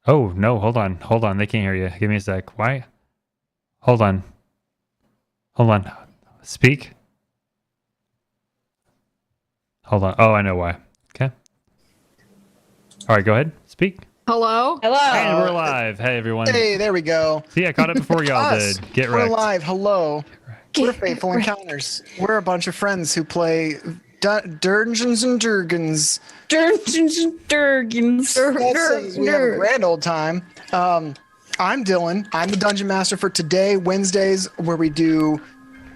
Oh, no, hold on. Hold on. They can't hear you. Give me a sec. Why? Hold on. Hold on. Speak. Hold on. Oh, I know why. Okay. All right, go ahead. Speak. Hello? Hello. And we're live. Hey, everyone. Hey, there we go. See, I caught it before y'all Us. did. Get We're wrecked. live. Hello. Get We're Faithful wrecked. Encounters. We're a bunch of friends who play Dungeons and Dragons. Dungeons and Dragons. We have a grand old time. I'm Dylan. I'm the Dungeon Master for today, Wednesdays, where we do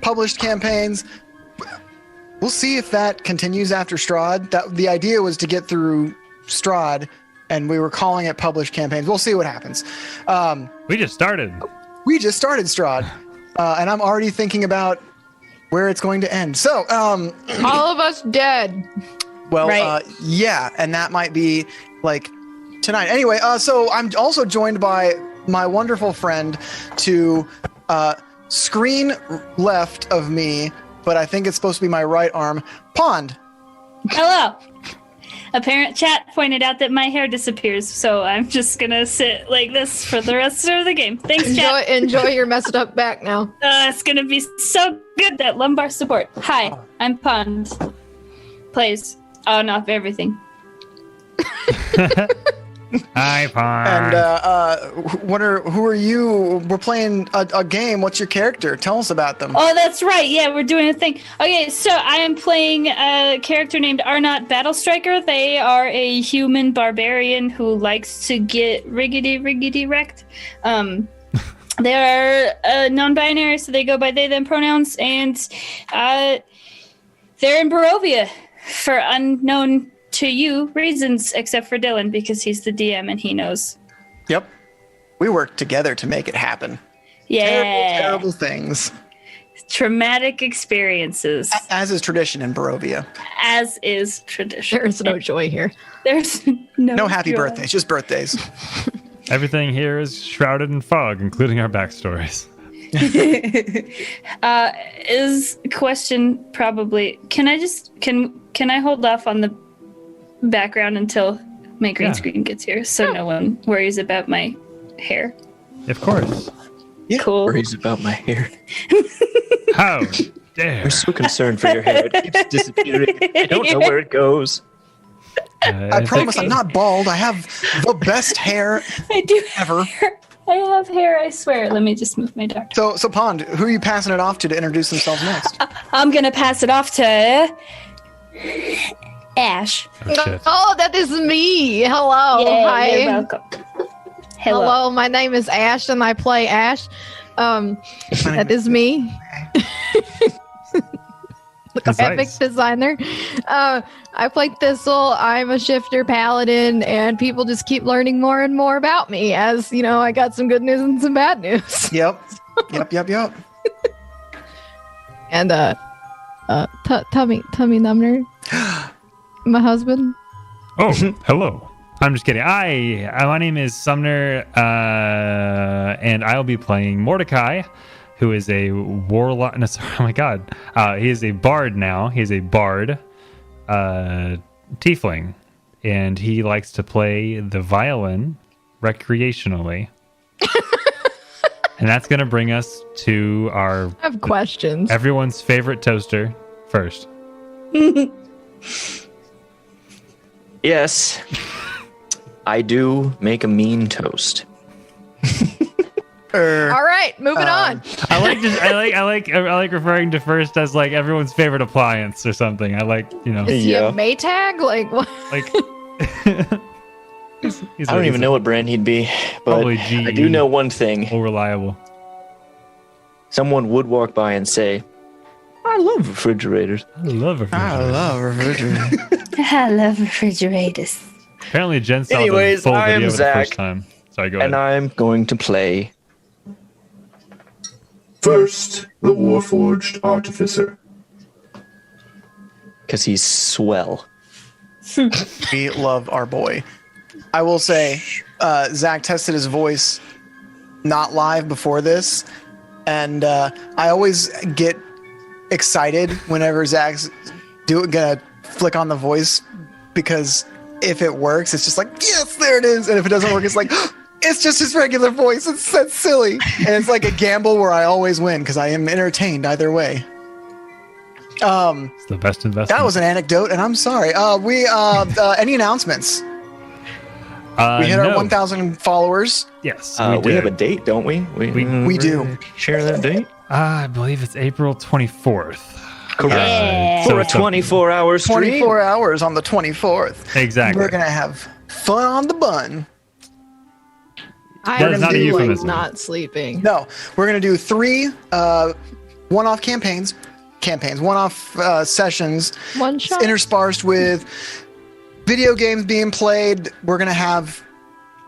published campaigns. We'll see if that continues after Strahd. The idea was to get through Strahd, and we were calling it published campaigns. We'll see what happens. We just started. We just started Strahd, and I'm already thinking about where it's going to end. So, All of us dead. well, Right. yeah, and that might be like tonight. Anyway, so I'm also joined by my wonderful friend to screen left of me, but I think it's supposed to be my right arm, Pond. Hello. A parent chat pointed out that my hair disappears, so I'm just gonna sit like this for the rest of the game. Thanks, chat. Enjoy your messed up back now. It's gonna be so good, that lumbar support. Hi, I'm Pond. Plays on off everything. Hi, Pond. And who are you? We're playing a game. What's your character? Tell us about them. Oh, that's right. Yeah, we're doing a thing. Okay, so I am playing a character named Arnott Battlestriker. They are a human barbarian who likes to get riggedy wrecked. They are non-binary, so they go by they, them pronouns, and they're in Barovia for unknown to you reasons, except for Dylan, because he's the DM and he knows. Yep. We worked together to make it happen. Yeah. Terrible things. Traumatic experiences, As is tradition in Barovia. as is tradition. There's no joy here. There's No happy joy. birthdays, just birthdays. Everything here is shrouded in fog, including our backstories. Is question probably can I hold off on the background until my green Yeah. screen gets here so no one worries about my hair? Of course. Cool. Worries about my hair. How dare. I'm so concerned for your hair. It keeps disappearing. I don't know where it goes. I promise I'm not bald. I have the best hair I do ever. I have hair, I swear. Let me just move my doctor. So Pond, who are you passing it off to introduce themselves next? I'm gonna pass it off to Ash. Oh, shit. Oh, that is me. Hello. Yeah, Hi. you're welcome. Hello. Hello, my name is Ash and I play Ash. That is me. That's Epic nice. designer. I play Thistle. I'm a shifter paladin, and people just keep learning more and more about me as, you know, I got some good news and some bad news. Yep. And Tummy Numner. My husband. Oh, hello. I'm just kidding. My name is Sumner, and I'll be playing Mordecai, who is a warlock. No, sorry, oh my god. He is a bard now. He's a bard, tiefling, and he likes to play the violin recreationally. And that's going to bring us to our I have questions. everyone's favorite toaster first. Yes, I do make a mean toast. All right, moving on. I like referring to first as like everyone's favorite appliance or something. I like, you know, Is he Yeah. a Maytag? Like what? like he's I don't even know what brand he'd be, but Probably I GE. do know one thing. More reliable. Someone would walk by and say, I love refrigerators. I love refrigerators. love refrigerator. I love refrigerators. Apparently Jen saw Anyways, the full I am video the Zach, first time. Sorry, go ahead. And I'm going to play. First, the Warforged Artificer. Because he's swell. We love our boy. I will say, Zach tested his voice not live before this, and I always get excited whenever Zach's gonna flick on the voice because if it works, it's just like, yes, there it is. And if it doesn't work, it's like, it's just his regular voice. That's silly. And it's like a gamble where I always win because I am entertained either way. It's the best investment. That was an anecdote, and I'm sorry. Any announcements? We hit our 1,000 followers. Yes, we have a date, don't we? We do. Share that date? I believe it's April 24th. Correct. So For a it's 24-hour stream. 24 hours on the 24th. Exactly. We're going to have fun on the bun. That is not a euphemism. Not sleeping. No, we're going to do 3 one-off one-off sessions. One shot. Interspersed with video games being played. We're going to have,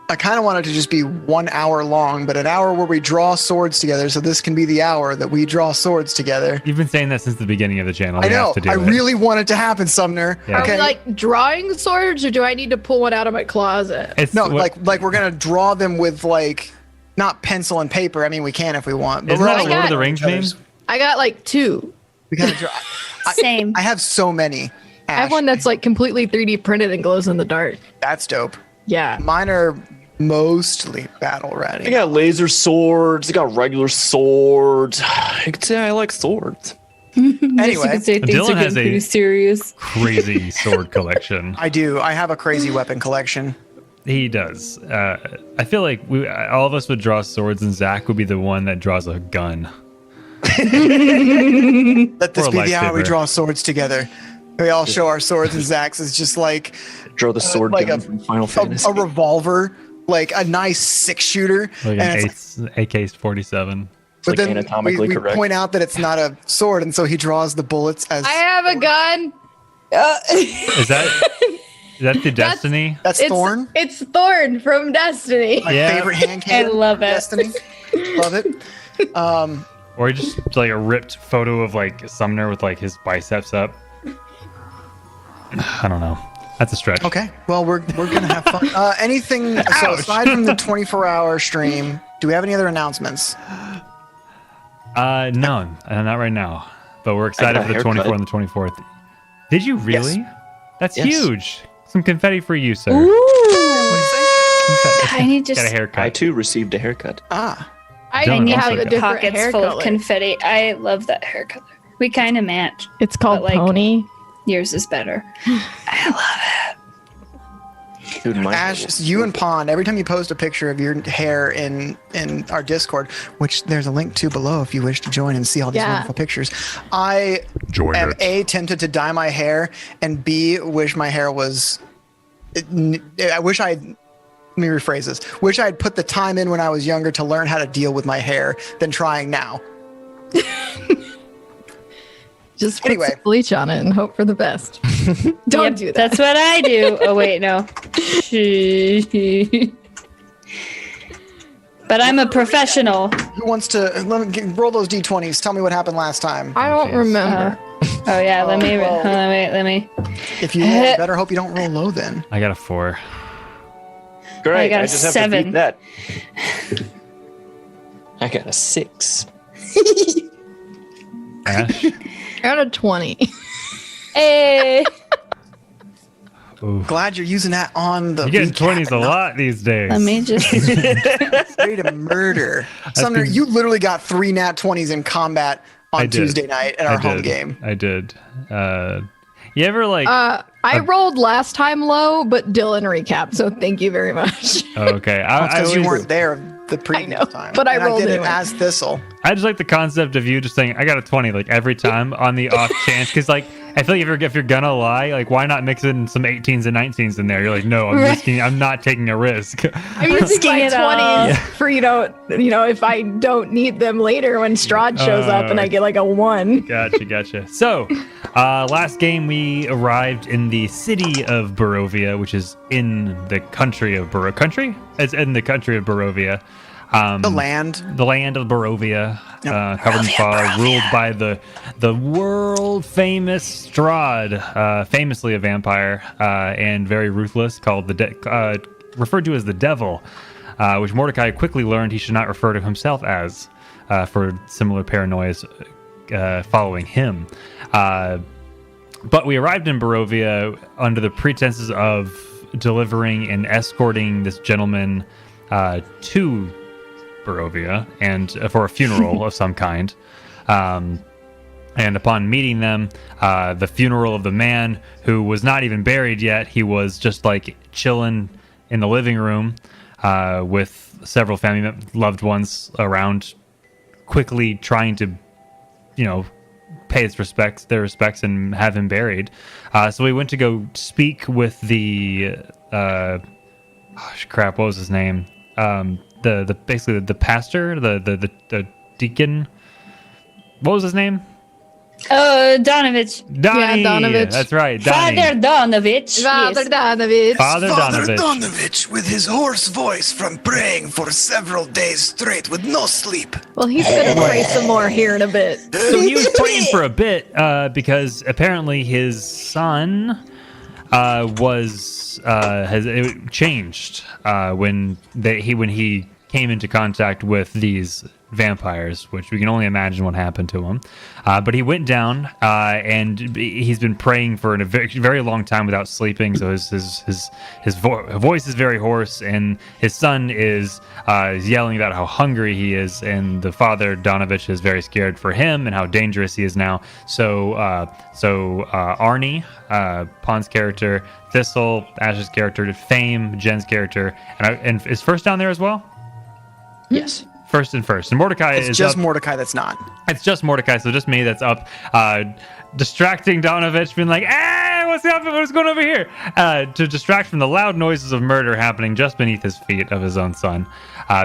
I kind of want it to just be 1 hour long, but an hour where we draw swords together. So this can be the hour that we draw swords together. You've been saying that since the beginning of the channel. I You know. have to do I it. really want it to happen, Sumner. Yeah. Are Okay. we like drawing swords, or do I need to pull one out of my closet? It's No, what- like we're going to draw them with like, not pencil and paper. I mean, we can if we want. But Isn't we're that a also Lord of the drawing Rings each other's- game? I got like 2. We gotta draw. Same. I have so many. I have one that's like completely 3D printed and glows in the dark. That's dope. Yeah. Mine are mostly battle ready. They got laser swords. They got regular swords. You could say I like swords. Anyway, Say things Dylan are has getting a- pretty serious. Crazy sword collection. I do. I have a crazy weapon collection. He does. I feel like all of us would draw swords, and Zach would be the one that draws a gun. Let this Or a be the hour we lightsaber. draw swords together. We all show our swords, and Zach's is just like Draw the sword like gun from Final Fantasy. a revolver, like a nice 6-shooter. Like and it's an AK-47. but like then anatomically we correct. point out that it's not a sword, and so he draws the bullets as I have a gun. Is that the Destiny? that's Thorn. It's Thorn from Destiny. My Yeah. favorite hand cannon. love it. Destiny. Love it. Or just like a ripped photo of like Sumner with like his biceps up? I don't know. That's a stretch. Okay. Well, we're gonna have fun. Anything? So aside from the 24-hour stream, do we have any other announcements? None. Not right now. But we're excited got for the a 24th haircut. and the 24th. Did you really? That's Yes. huge. Some confetti for you, sir. I need to. Got a haircut. I too received a haircut. Ah, I Dylan need to also have a got different Pockets hair full color. of confetti. I love that hair color. We kind of match. It's called But, like, Pony. Yours is better. I love it. Dude, my Ash, it's you and Pond. Every time you post a picture of your hair in our Discord, which there's a link to below if you wish to join and see all these Yeah. wonderful pictures, I Join am it. A, tempted to dye my hair, and B, wish my hair was. I wish I. Let me rephrase this. Wish I had put the time in when I was younger to learn how to deal with my hair than trying now. Just put Anyway. some bleach on it and hope for the best. Don't Yep, do that. That's what I do. Oh wait, no. But I'm a professional. Who wants to roll those d20s? Tell me what happened last time. I don't remember. Oh yeah, let me. well. Hold on, wait, let me. If you roll, better hope you don't roll low then. I got a 4. Great. I got a just have 7. to beat that. I got a 6. Ash? I got a 20. Hey. Ooh. Glad you're using that on the. You're getting recap 20s a and not lot these days. Let me just. ready to murder. Sumner, been- you literally got 3 nat 20s in combat I on did. Tuesday night at I our home did. game. I did. You ever like... I rolled last time low, but Dylan recapped, so thank you very much. Oh, okay. I Because you always- weren't there the previous know, time. but I And rolled did it anyway. as Thistle. I just like the concept of you just saying, I got a 20, like every time on the off chance. Because, like, I feel like if you're gonna lie, like, why not mix in some 18s and 19s in there? You're like, no, I'm not taking a risk. I'm using Risking my it all. 20s for, if I don't need them later when Strahd shows up and I get like a 1. Gotcha. So, last game we arrived in the city of Barovia, which is in the country of Barovia. It's in the country of Barovia. The land. The land of Barovia, covered in fog, ruled by the world famous Strahd, famously a vampire and very ruthless, called referred to as the Devil, which Mordecai quickly learned he should not refer to himself as, for similar paranoias following him. But we arrived in Barovia under the pretenses of delivering and escorting this gentleman to Barovia and for a funeral of some kind. And upon meeting them, the funeral of the man who was not even buried yet, he was just like chilling in the living room with several family loved ones around, quickly trying to, pay their respects and have him buried. So we went to go speak with the what was his name? Basically the pastor, the deacon. What was his name? Donovich. Donnie. Yeah, Donovich. That's right, Donnie. Father Donovich. Father Yes. Donovich. Father Donovich. Donovich with his hoarse voice from praying for several days straight with no sleep. Well, he's gonna pray some more here in a bit. So he was praying for a bit because apparently his son has changed when he came into contact with these vampires, which we can only imagine what happened to him. But he went down and he's been praying for a very, very long time without sleeping. So his voice is very hoarse, and his son is yelling about how hungry he is, and the father Donovich is very scared for him and how dangerous he is now. So Arnie, Pon's character, Thistle, Ash's character, Fame, Jen's character, and is First down there as well? Yes. First. And Mordecai It's is just up. Mordecai that's not. It's just Mordecai, so just me that's up, distracting Donovich, being like, "Hey, what's happening? What's going over here?" To distract from the loud noises of murder happening just beneath his feet of his own son,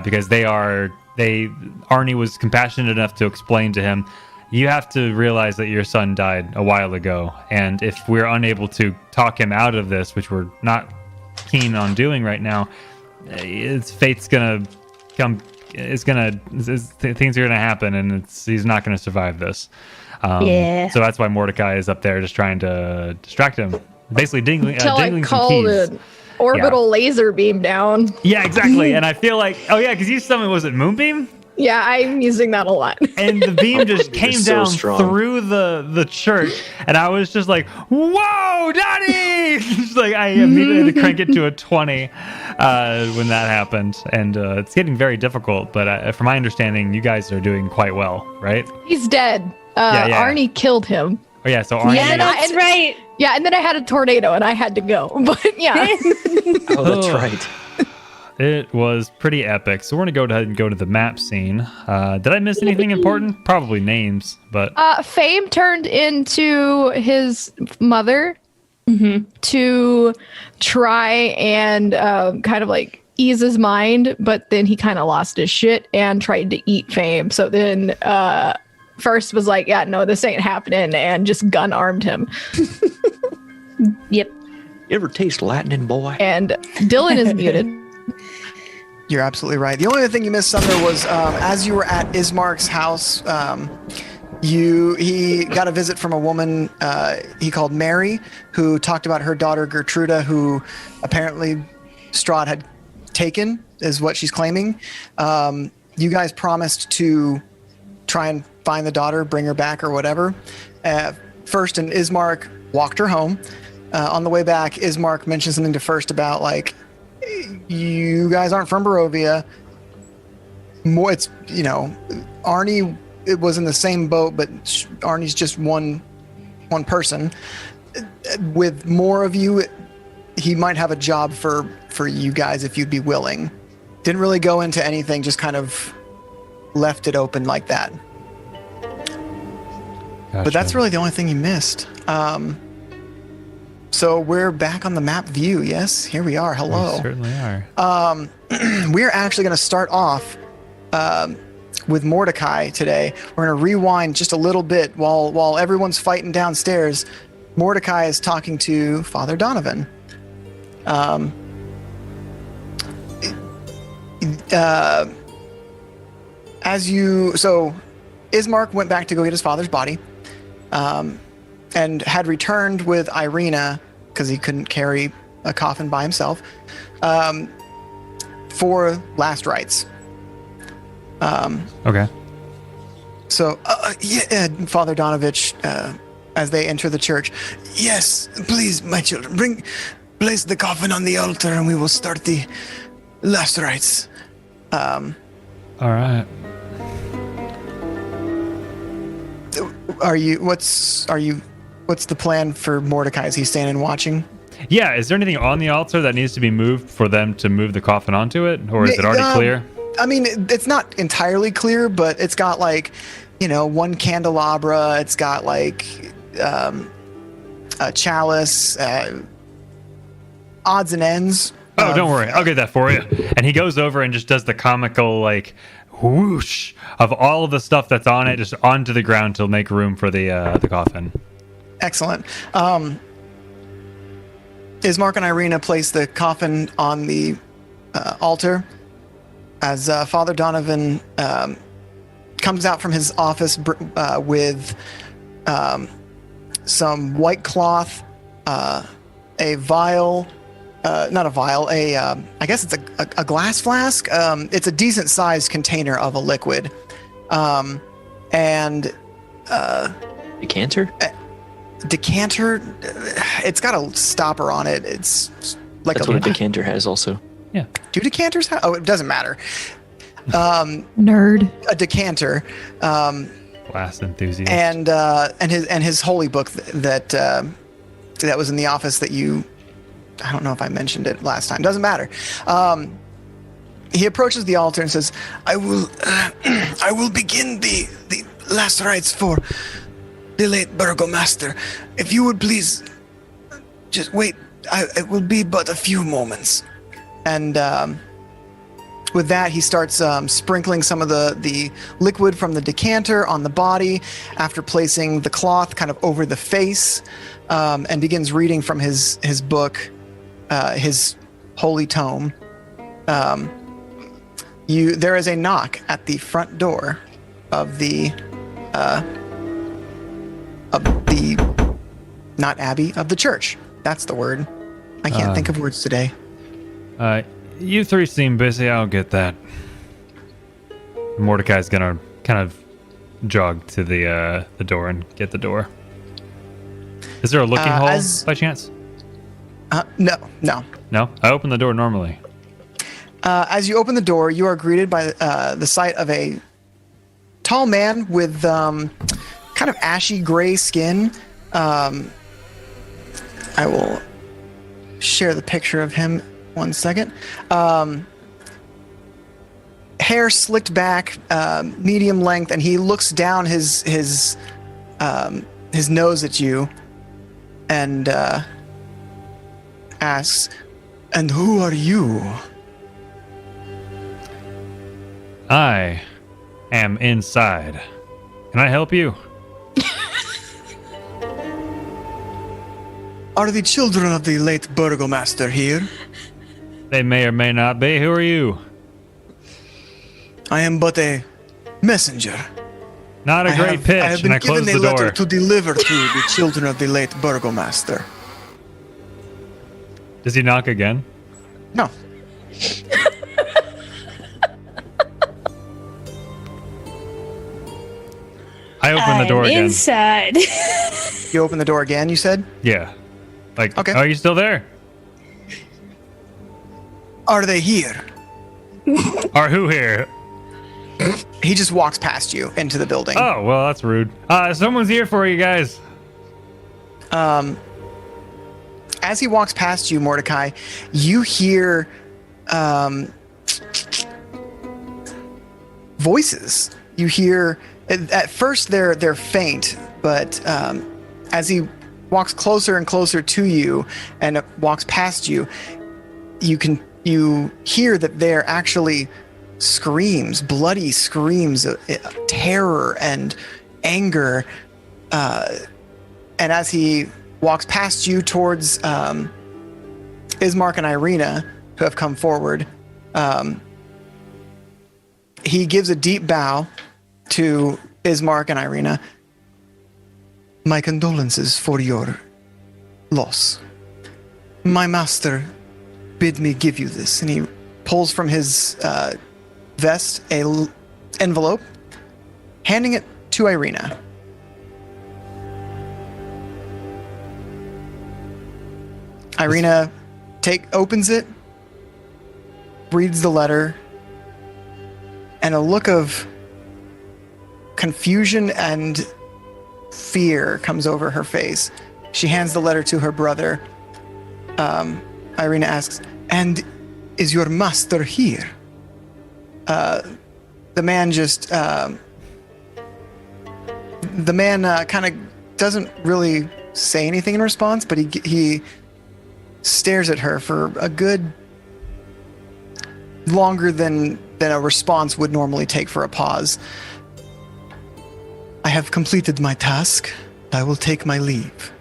because Arnie was compassionate enough to explain to him, "You have to realize that your son died a while ago, and if we're unable to talk him out of this, which we're not keen on doing right now, fate's gonna come." Things are gonna happen, and he's not gonna survive this. Yeah. So that's why Mordecai is up there, just trying to distract him, basically dingling Until I some called keys. an orbital laser beam down. Yeah, exactly. And I feel like, because you summoned, was it Moonbeam? Yeah, I'm using that a lot. And the beam just came so down strong. through the church, and I was just like, "Whoa, Daddy!" Just like I immediately had to crank it to a 20 when that happened, and it's getting very difficult. But from my understanding, you guys are doing quite well, right? He's dead. Yeah. Arnie killed him. Oh yeah, so Arnie. Yeah, that's right. Yeah, and then I had a tornado and I had to go. But yeah. Oh, that's right. It was pretty epic. So we're gonna go ahead and go to the map scene. Did I miss anything important? Probably names, but Fame turned into his mother to try and kind of like ease his mind, but then he kind of lost his shit and tried to eat Fame. So then First was like, "Yeah, no, this ain't happening," and just gun armed him. Yep. You ever taste lightning, boy? And Dylan is muted. You're absolutely right. The only other thing you missed, Sumner, was as you were at Ismark's house, he got a visit from a woman he called Mary, who talked about her daughter Gertruda, who apparently Strahd had taken, is what she's claiming. You guys promised to try and find the daughter, bring her back or whatever. First, and Ismark walked her home. On the way back, Ismark mentioned something to First about like, "You guys aren't from Barovia." More, it's Arnie. It was in the same boat, but Arnie's just one person. With more of you, he might have a job for you guys if you'd be willing. Didn't really go into anything, just kind of left it open like that. But that's really the only thing you missed. So we're back on the map view. Yes, here we are. Hello. We certainly are. We're actually going to start off with Mordecai today. We're going to rewind just a little bit while everyone's fighting downstairs. Mordecai is talking to Father Donovan. So Ismark went back to go get his father's body, and had returned with Irina because he couldn't carry a coffin by himself, for last rites. Okay. So, Father Donovich, as they enter the church. Yes, please, my children, place the coffin on the altar, and we will start the last rites. All right. What's the plan for Mordecai? Is he standing watching? Yeah, is there anything on the altar that needs to be moved for them to move the coffin onto it? Or is it already clear? I mean, it's not entirely clear, but it's got like, one candelabra. It's got like a chalice, odds and ends. Oh, don't worry. I'll get that for you. And he goes over and just does the comical, like, whoosh of all of the stuff that's on it just onto the ground to make room for the coffin. Excellent. Ismark and Irina place the coffin on the altar as Father Donovan comes out from his office with some white cloth, a vial, not a vial, I guess it's a glass flask. It's a decent sized container of a liquid. And Decanter? Decanter, it's got a stopper on it. It's like That's what a decanter has also. Yeah. Do decanters have? Oh, it doesn't matter. Nerd. A decanter. Glass enthusiast. And his holy book that was in the office that I don't know if I mentioned it last time. Doesn't matter. He approaches the altar and says, I will begin the last rites for the late burgomaster. If you would please just wait, it will be but a few moments. And with that, he starts sprinkling some of the liquid from the decanter on the body after placing the cloth kind of over the face, and begins reading from his book, his holy tome. There is a knock at the front door of the not abbey, of the church. That's the word. I can't think of words today. You three seem busy. I'll get that. Mordecai's gonna kind of jog to the door and get the door. Is there a looking hole by chance? No. No? I open the door normally. As you open the door, you are greeted by the sight of a tall man with kind of ashy gray skin. I will share the picture of him 1 second. Hair slicked back, medium length, and he looks down his nose at you and asks, "And who are you?" I am inside. Can I help you? Are the children of the late burgomaster here? They may or may not be. Who are you? I am but a messenger. Not a great pitch. I have And I been close given the a letter door. to deliver to the children of the late burgomaster. Does he knock again? No. I open the door again. Inside. You open the door again, you said? Yeah. Like, Okay. are you still there? Are they here? Or who here? He just walks past you into the building. Oh, well, that's rude. Someone's here for you guys. As he walks past you, Mordecai, you hear voices. You hear, at first they're faint, but as he walks closer and closer to you and walks past you, you hear that they're actually screams, bloody screams of terror and anger. And as he walks past you towards Ismark and Irina, who have come forward, he gives a deep bow to Ismark and Irina. My condolences for your loss. My master bid me give you this, and he pulls from his vest a envelope, handing it to Irina. Irina opens it, reads the letter, and a look of confusion and fear comes over her face. She hands the letter to her brother. Irina asks, "And is your master here?" The man just... the man kind of doesn't really say anything in response, but he stares at her for a good longer than a response would normally take for a pause. "I have completed my task. I will take my leave."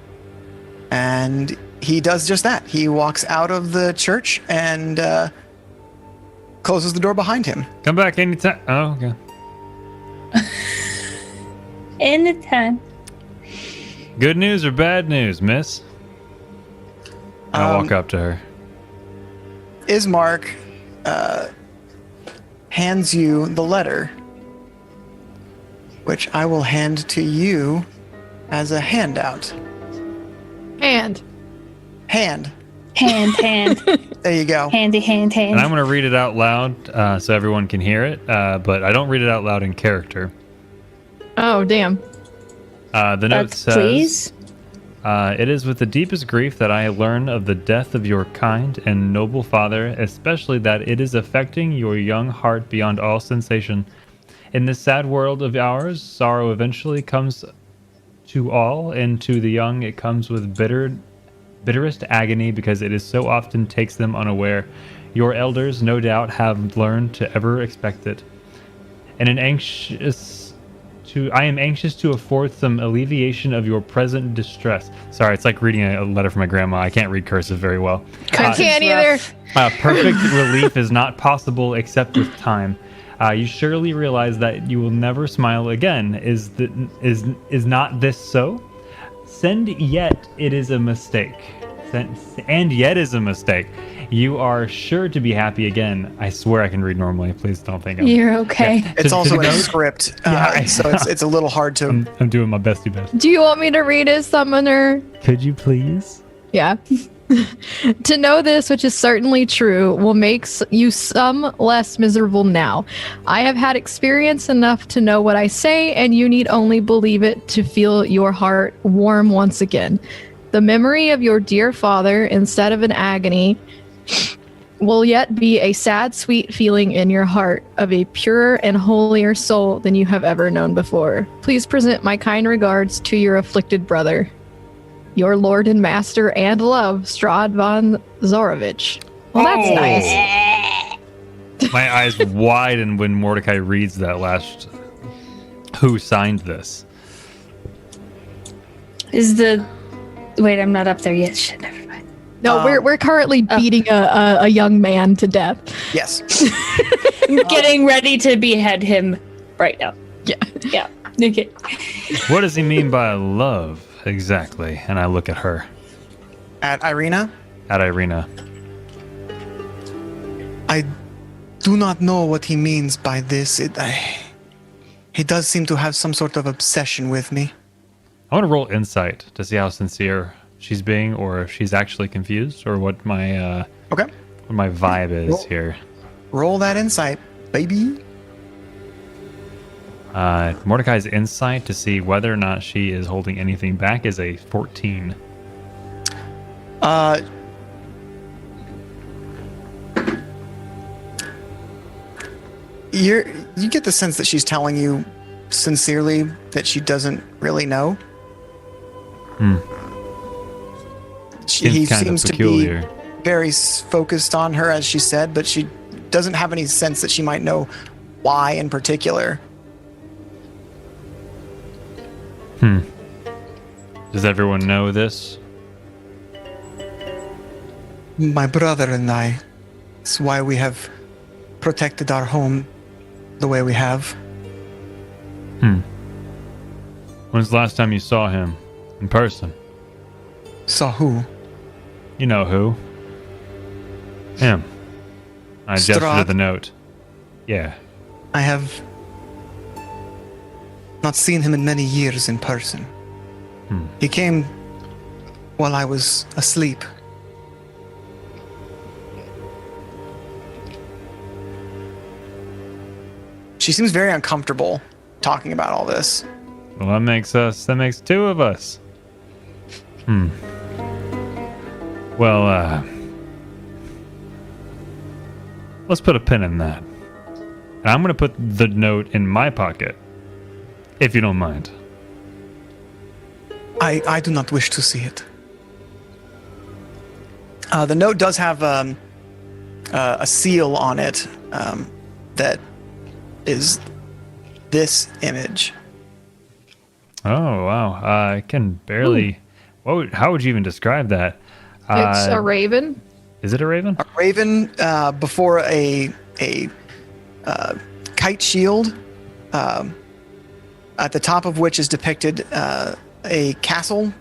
And he does just that. He walks out of the church and closes the door behind him. Come back anytime. Oh, okay. Anytime. Good news or bad news, miss? I walk up to her. Ismark hands you the letter, which I will hand to you as a handout. And Hand. Hand. There you go. Handy, hand. And I'm going to read it out loud so everyone can hear it, but I don't read it out loud in character. oh, damn. The note says, Please? "It is with the deepest grief that I learn of the death of your kind and noble father, especially that it is affecting your young heart beyond all sensation. In this sad world of ours, sorrow eventually comes to all, and to the young it comes with bitterest agony because it is so often takes them unaware. Your elders, no doubt, have learned to ever expect it. And I am anxious to afford some alleviation of your present distress." Sorry, it's like reading a letter from my grandma. I can't read cursive very well. I can't either. Perfect relief is not possible except with time. You surely realize that you will never smile again. Is not this so? And yet it is a mistake. You are sure to be happy again. I swear I can read normally. Please don't think I'm... You're okay. Yeah. It's To also in a note- script, Yeah, so it's a little hard to... I'm doing my bestie best. Do you want me to read it, Summoner? Could you please? Yeah. To know this, which is certainly true, will make you some less miserable now. I have had experience enough to know what I say, and you need only believe it to feel your heart warm once again. The memory of your dear father, instead of an agony, will yet be a sad, sweet feeling in your heart of a purer and holier soul than you have ever known before. Please present my kind regards to your afflicted brother. Your lord and master and love, Strahd von Zorovich. Well, that's nice. My eyes widen when Mordecai reads that last. Who signed this? Wait, I'm not up there yet. Shit, never mind. No, we're currently beating a young man to death. Yes. I'm getting ready to behead him right now. Yeah. Okay. What does he mean by love exactly? And I look at her. At Irina? At Irina. I do not know what he means by this. He does seem to have some sort of obsession with me. I want to roll insight to see how sincere she's being, or if she's actually confused, or what my Okay. what my vibe is here. Roll that insight, baby. Mordecai's insight to see whether or not she is holding anything back is a 14. You get the sense that she's telling you sincerely that she doesn't really know. He kind of seems to peculiar. be very focused on her, as she said, but she doesn't have any sense that she might know why in particular. Does everyone know this? My brother and I. It's why we have protected our home the way we have. When's the last time you saw him in person? Saw who? You know who. Him. I gestured to Strahd. the note. Yeah. I have not seen him in many years in person. He came while I was asleep she seems very uncomfortable talking about all this. Well, that makes two of us. Well, let's put a pin in that. And I'm going to put the note in my pocket, if you don't mind. I do not wish to see it. The note does have a seal on it that is this image. Oh, wow. I can barely... How would you even describe that? It's a raven. Is it a raven? A raven before a kite shield, at the top of which is depicted a castle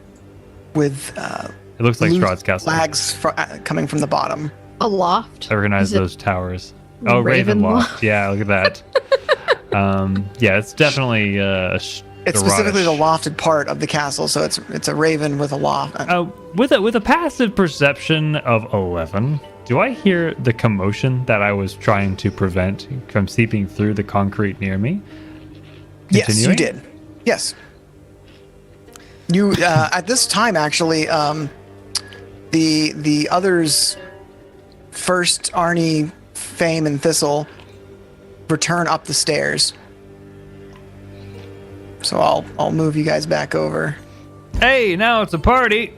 with It looks like loose Strahd's castle. flags coming from the bottom. A loft. I recognize Is it those towers. Oh, Ravenloft. Yeah, look at that. Yeah, it's definitely It's specifically the lofted part of the castle, so it's a raven with a loft. With a passive perception of 11, do I hear the commotion that I was trying to prevent from seeping through the concrete near me? Yes, you Continuing? did. Yes. You at this time actually, the others, first Arnie, Fame, and Thistle, return up the stairs. So I'll move you guys back over. Hey, now it's a party.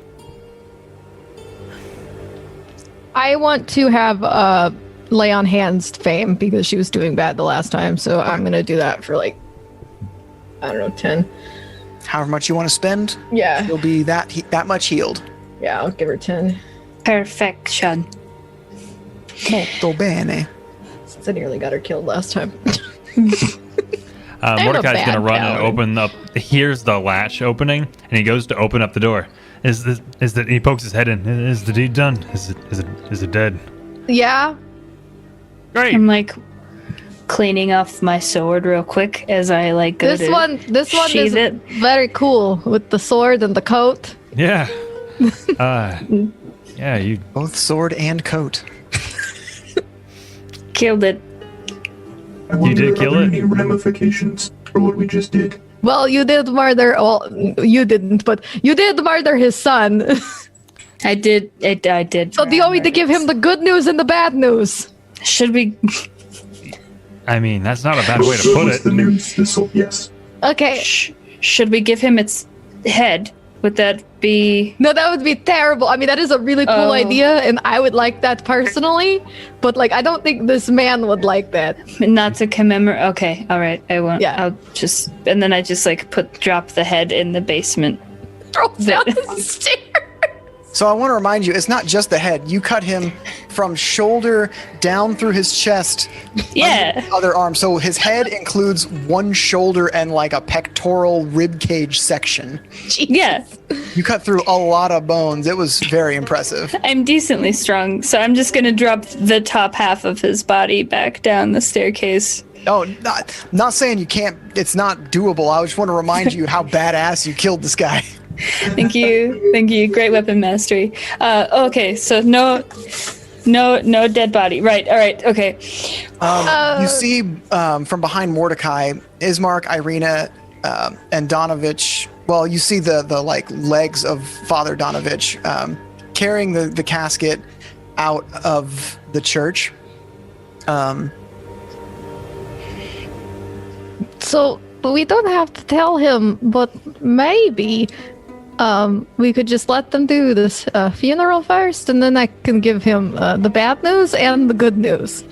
I want to have lay on hands Fame because she was doing bad the last time, so I'm gonna do that for like, I don't know, 10. However much you want to spend, Yeah. you'll be that much healed. Yeah, I'll give her 10. Perfection. Molto bene. Since I nearly got her killed last time. a Mordecai's bad gonna run and paladin. open up. Here's the latch opening, and he goes to open up the door. He pokes his head in. Is the deed done? Is it dead? Yeah. Great. I'm like cleaning off my sword real quick as I like go This to one is sheath it. very cool with the sword and the coat. Yeah. Yeah. You. Both sword and coat. Killed it. I wonder, did kill are there it? any ramifications for what we just did? Well, you did murder. Well, you didn't, but you did murder his son. I did. I did. So do you want me to give him the good news and the bad news? Should we? I mean, that's not a bad way to put What's the it. news? Thistle? Yes. Okay. Should we give him its head? Would that be? No, that would be terrible. I mean, that is a really cool Oh. idea, and I would like that personally. But like, I don't think this man would like that. Not to commemorate. Okay, all right. I won't. Yeah. I'll just and then I just like drop the head in the basement. Throw down the stairs. So I want to remind you, it's not just the head. You cut him from shoulder down through his chest, Yeah. under the other arm. So his head includes one shoulder and like a pectoral rib cage section. Yeah. You cut through a lot of bones. It was very impressive. I'm decently strong, so I'm just gonna drop the top half of his body back down the staircase. Oh, not saying you can't. It's not doable. I just want to remind you how badass you killed this guy. Thank you. Thank you. Great weapon mastery. Okay, so no dead body. Right. All right. Okay. You see from behind Mordecai, Ismark, Irina, and Donovich. Well, you see the like legs of Father Donovich carrying the casket out of the church. So we don't have to tell him, but maybe we could just let them do this funeral first, and then I can give him the bad news and the good news.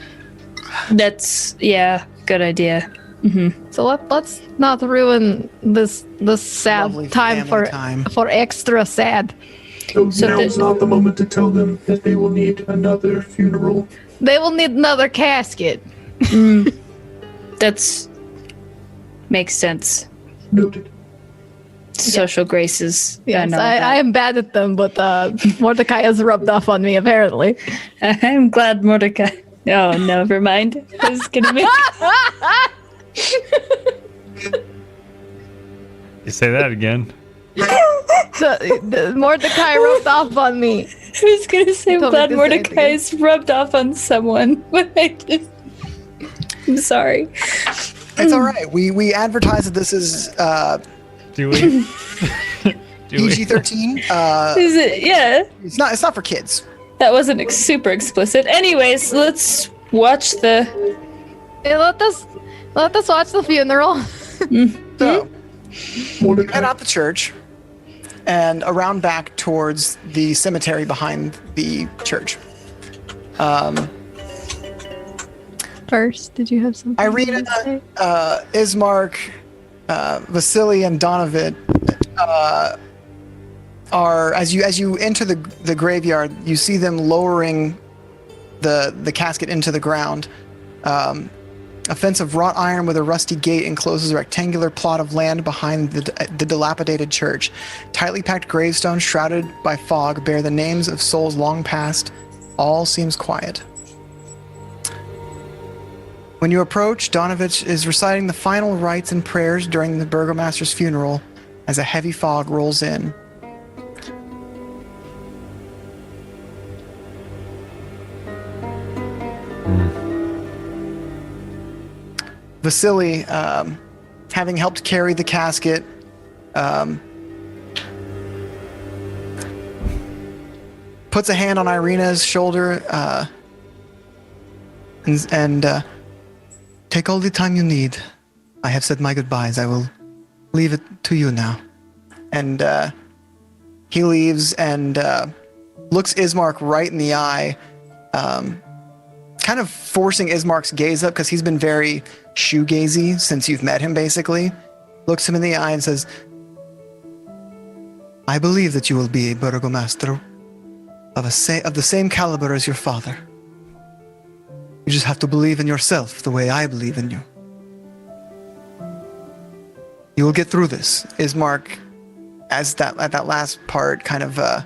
That's good idea. So let's not ruin this Lovely sad time family for time. for extra sad. So So now the- is not the moment to tell them that they will need another funeral. They will need another casket. That's makes sense. Noted. Social graces. Yes, know I that. am bad at them, but Mordecai has rubbed off on me apparently. I'm glad Mordecai. Oh, never mind. I was gonna make. You say that again. Mordecai rubbed off on me. I was gonna say, I'm Told me glad to say it Mordecai's rubbed off on someone, but I just. I'm sorry. It's all right. We advertise that this is Do we? PG-13. Is it? Yeah. It's not for kids. That wasn't super explicit. Anyways, let's watch the. Hey, let us watch the funeral. So Mordecai, head out the church and around back towards the cemetery behind the church. First, did you have something? Irina, to say? Ismark, Vasily, and Donovan are as you enter the graveyard, you see them lowering the casket into the ground. A fence of wrought iron with a rusty gate encloses a rectangular plot of land behind the dilapidated church. Tightly packed gravestones shrouded by fog bear the names of souls long past. All seems quiet. When you approach, Donovich is reciting the final rites and prayers during the burgomaster's funeral as a heavy fog rolls in. Vasily, having helped carry the casket, puts a hand on Irina's shoulder and take all the time you need. I have said my goodbyes. I will leave it to you now. And he leaves and looks Ismark right in the eye, kind of forcing Ismark's gaze up because he's been very shoegazy since you've met him, basically. Looks him in the eye and says, I believe that you will be a burgomaster of the same caliber as your father. You just have to believe in yourself the way I believe in you. You will get through this. Ismark, at that last part, kind of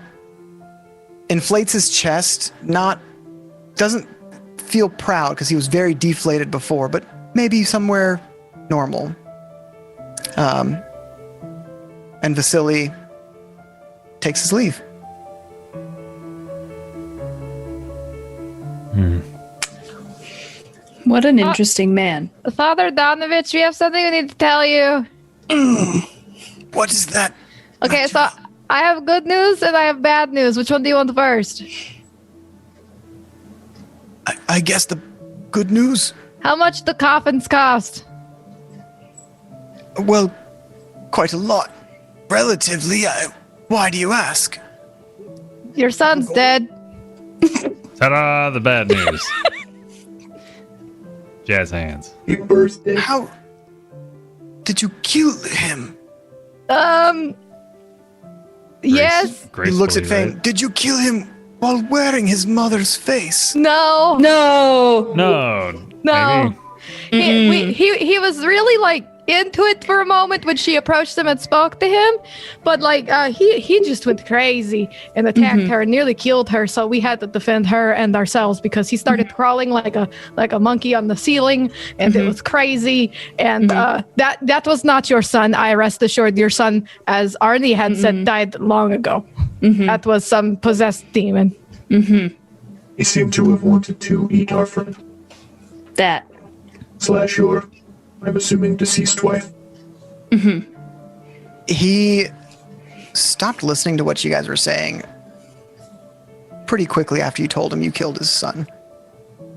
inflates his chest. Doesn't feel proud because he was very deflated before, but maybe somewhere normal. And Vasily takes his leave. What an interesting man. Father Donovich, we have something we need to tell you. What is that? Okay, so I have good news and I have bad news. Which one do you want first? I guess the good news? How much the coffins cost? Well, quite a lot. Relatively. Why do you ask? Your son's dead. Ta-da! The bad news. Jazz hands. happy birthday. How did you kill him? Yes. He looks at Gracefully, Fane. right? Did you kill him while wearing his mother's face? No. No. No. No. Maybe. He was really like into it for a moment when she approached him and spoke to him, but like he just went crazy and attacked her and nearly killed her. So we had to defend her and ourselves because he started crawling like a monkey on the ceiling, and it was crazy. And that was not your son. I rest assured, your son, as Arnie had said, died long ago. That was some possessed demon. He seemed to have wanted to eat our friend. That. / your, I'm assuming, deceased wife. He stopped listening to what you guys were saying pretty quickly after you told him you killed his son.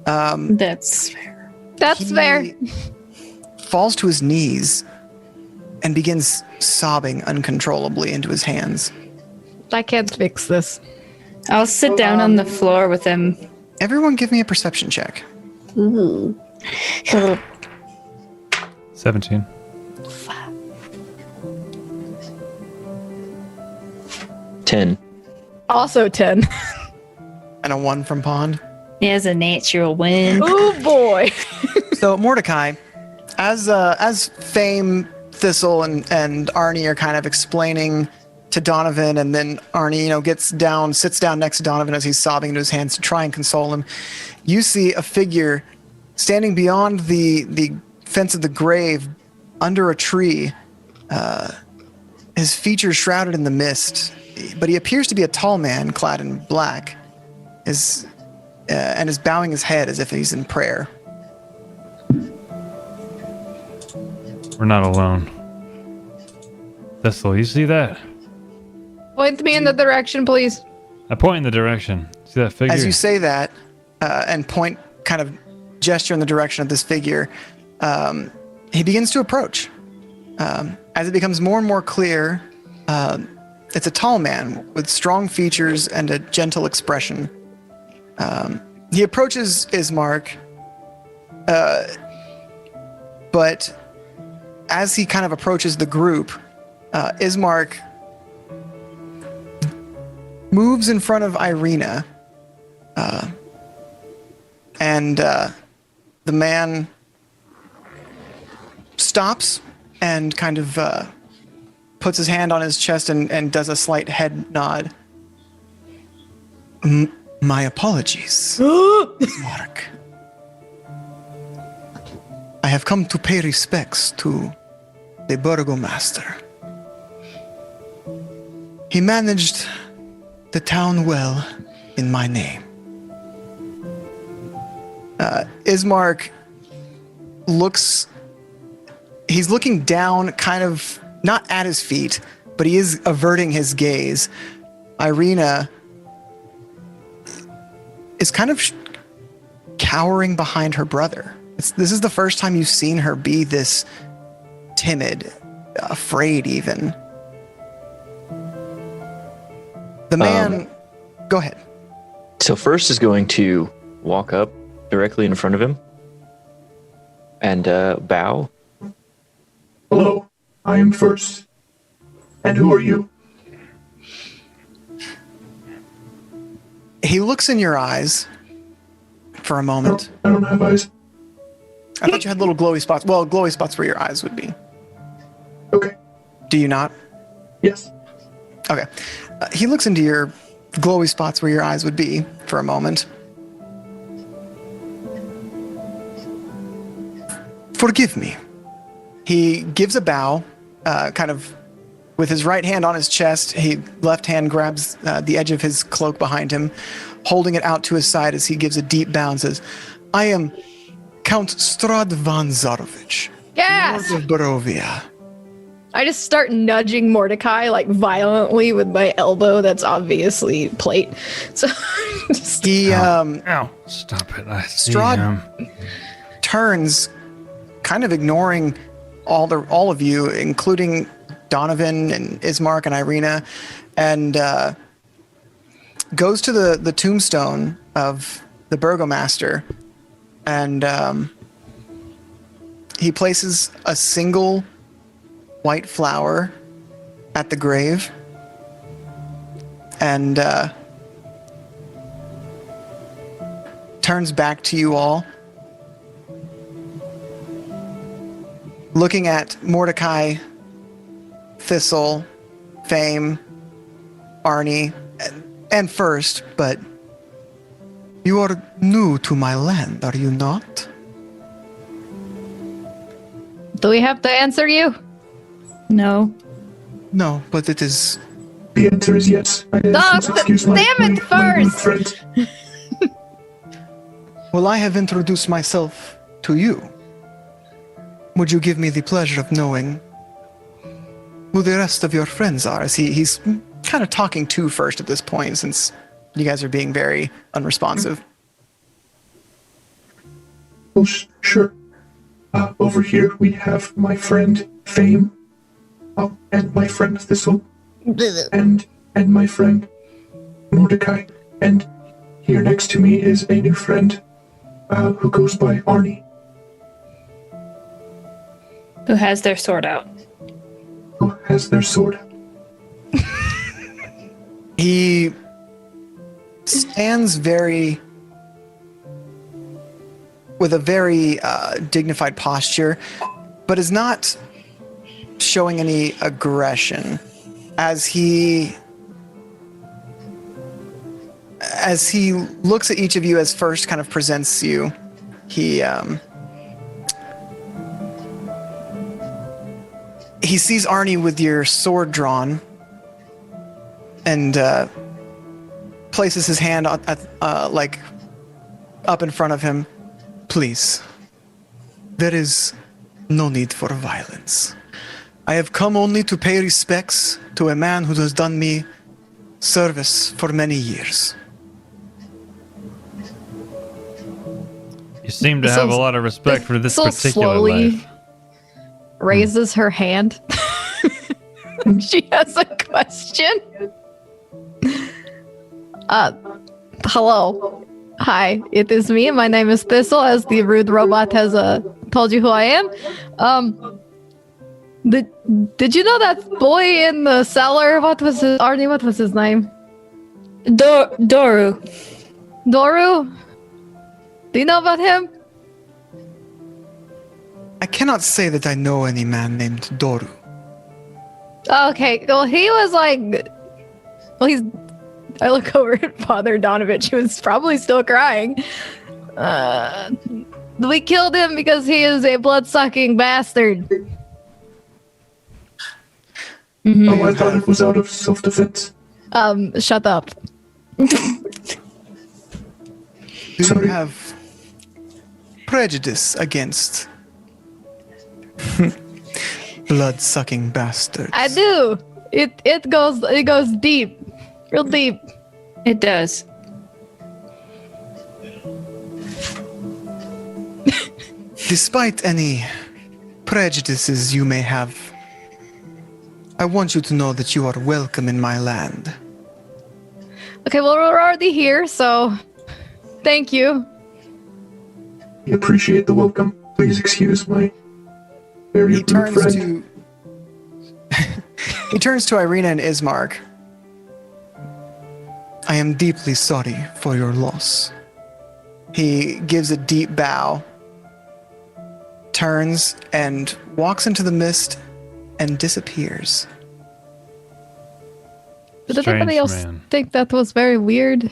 That's fair. That's He fair. falls to his knees and begins sobbing uncontrollably into his hands. I can't fix this. I'll sit down on the floor with him. Everyone give me a perception check. 17. Ten. Also 10. And a 1 from Pond. He has a natural win. Oh boy. So Mordecai, as Fame, Thistle, and Arnie are kind of explaining to Donovan, and then Arnie, sits down next to Donovan as he's sobbing into his hands to try and console him. You see a figure standing beyond the fence of the grave, under a tree, his features shrouded in the mist, but he appears to be a tall man clad in black, and is bowing his head as if he's in prayer. We're not alone. Thistle, you see that? Point me in the direction, please. I point in the direction. See that figure? As you say that, and point, kind of gesture in the direction of this figure, he begins to approach. As it becomes more and more clear, it's a tall man with strong features and a gentle expression. He approaches Ismark, but as he kind of approaches the group, Ismark moves in front of Irina, and the man stops and kind of puts his hand on his chest and does a slight head nod. My apologies, Mark. I have come to pay respects to the burgomaster. He managed the town well in my name. Ismark looks... He's looking down, kind of, not at his feet, but he is averting his gaze. Irina is kind of cowering behind her brother. This is the first time you've seen her be this timid, afraid even. The man... Go ahead. So First is going to walk up directly in front of him and bow. Hello, I am First. And who are you? He looks in your eyes for a moment. I don't have eyes. I thought you had little glowy spots. Well, glowy spots where your eyes would be. Okay. Do you not? Yes. Okay. He looks into your glowy spots where your eyes would be for a moment. Forgive me. He gives a bow, kind of with his right hand on his chest. He left hand grabs the edge of his cloak behind him, holding it out to his side as he gives a deep bow and says, I am Count Strahd von Zarovich, Yes! Lord of Barovia. I just start nudging Mordecai like violently with my elbow that's obviously plate. So just He, Ow. Stop it. I see Strahd him. turns, kind of ignoring all of you, including Donovan and Ismark and Irina, and goes to the tombstone of the burgomaster, and he places a single white flower at the grave, and turns back to you all, looking at Mordecai, Thistle, Fame, Arnie, and First, but you are new to my land, are you not? do we have to answer you? No. No, but it is... The answer is yes. Damn it, First! Well, I have introduced myself to you. Would you give me the pleasure of knowing who the rest of your friends are? As he's kind of talking to First at this point, since you guys are being very unresponsive. Well, sure. Over here we have my friend Fame, and my friend Thistle, and my friend Mordecai, and here next to me is a new friend who goes by Arnie. Who has their sword out? Who has their sword out. He stands with a very dignified posture, but is not showing any aggression as he looks at each of you as First kind of presents you. He sees Arnie with your sword drawn and places his hand like up in front of him. Please, there is No need for violence. I have come only to pay respects to a man who has done me service for many years. You seem to have a lot of respect for this So particular slowly life. raises her hand. She has a question. Hello. Hi, it is me. My name is Thistle, as the rude robot has told you who I am. Did you know that boy in the cellar? What was his Arnie? What was his name? Doru. Doru? Do you know about him? I cannot say that I know any man named Doru. Okay, well, he was like, well, he's. I look over at Father Donovich, who is probably still crying. We killed him because he is a blood-sucking bastard. Oh, I thought it was out of self-defense. Shut up. Do you Sorry. have prejudice against blood-sucking bastards? I do. It goes deep, real deep. It does. Despite any prejudices you may have, I want you to know that you are welcome in my land. Okay, well, we're already here, so thank you. I appreciate the welcome. Please excuse my very He rude turns friend. to he turns to Irina and Ismark. I am deeply sorry for your loss. He gives a deep bow, turns and walks into the mist and disappears. Did Strange anybody else man. think that was very weird?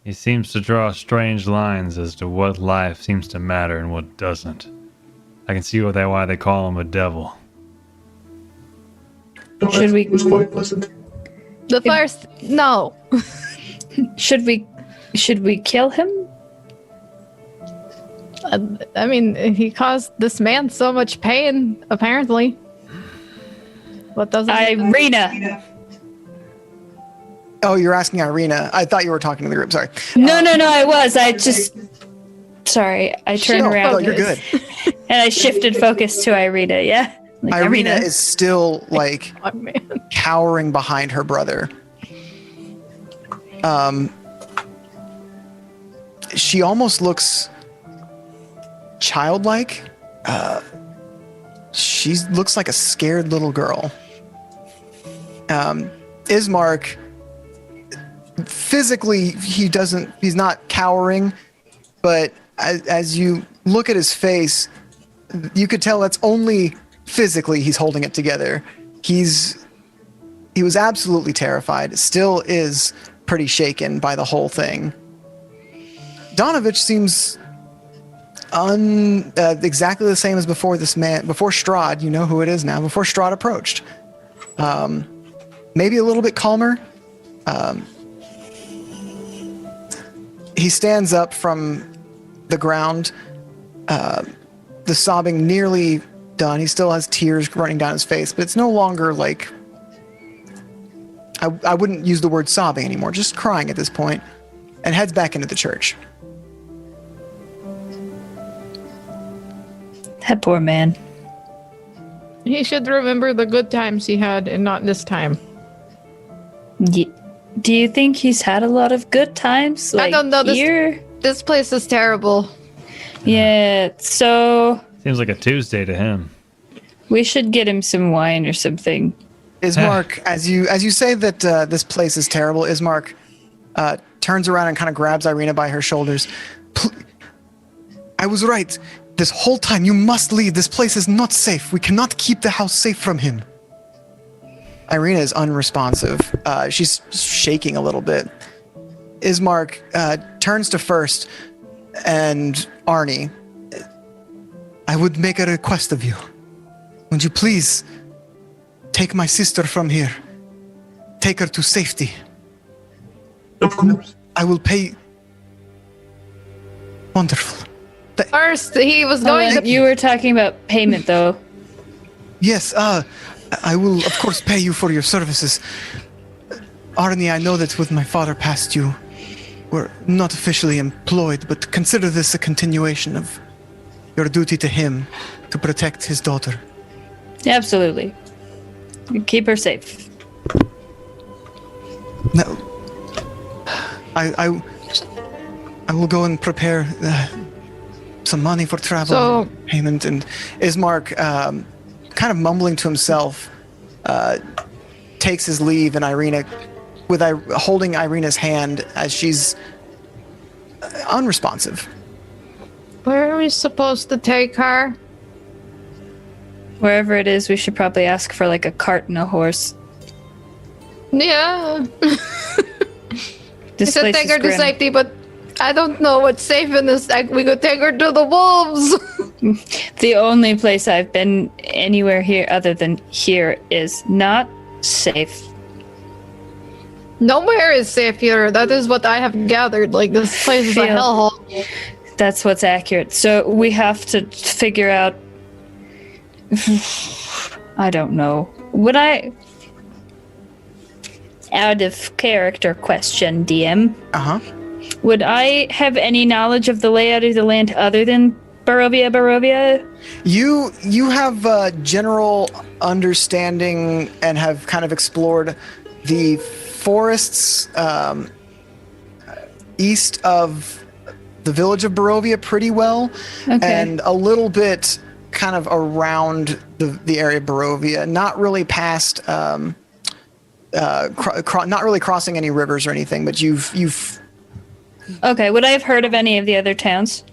He seems to draw strange lines as to what life seems to matter and what doesn't. I can see why they call him a devil. No, Should we- It was quite pleasant. The first, no. Should we kill him? I mean, he caused this man so much pain, apparently. What doesn't? Irina. Oh, you're asking Irina. I thought you were talking to the group. Sorry. No, I was. I just. Sorry, I turned No, around. no, you're good. And I shifted focus to Irina, yeah? Like, Irina is still like Oh, man. cowering behind her brother. She almost looks childlike. She looks like a scared little girl. Ismark, physically, he's not cowering, but as you look at his face, you could tell that's only physically he's holding it together. He was absolutely terrified, still is pretty shaken by the whole thing. Donovich seems exactly the same as before before Strahd, you know who it is now, before Strahd approached. Maybe a little bit calmer. He stands up from the ground, the sobbing nearly done. He still has tears running down his face, but it's no longer like, I wouldn't use the word sobbing anymore, just crying at this point, and heads back into the church. That poor man. He should remember the good times he had and not this time. Do you think he's had a lot of good times? Like, I don't know. Here? This place is terrible. Yeah, so Seems like a Tuesday to him. we should get him some wine or something. Ismark, as you say that this place is terrible, Ismark turns around and kind of grabs Irina by her shoulders. I was right. This whole time, you must leave. This place is not safe. We cannot keep the house safe from him. Irina is unresponsive. She's shaking a little bit. Ismark turns to First and Arnie. I would make a request of you. Would you please take my sister from here? Take her to safety. Of course. I will pay. Wonderful. First, he was going to. You were talking about payment, though. Yes, I will, of course, pay you for your services. Arnie, I know that when my father passed, you were not officially employed, but consider this a continuation of your duty to him to protect his daughter. Absolutely. Keep her safe. Now, I will go and prepare some money for travel payment. And Ismark, kind of mumbling to himself, takes his leave, and Irina, holding Irina's hand as she's unresponsive. Where are we supposed to take her? Wherever it is, we should probably ask for like a cart and a horse. Yeah. This I said place take is her to grim. safety, but I don't know what's safe in this. We could take her to the wolves. The only place I've been anywhere here other than here is not safe. Nowhere is safe here. That is what I have gathered. Like, this place is a Feel- hellhole. That's what's accurate. So we have to figure out. I don't know. Would I. Out of character question, DM. Uh-huh. Would I have any knowledge of the layout of the land other than Barovia? You have a general understanding and have kind of explored the forests east of the village of Barovia pretty well, and a little bit kind of around the area of Barovia, not really past, not really crossing any rivers or anything, but you've. Okay, would I have heard of any of the other towns?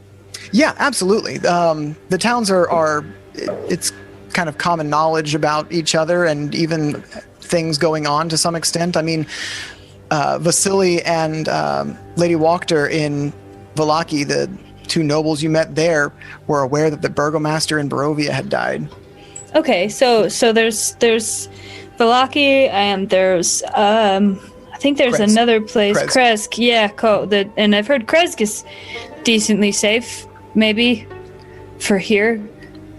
Yeah, absolutely. The towns are it's kind of common knowledge about each other and even things going on to some extent. I mean, Vasily and Lady Wachter in Valaki, the two nobles you met there, were aware that the burgomaster in Barovia had died. Okay, so there's Valaki and there's I think there's Kresk. another place, Kresk. Kresk. Yeah, and I've heard Kresk is decently safe, maybe for here.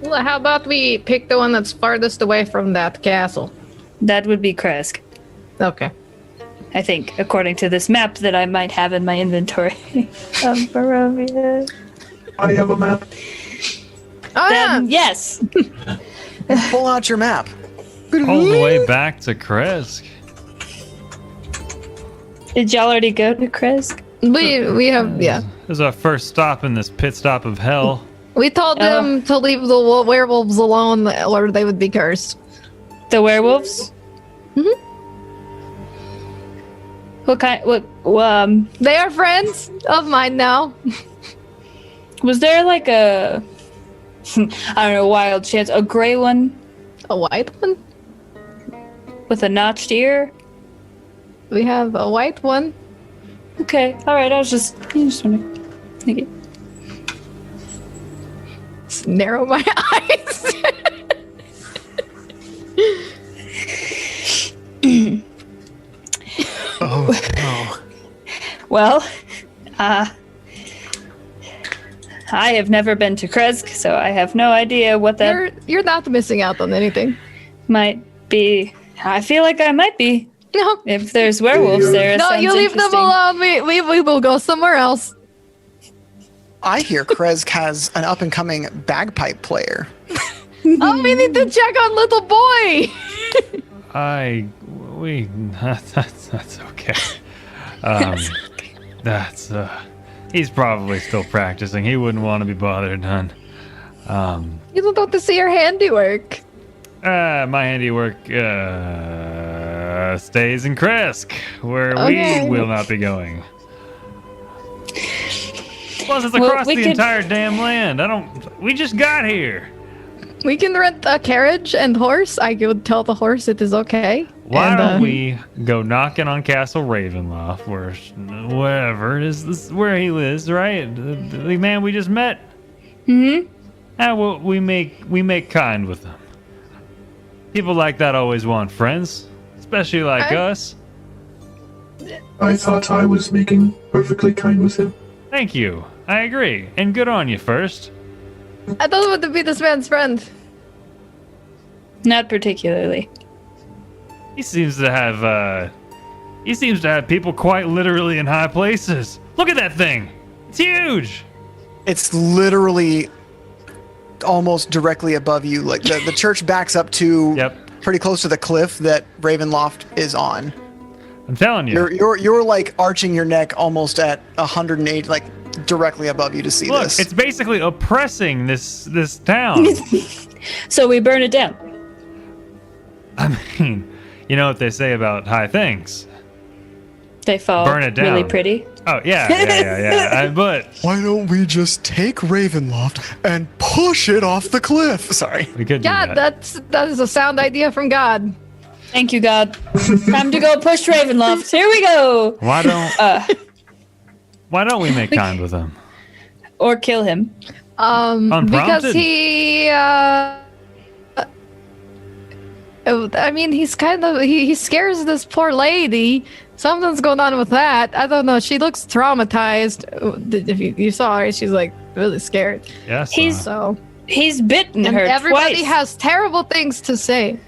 Well, how about we pick the one that's farthest away from that castle? That would be Kresk, Okay. I think, according to this map that I might have in my inventory of Barovia. I have a map. Oh, yeah. Then yes. Pull out your map. All the way back to Kresk. Did y'all already go to Kresk? We have, yeah. This is our first stop in this pit stop of hell. We told them to leave the werewolves alone or they would be cursed. The werewolves? Mhm. What kind? They are friends of mine now. Was there like a, I don't know, wild chance, a gray one A white one? with a notched ear? We have a white one. Okay, all right. I just wondering. Thank you. Just narrow my eyes. Oh. Well, I have never been to Kresk, so I have no idea what that You're not missing out on anything. might be. I feel like I might be. No. If there's werewolves there, it No, sounds you leave them interesting. alone. We will go somewhere else. I hear Kresk has an up-and-coming bagpipe player. Oh, we need to check on little boy. That's okay. That's he's probably still practicing. He wouldn't want to be bothered, hon. You don't want to see your handiwork. My handiwork stays in Kresk, where Okay. we will not be going. Plus, it's Well, across we the could- entire damn land. We just got here. We can rent a carriage and horse. I would tell the horse it is okay. Why And, don't we go knocking on Castle Ravenloft, wherever it is, this is where he lives, right? The man we just met. Mm-hmm. And we make kind with them. People like that always want friends, especially like us. I thought I was making perfectly kind with him. Thank you. I agree. And good on you, First. I don't want to be this man's friend. Not particularly. He seems to have people quite literally in high places. Look at that thing. It's huge. It's literally almost directly above you. Like the church backs up to pretty close to the cliff that Ravenloft is on. I'm telling you. You're like arching your neck almost at 108, like directly above you to see Look, this. it's basically oppressing this town. So we burn it down. I mean, you know what they say about high things. They fall Burn it down. really pretty. Oh, yeah. But Why don't we just take Ravenloft and push it off the cliff? Sorry. we could do Yeah, that. that is a sound idea from God. Thank you, God. Time to go push Ravenloft. Here we go. Why don't we make kind with him? Or kill him. Because Unprompted? he's kind of he scares this poor lady. Something's going on with that. I don't know. She looks traumatized. If you saw her, she's like really scared. Yes. So He's bitten and her everybody twice. has terrible things to say.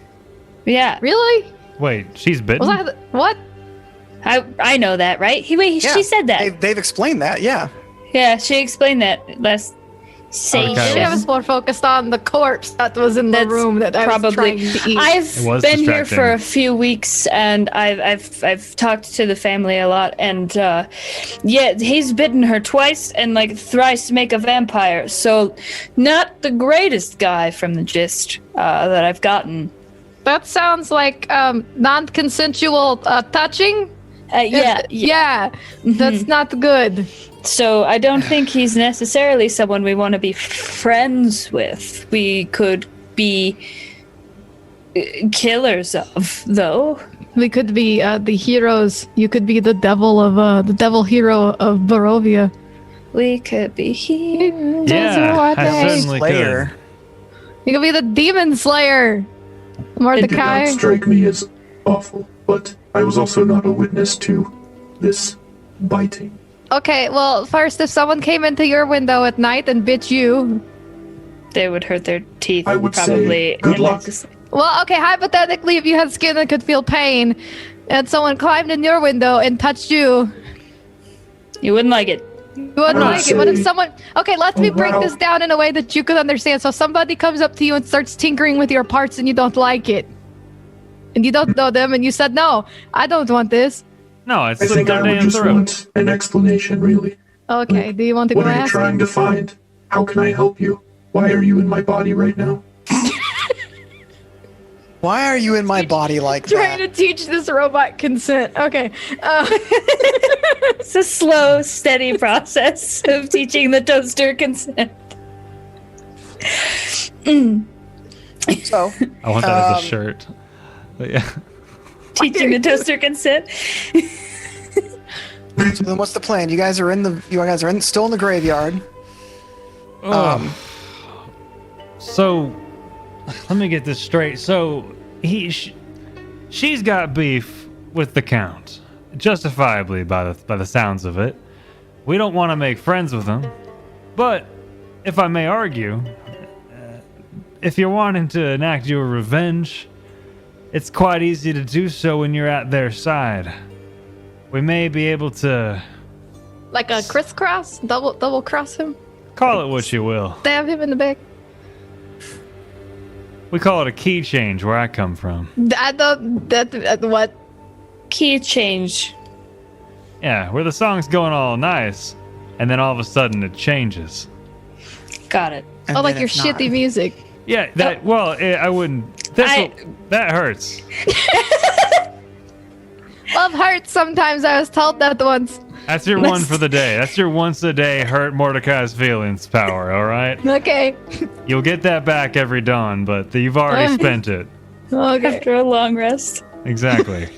Yeah. Really? Wait, she's bitten? Was that what? I know that, right? She said that. They've explained that, yeah. Yeah, she explained that last session. Okay. She was more focused on the corpse that was in the That's room that I was trying probably. to eat. I've It was been here distracting. for a few weeks, and I've talked to the family a lot, and yeah, he's bitten her twice, and like thrice make a vampire. So, not the greatest guy from the gist that I've gotten. That sounds like non-consensual touching. Yeah. That's not good. So I don't think he's necessarily someone we want to be friends with. We could be killers of, though. We could be the heroes. You could be the devil hero of Barovia. We could be heroes. Yeah, what I they- certainly Slayer. could. You could be the demon slayer, It did Mordecai. not strike me as awful, but I was also not a witness to this biting. Okay, well, first, if someone came into your window at night and bit you, They would hurt their teeth, I would probably. say good luck. well, okay, hypothetically, if you had skin that could feel pain, and someone climbed in your window and touched you, You wouldn't like it. you wouldn't I would like it. What if say- someone? Okay, let me break Well- this down in a way that you could understand. So somebody comes up to you and starts tinkering with your parts, and you don't like it, and you don't know them, and you said, "No, I don't want this." No, it's I slit think their I would damn just throat. want an explanation, really. Okay, do you want to What go are you ask trying him? to find? How can I help you? Why are you in my body right now? Why are you in my body like Trying that? to teach this robot consent. Okay. It's a slow, steady process of teaching the toaster consent. So, I want that as a shirt. But yeah. Teaching the toaster consent. so then what's the plan? You guys are still in the graveyard. So, let me get this straight. So, she's got beef with the Count, justifiably by the sounds of it. We don't want to make friends with him, but if I may argue, if you're wanting to enact your revenge, it's quite easy to do so when you're at their side. We may be able to Like a crisscross? Double cross him? call it what you will. Stab him in the back? We call it a key change where I come from. I don't. What? Key change. Yeah, where the song's going all nice, and then all of a sudden it changes. Got it. and Oh, like then your it's not. shitty music. Yeah, that. Well, I wouldn't. That hurts. Love hurts sometimes. I was told that once. That's your one for the day. That's your once a day hurt Mordecai's feelings power. All right, Okay. you'll get that back every dawn, but you've already spent it. Okay. After a long rest. Exactly.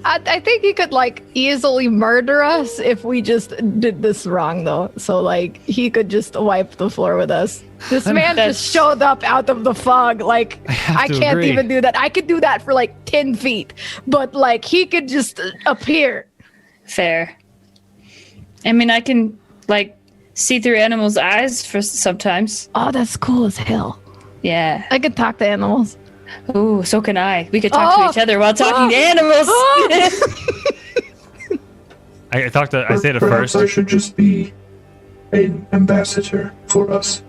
I think he could like easily murder us if we just did this wrong though. So like he could just wipe the floor with us. This man That's- just showed up out of the fog. Like I to can't agree. even do that. I could do that for like 10 feet, but like he could just appear. Fair. I mean, I can like see through animals' eyes for sometimes. Oh, that's cool as hell. Yeah. I could talk to animals. Ooh, so can I. We could talk to each other while talking to animals. I say it Perhaps first. I should just be an ambassador for us.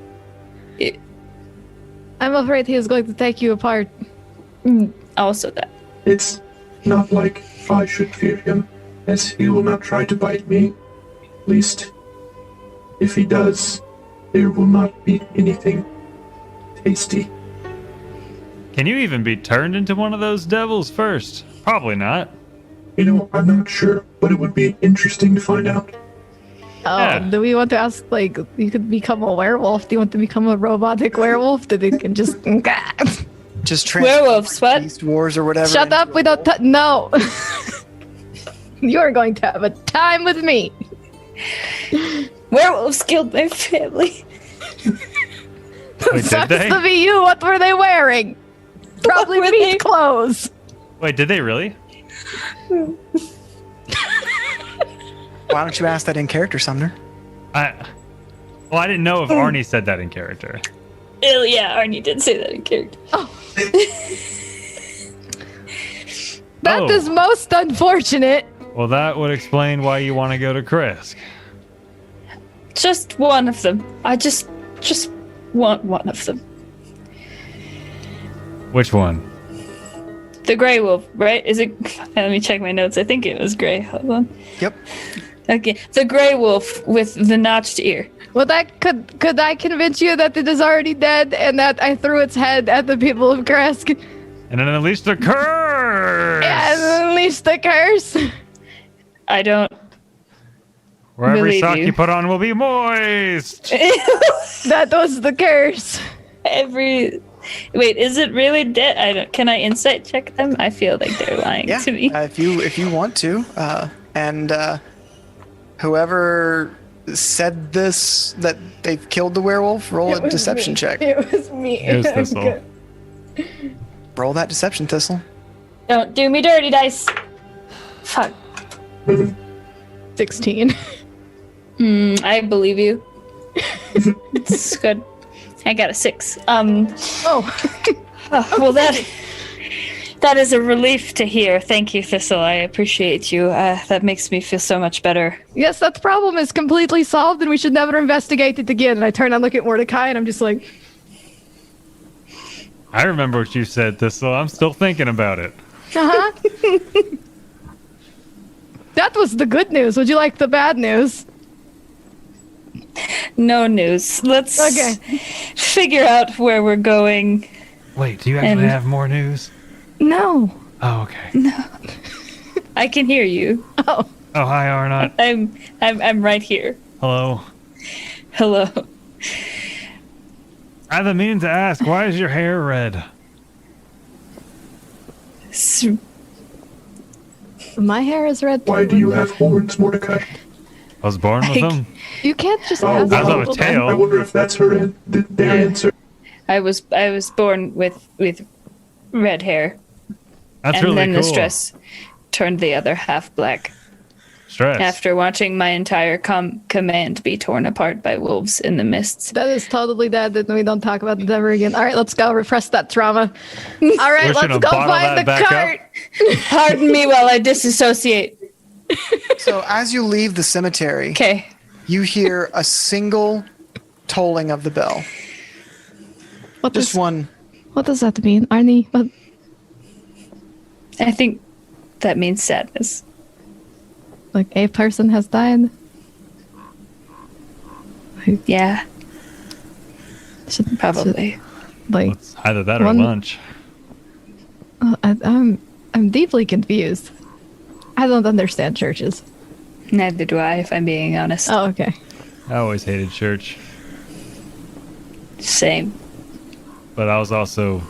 I'm afraid he is going to take you apart. Also that. It's not like I should fear him, as he will not try to bite me. At least, if he does, there will not be anything tasty. Can you even be turned into one of those devils first? Probably not. You know, I'm not sure, but it would be interesting to find out. Oh, Yeah. do we want to ask, like, you could become a werewolf? Do you want to become a robotic werewolf that it can just... Just Werewolves, what? Beast Wars or whatever. Shut up, we don't... No! You are going to have a time with me. Werewolves killed my family. Wait, did Sucks they? to be you. What were they wearing? Probably were meat they? clothes. Wait, did they really? Why don't you ask that in character, Sumner? I didn't know if Arnie said that in character. Oh, yeah, Arnie did say that in character. That is most unfortunate. Well, that would explain why you want to go to Krisk. Just one of them. I just want one of them. Which one? The gray wolf, right? Is it? Let me check my notes. I think it was gray. Hold on. Yep. Okay, the gray wolf with the notched ear. Well, that could I convince you that it is already dead and that I threw its head at the people of Kresk And then unleash the curse! and unleashed the curse? I don't. Where every believe sock you. you put on will be moist! That was the curse. Wait, is it really dead? I don't. Can I insight check them? I feel like they're lying Yeah. to me. If you want to, and whoever said this that they've killed the werewolf, roll a deception check. It was me. It was Thistle. Roll that deception, Thistle. Don't do me dirty, dice. Fuck. 16. I believe you. It's good. I got a 6. Well, that is a relief to hear. Thank you, Thistle. I appreciate you. That makes me feel so much better. Yes, that problem is completely solved and we should never investigate it again. And I turn and look at Mordecai and I'm just like, I remember what you said, Thistle. I'm still thinking about it. uh-huh. That was the good news. Would you like the bad news? No news. Let's Okay. figure out where we're going. Wait, do you actually And- have more news? No. Oh, okay. I can hear you. Oh. Oh, hi, Arnott. I'm right here. Hello. Hello. I've been meaning to ask, why is your hair red? My hair is red. Why too. do you have horns, Mordecai? I was born with them. You can't just Oh, ask I was on a people tail. I wonder if that's their answer. I was born with red hair, That's and really then cool. the stress turned the other half black. Stress. After watching my entire command be torn apart by wolves in the mists. That is totally dead, and we don't talk about it ever again. All right, let's go refresh that trauma. All right, We're let's gonna go bottle find the that back cart. Pardon me while I disassociate. So as you leave the cemetery, Okay. you hear a single tolling of the bell. What Just does, one. what does that mean, Arnie? What? I think that means sadness. Like a person has died? Yeah, Should, probably. like, It's either that or One- lunch. I'm deeply confused. I don't understand churches. Neither do I, if I'm being honest. Oh, okay. I always hated church. Same. But I was also,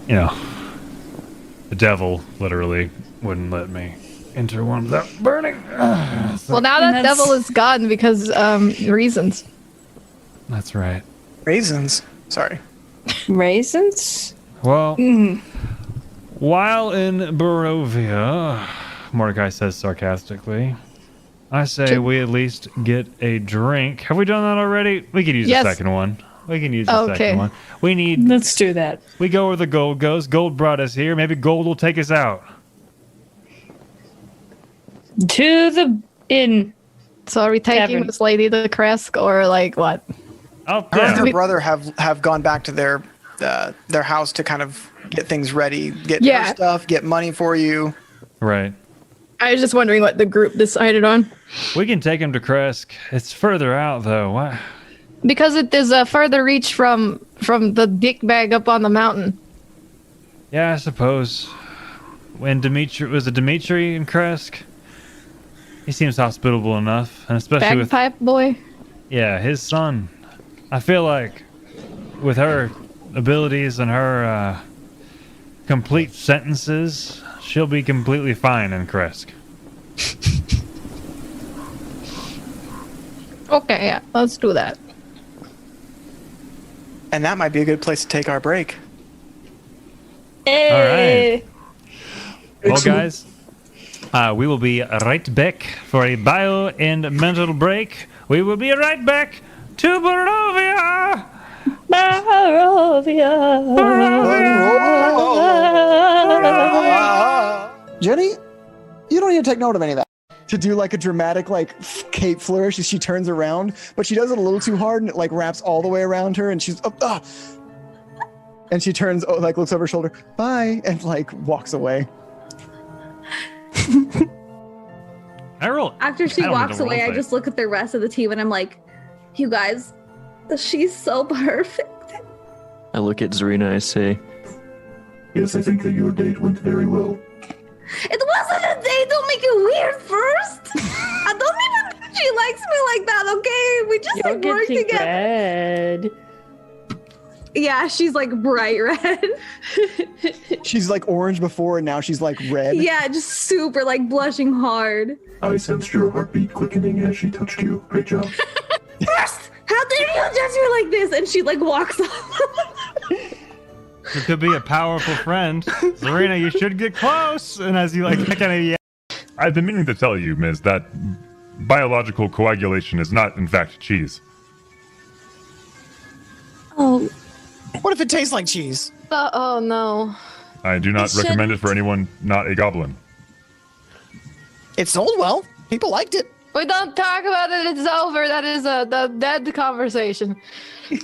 the devil literally wouldn't let me enter one without burning. Well, now that That's- devil is gone because reasons. That's right. Raisins. Sorry. Raisins? Well, while in Barovia, Mordecai says sarcastically, I say we at least get a drink. Have we done that already? We could use Yes. the second one. We can use the Okay. second one. We need. Let's do that. We go where the gold goes. Gold brought us here. Maybe gold will take us out. To the inn. So are we taking Tavern. this lady to Kresk or like what? Oh, Her and yeah. her brother have gone back to their house to kind of get things ready, get Yeah. her stuff, get money for you. Right. I was just wondering what the group decided on. We can take him to Kresk. It's further out though. What? Because it is a further reach from the dick bag up on the mountain. Yeah, I suppose. When Dimitri was it Dimitri in Kresk? He seems hospitable enough, and especially with Bagpipe boy. his son. I feel like with her abilities and her complete sentences, she'll be completely fine in Kresk. Okay, yeah, let's do that. And that might be a good place to take our break. Hey. Well, Excellent. guys, we will be right back for a bio and mental break. We will be right back to Barovia. Jenny, you don't need to take note of any of that. To do like a dramatic like cape flourish, she turns around, but she does it a little too hard, and it like wraps all the way around her, and she's and she turns like looks over her shoulder, bye, and like walks away. I roll. After she I don't walks need to roll away, I save. just look at the rest of the team and I'm like, you guys, she's so perfect. I look at Zarina. I say, Yes, I think that your date went very well. It wasn't a date. Don't make it weird first. I don't even think she likes me like that, okay? We just like work together. Red. Yeah, she's like bright red. She's like orange before, and now she's like red. Yeah, just super like blushing hard. I sensed your heartbeat quickening as she touched you. Great job. First, how dare you judge me like this? And she like walks off. You could be a powerful friend. Zarina, you should get close. And as you like kind of I've been meaning to tell you, Ms., that biological coagulation is not, in fact, cheese. Oh, What if it tastes like cheese? Oh no. I do not It recommend it shouldn't. for anyone not a goblin. It sold well. People liked it. We don't talk about it. It's over. That is the dead conversation.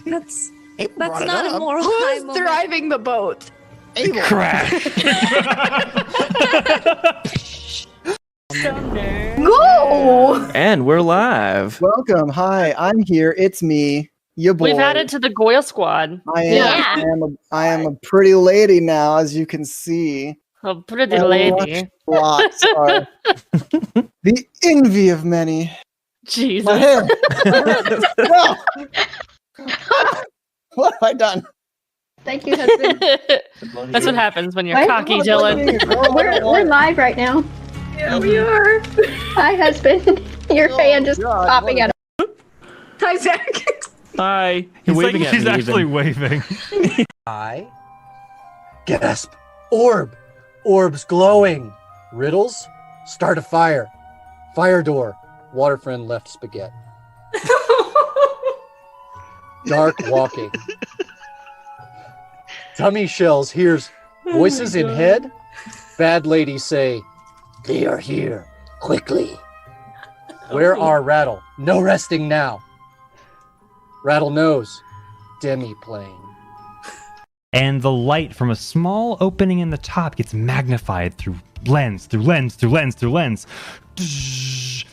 that's People that's brought it not a up. moral Who's high moment. driving the boat? Abel. Go! and we're live. Welcome. Hi, I'm here. It's me, your boy. We've added to the Goyle squad. I am. Yeah. I am a pretty lady now, as you can see. A pretty My lady. Locks are the envy of many. My Jesus. hair. No. What have I done? Thank you, husband. That's what happens when you're Why- cocky, what- Dylan. We're live right now. Yeah, we are. Hi, husband. Your fan just God, popping what out. Hi, Zach. Hi. You're He's like, waving at she's me actually even. waving. I gasp. Orb. Orbs glowing. Riddles. Start a fire. Fire door. Water friend left spaghetti. Dark walking. Tummy shells hears voices in head. Bad lady say, they are here. Quickly. Where are Rattle? No resting now. Rattle knows. Demi playing. And the light from a small opening in the top gets magnified through lens,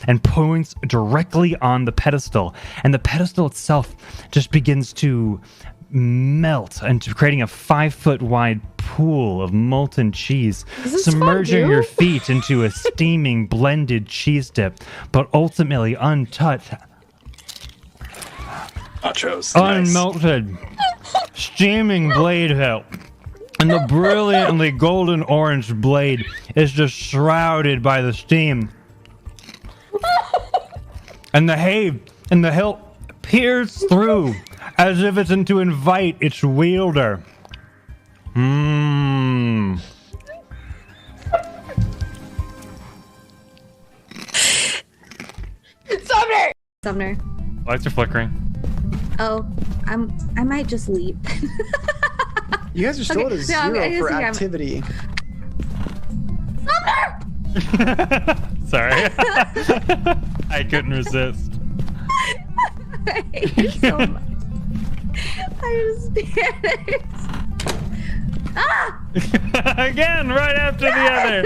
and points directly on the pedestal. And the pedestal itself just begins to melt into creating a 5-foot wide pool of molten cheese, Is this submerging fondue? your feet into a steaming blended cheese dip, but ultimately untouched, Nachos. unmelted, steaming blade hilt. And the brilliantly golden orange blade is just shrouded by the steam. And the hilt peers through as if it's to invite its wielder. Mmm. Sumner. Lights are flickering. Oh, I might just leave. You guys are still at a No, zero I just for think I'm- activity. Sumner! Sorry. I couldn't resist. I hate you so much. I'm scared. Ah! Again, right after the other.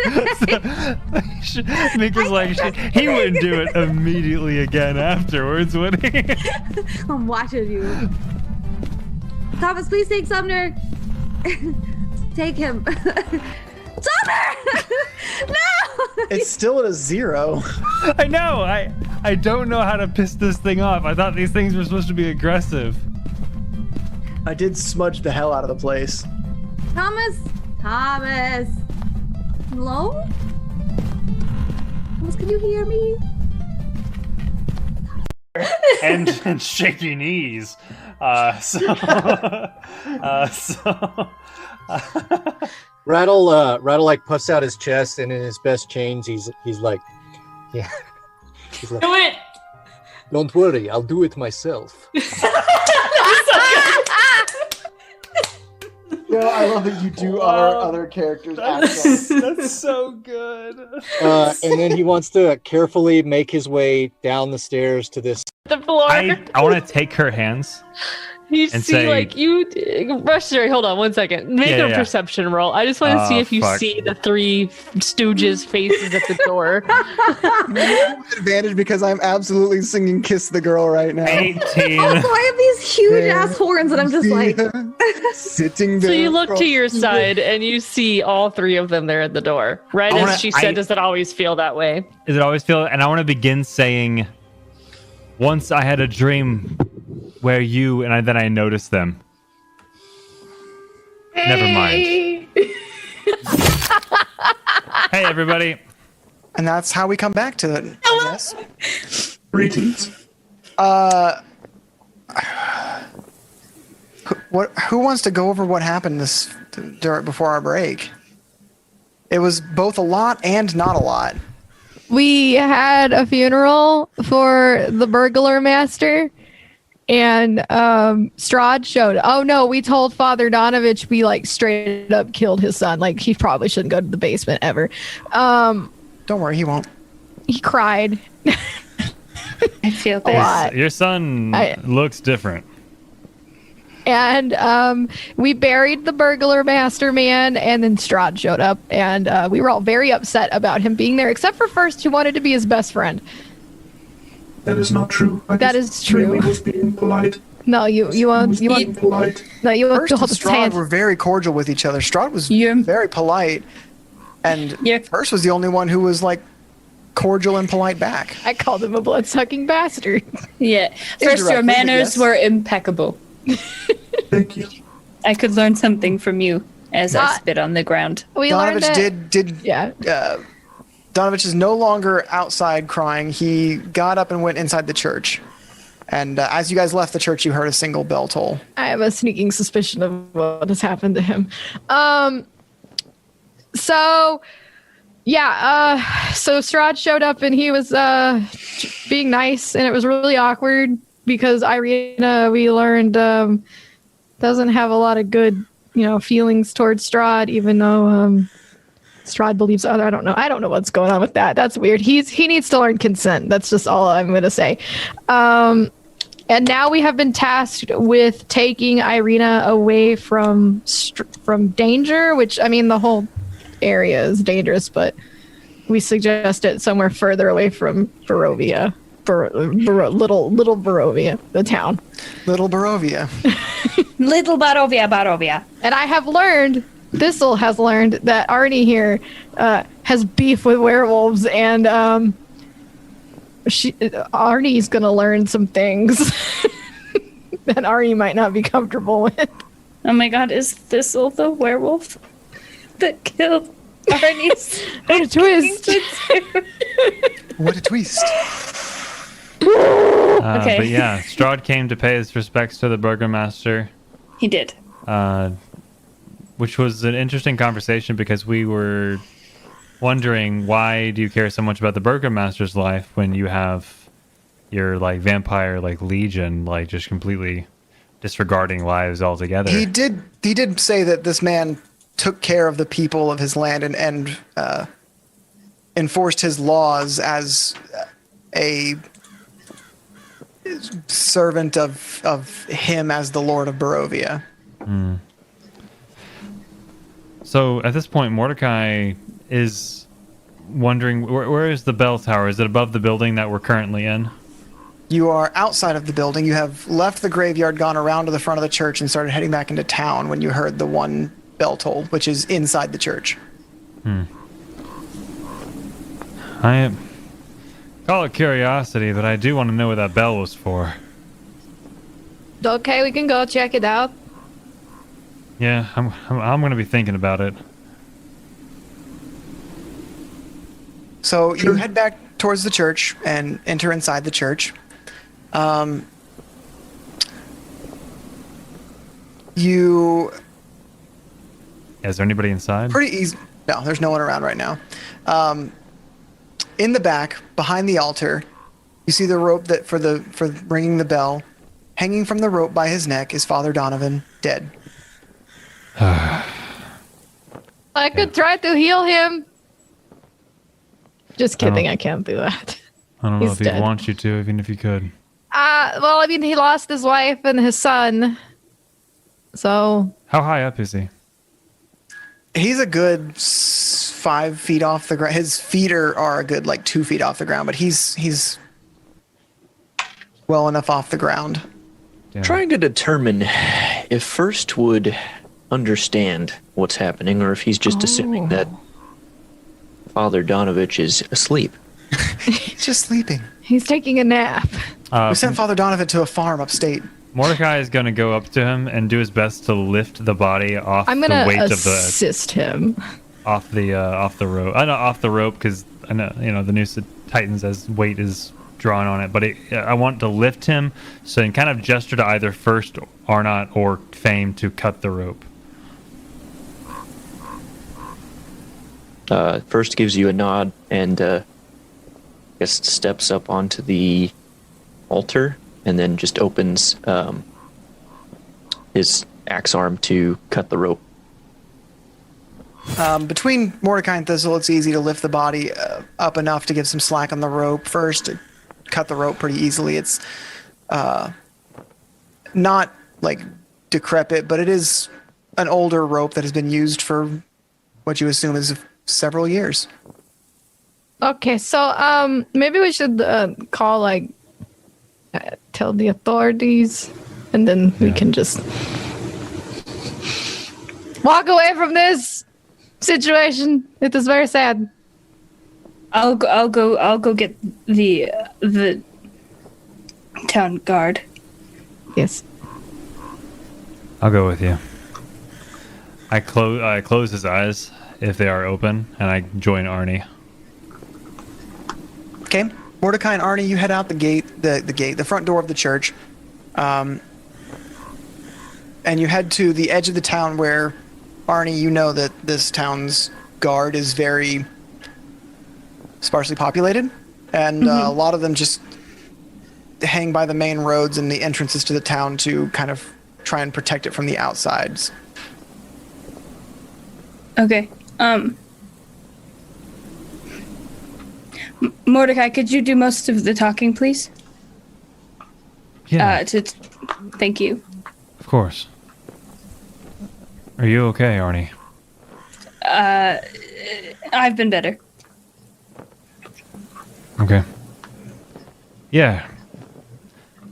Mika's like, he wouldn't do it immediately again afterwards, would he? I'm watching you. Thomas, please take Sumner. Take him. Sumner! No! It's still at a 0. I know. I don't know how to piss this thing off. I thought these things were supposed to be aggressive. I did smudge the hell out of the place. Thomas! Thomas! Hello? Thomas, can you hear me? and shaky knees. Rattle like puffs out his chest, and in his best chains, he's like, yeah. He's like, Do it! don't worry, I'll do it myself. No, I love that you do our other characters' accents. That's so good. And then he wants to carefully make his way down the stairs to this. The floor. I want to take her hands. You and see, say- like, you... Rushberry, hold on one second. Make Yeah, a yeah. perception roll. I just want to see if you fuck. see the 3 stooges' faces at the door. Advantage because I'm absolutely singing "Kiss the Girl" right now. 18. Also, I have these huge ass horns, and I'm just like, sitting there. So you look to your side, and you see all 3 of them there at the door. Right I as wanna- she said, I- does it always feel that way? Does it always feel? And I want to begin saying, once I had a dream where you, and then I noticed them. Never mind. Hey, everybody. And that's how we come back to it, I guess. Greetings. Who wants to go over what happened before our break? It was both a lot and not a lot. We had a funeral for the burglar master, and Strahd showed. Oh no, we told Father Donovich we like straight up killed his son. Like he probably shouldn't go to the basement ever. Don't worry, he won't. He cried I feel a this. lot. Your son looks different. And we buried the burglar master man, and then Strahd showed up, and we were all very upset about him being there, except for First, who wanted to be his best friend. That is not true. That is true. Really was being polite. No, you want Being polite. no, you want First to and hold his Strahd hand. were very cordial with each other. Strahd was Yeah. very polite, and Yeah. First was the only one who was like cordial and polite back. I called him a blood-sucking bastard. Yeah. First, your Indirectly, manners yes. were impeccable. Thank you. I could learn something from you as I spit on the ground. We learned Donovich that. did Yeah. Donovich is no longer outside crying. He got up and went inside the church. And as you guys left the church, you heard a single bell toll. I have a sneaking suspicion of what has happened to him. So Strahd showed up and he was being nice, and it was really awkward because Irina, we learned, doesn't have a lot of good, feelings towards Strahd, even though Strahd believes other. I don't know what's going on with that. That's weird. He needs to learn consent. That's just all I'm gonna say. And now we have been tasked with taking Irina away from danger, which, I mean, the whole area is dangerous, but we suggest it somewhere further away from Barovia. Little Barovia, the town. Little Barovia. Little Barovia. And I have learned, Thistle has learned, that Arnie here has beef with werewolves, and Arnie's gonna learn some things that Arnie might not be comfortable with. Oh my god, is Thistle the werewolf that killed Arnie's? What a twist! What a twist. Okay. But yeah, Strahd came to pay his respects to the burgomaster, He did. which was an interesting conversation because we were wondering, why do you care so much about the burgomaster's life when you have your like vampire like legion like just completely disregarding lives altogether. He did say that this man took care of the people of his land and enforced his laws as a servant of him as the Lord of Barovia. So at this point, Mordecai is wondering where is the bell tower? Is it above the building that we're currently in? You are outside of the building. You have left the graveyard, gone around to the front of the church, and started heading back into town when you heard the one bell toll, which is inside the church. I call it curiosity, but I do want to know what that bell was for. Okay, we can go check it out. Yeah, I'm going to be thinking about it. So you head back towards the church and enter inside the church. Is there anybody inside? Pretty easy. No, there's no one around right now. In the back, behind the altar, you see the rope that for ringing the bell. Hanging from the rope by his neck is Father Donovan, dead. I could try to heal him. Just kidding, I can't do that. I don't know He's if dead. he'd want you to, even if you could. Well, I mean, he lost his wife and his son. So. How high up is he? He's a good 5 feet off the ground. His feet are a good 2 feet off the ground, but he's well enough off the ground. Yeah. Trying to determine if First would understand what's happening or if he's just assuming that Father Donovich is asleep. He's just sleeping. He's taking a nap. We sent Father Donovan to a farm upstate. Mordecai is going to go up to him and do his best to lift the body off I'm the gonna weight of the assist him. off the rope. I know off the rope because I know the noose tightens as weight is drawn on it. But I want to lift him so you can kind of gesture to either First Arnott or Fame to cut the rope. First gives you a nod and just steps up onto the altar and then just opens his axe arm to cut the rope. Between Mordecai and Thistle, it's easy to lift the body up enough to give some slack on the rope. First, cut the rope pretty easily. It's not decrepit, but it is an older rope that has been used for what you assume is several years. Okay, so maybe we should call tell the authorities, and then we can just walk away from this situation. It is very sad. I'll go get the town guard. Yes. I'll go with you. I close his eyes if they are open, and I join Arnie. Okay, Mordecai and Arnie, you head out the front door of the church, and you head to the edge of the town where, Arnie, you know that this town's guard is very sparsely populated, and a lot of them just hang by the main roads and the entrances to the town to kind of try and protect it from the outsides. Okay. Mordecai, could you do most of the talking, please? Yeah. Thank you. Of course. Are you okay, Arnie? I've been better. Okay. Yeah.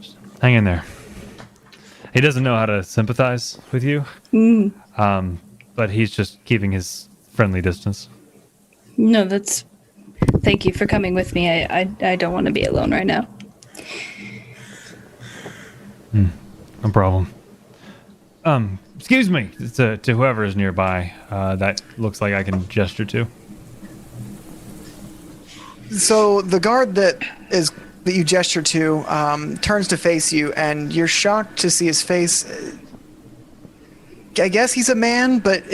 Just hang in there. He doesn't know how to sympathize with you. But he's just keeping his friendly distance. No, that's... Thank you for coming with me. I don't want to be alone right now. No problem. Excuse me to whoever is nearby. That looks like I can gesture to. So the guard that you gesture to turns to face you, and you're shocked to see his face. I guess he's a man, but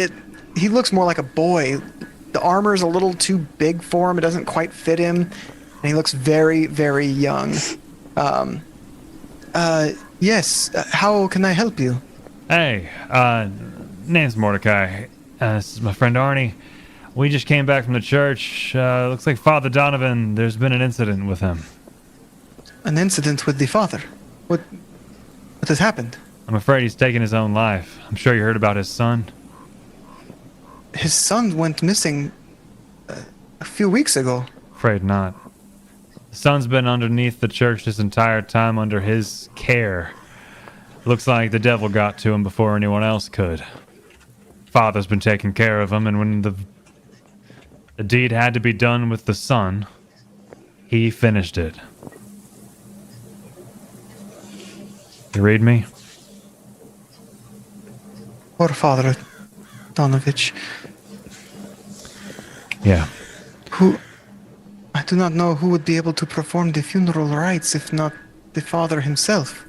he looks more like a boy. The armor's a little too big for him. It doesn't quite fit him, and he looks very, very young. Yes. How can I help you? Hey, name's Mordecai. This is my friend Arnie. We just came back from the church. Looks like Father Donovan, there's been an incident with him. An incident with the father. What has happened? I'm afraid he's taken his own life. I'm sure you heard about his son. His son went missing a few weeks ago. Afraid not. The son's been underneath the church this entire time under his care. Looks like the devil got to him before anyone else could. Father's been taking care of him, and when the deed had to be done with the son, he finished it. You read me? Poor Father Donovich. Yeah. I do not know who would be able to perform the funeral rites if not the father himself.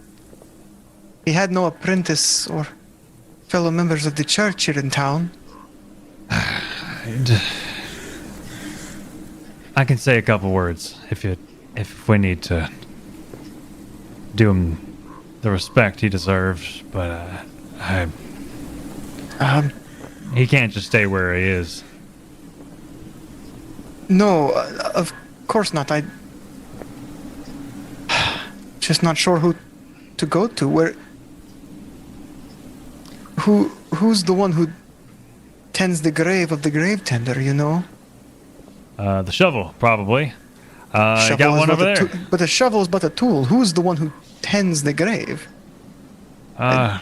He had no apprentice or fellow members of the church here in town. I can say a couple words if we need to do him the respect he deserves, but he can't just stay where he is. No, of course not. I just not sure who to go to. Who's the one who tends the grave of the grave tender, you know? The shovel, probably. You got one over there. But the shovel is but a tool. Who's the one who tends the grave? You I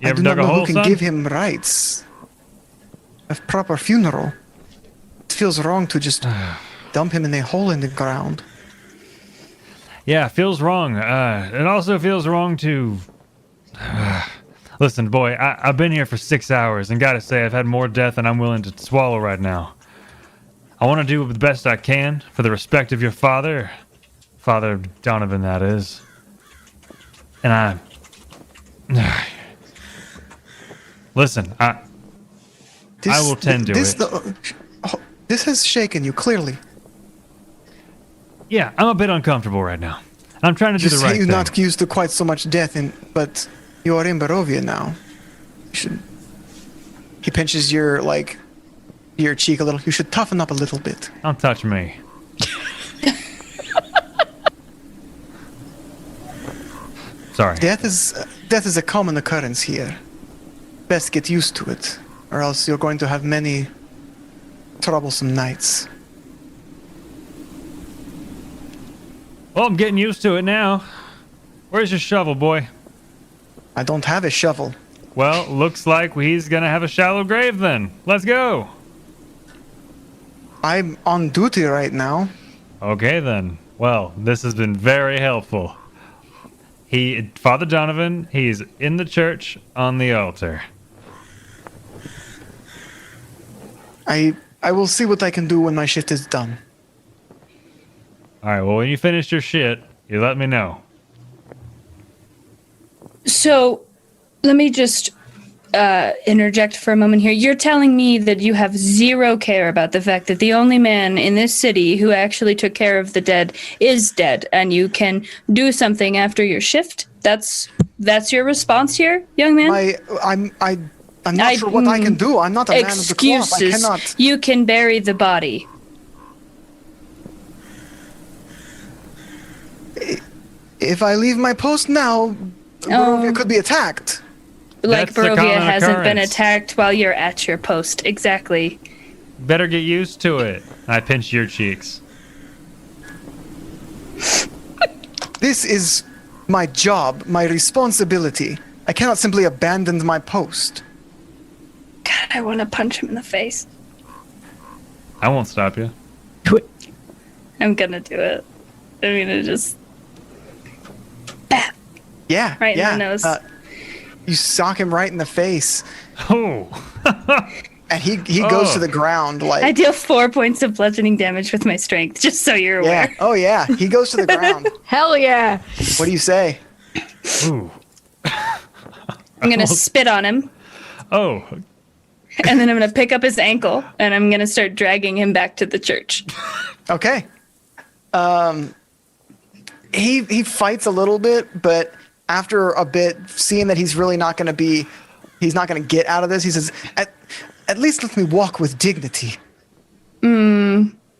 ever do not dug a know hole, who can son? give him rites. A proper funeral. It feels wrong to just dump him in a hole in the ground. Yeah, feels wrong. It also feels wrong to... Listen, boy, I've been here for 6 hours, and gotta say, I've had more death than I'm willing to swallow right now. I want to do the best I can for the respect of your father. Father Donovan, that is. And I... Listen, I will tend to it. This has shaken you, clearly. Yeah, I'm a bit uncomfortable right now. I'm trying to do the right thing. You're not used to quite so much death, but you are in Barovia now. He pinches your cheek a little. You should toughen up a little bit. Don't touch me. Sorry. Death is a common occurrence here. Best get used to it, or else you're going to have many troublesome nights. Well, I'm getting used to it now. Where's your shovel, boy? I don't have a shovel. Well, looks like he's gonna have a shallow grave then. Let's go. I'm on duty right now. Okay then. Well, this has been very helpful. Father Donovan, he's in the church on the altar. I will see what I can do when my shift is done. Alright, well, when you finish your shit, you let me know. So, let me just interject for a moment here. You're telling me that you have zero care about the fact that the only man in this city who actually took care of the dead is dead, and you can do something after your shift? That's your response here, young man? I'm not sure what I can do. I'm not a man of the cloth. I cannot. You can bury the body. If I leave my post now, Barovia could be attacked. Like That's a Barovia common hasn't been occurrence. attacked while you're at your post. Exactly. Better get used to it. I pinch your cheeks. This is my job, my responsibility. I cannot simply abandon my post. God, I want to punch him in the face. I won't stop you. I'm gonna do it. I'm gonna just... Yeah, Right in yeah. the nose. You sock him right in the face, Oh. and he goes to the ground like. I deal 4 points of bludgeoning damage with my strength, just so you're aware. Yeah. Oh yeah. He goes to the ground. Hell yeah. What do you say? Ooh. I'm gonna spit on him, Oh. and then I'm gonna pick up his ankle, and I'm gonna start dragging him back to the church. Okay. he fights a little bit, but after a bit, seeing that he's really not going to get out of this, he says, at least let me walk with dignity.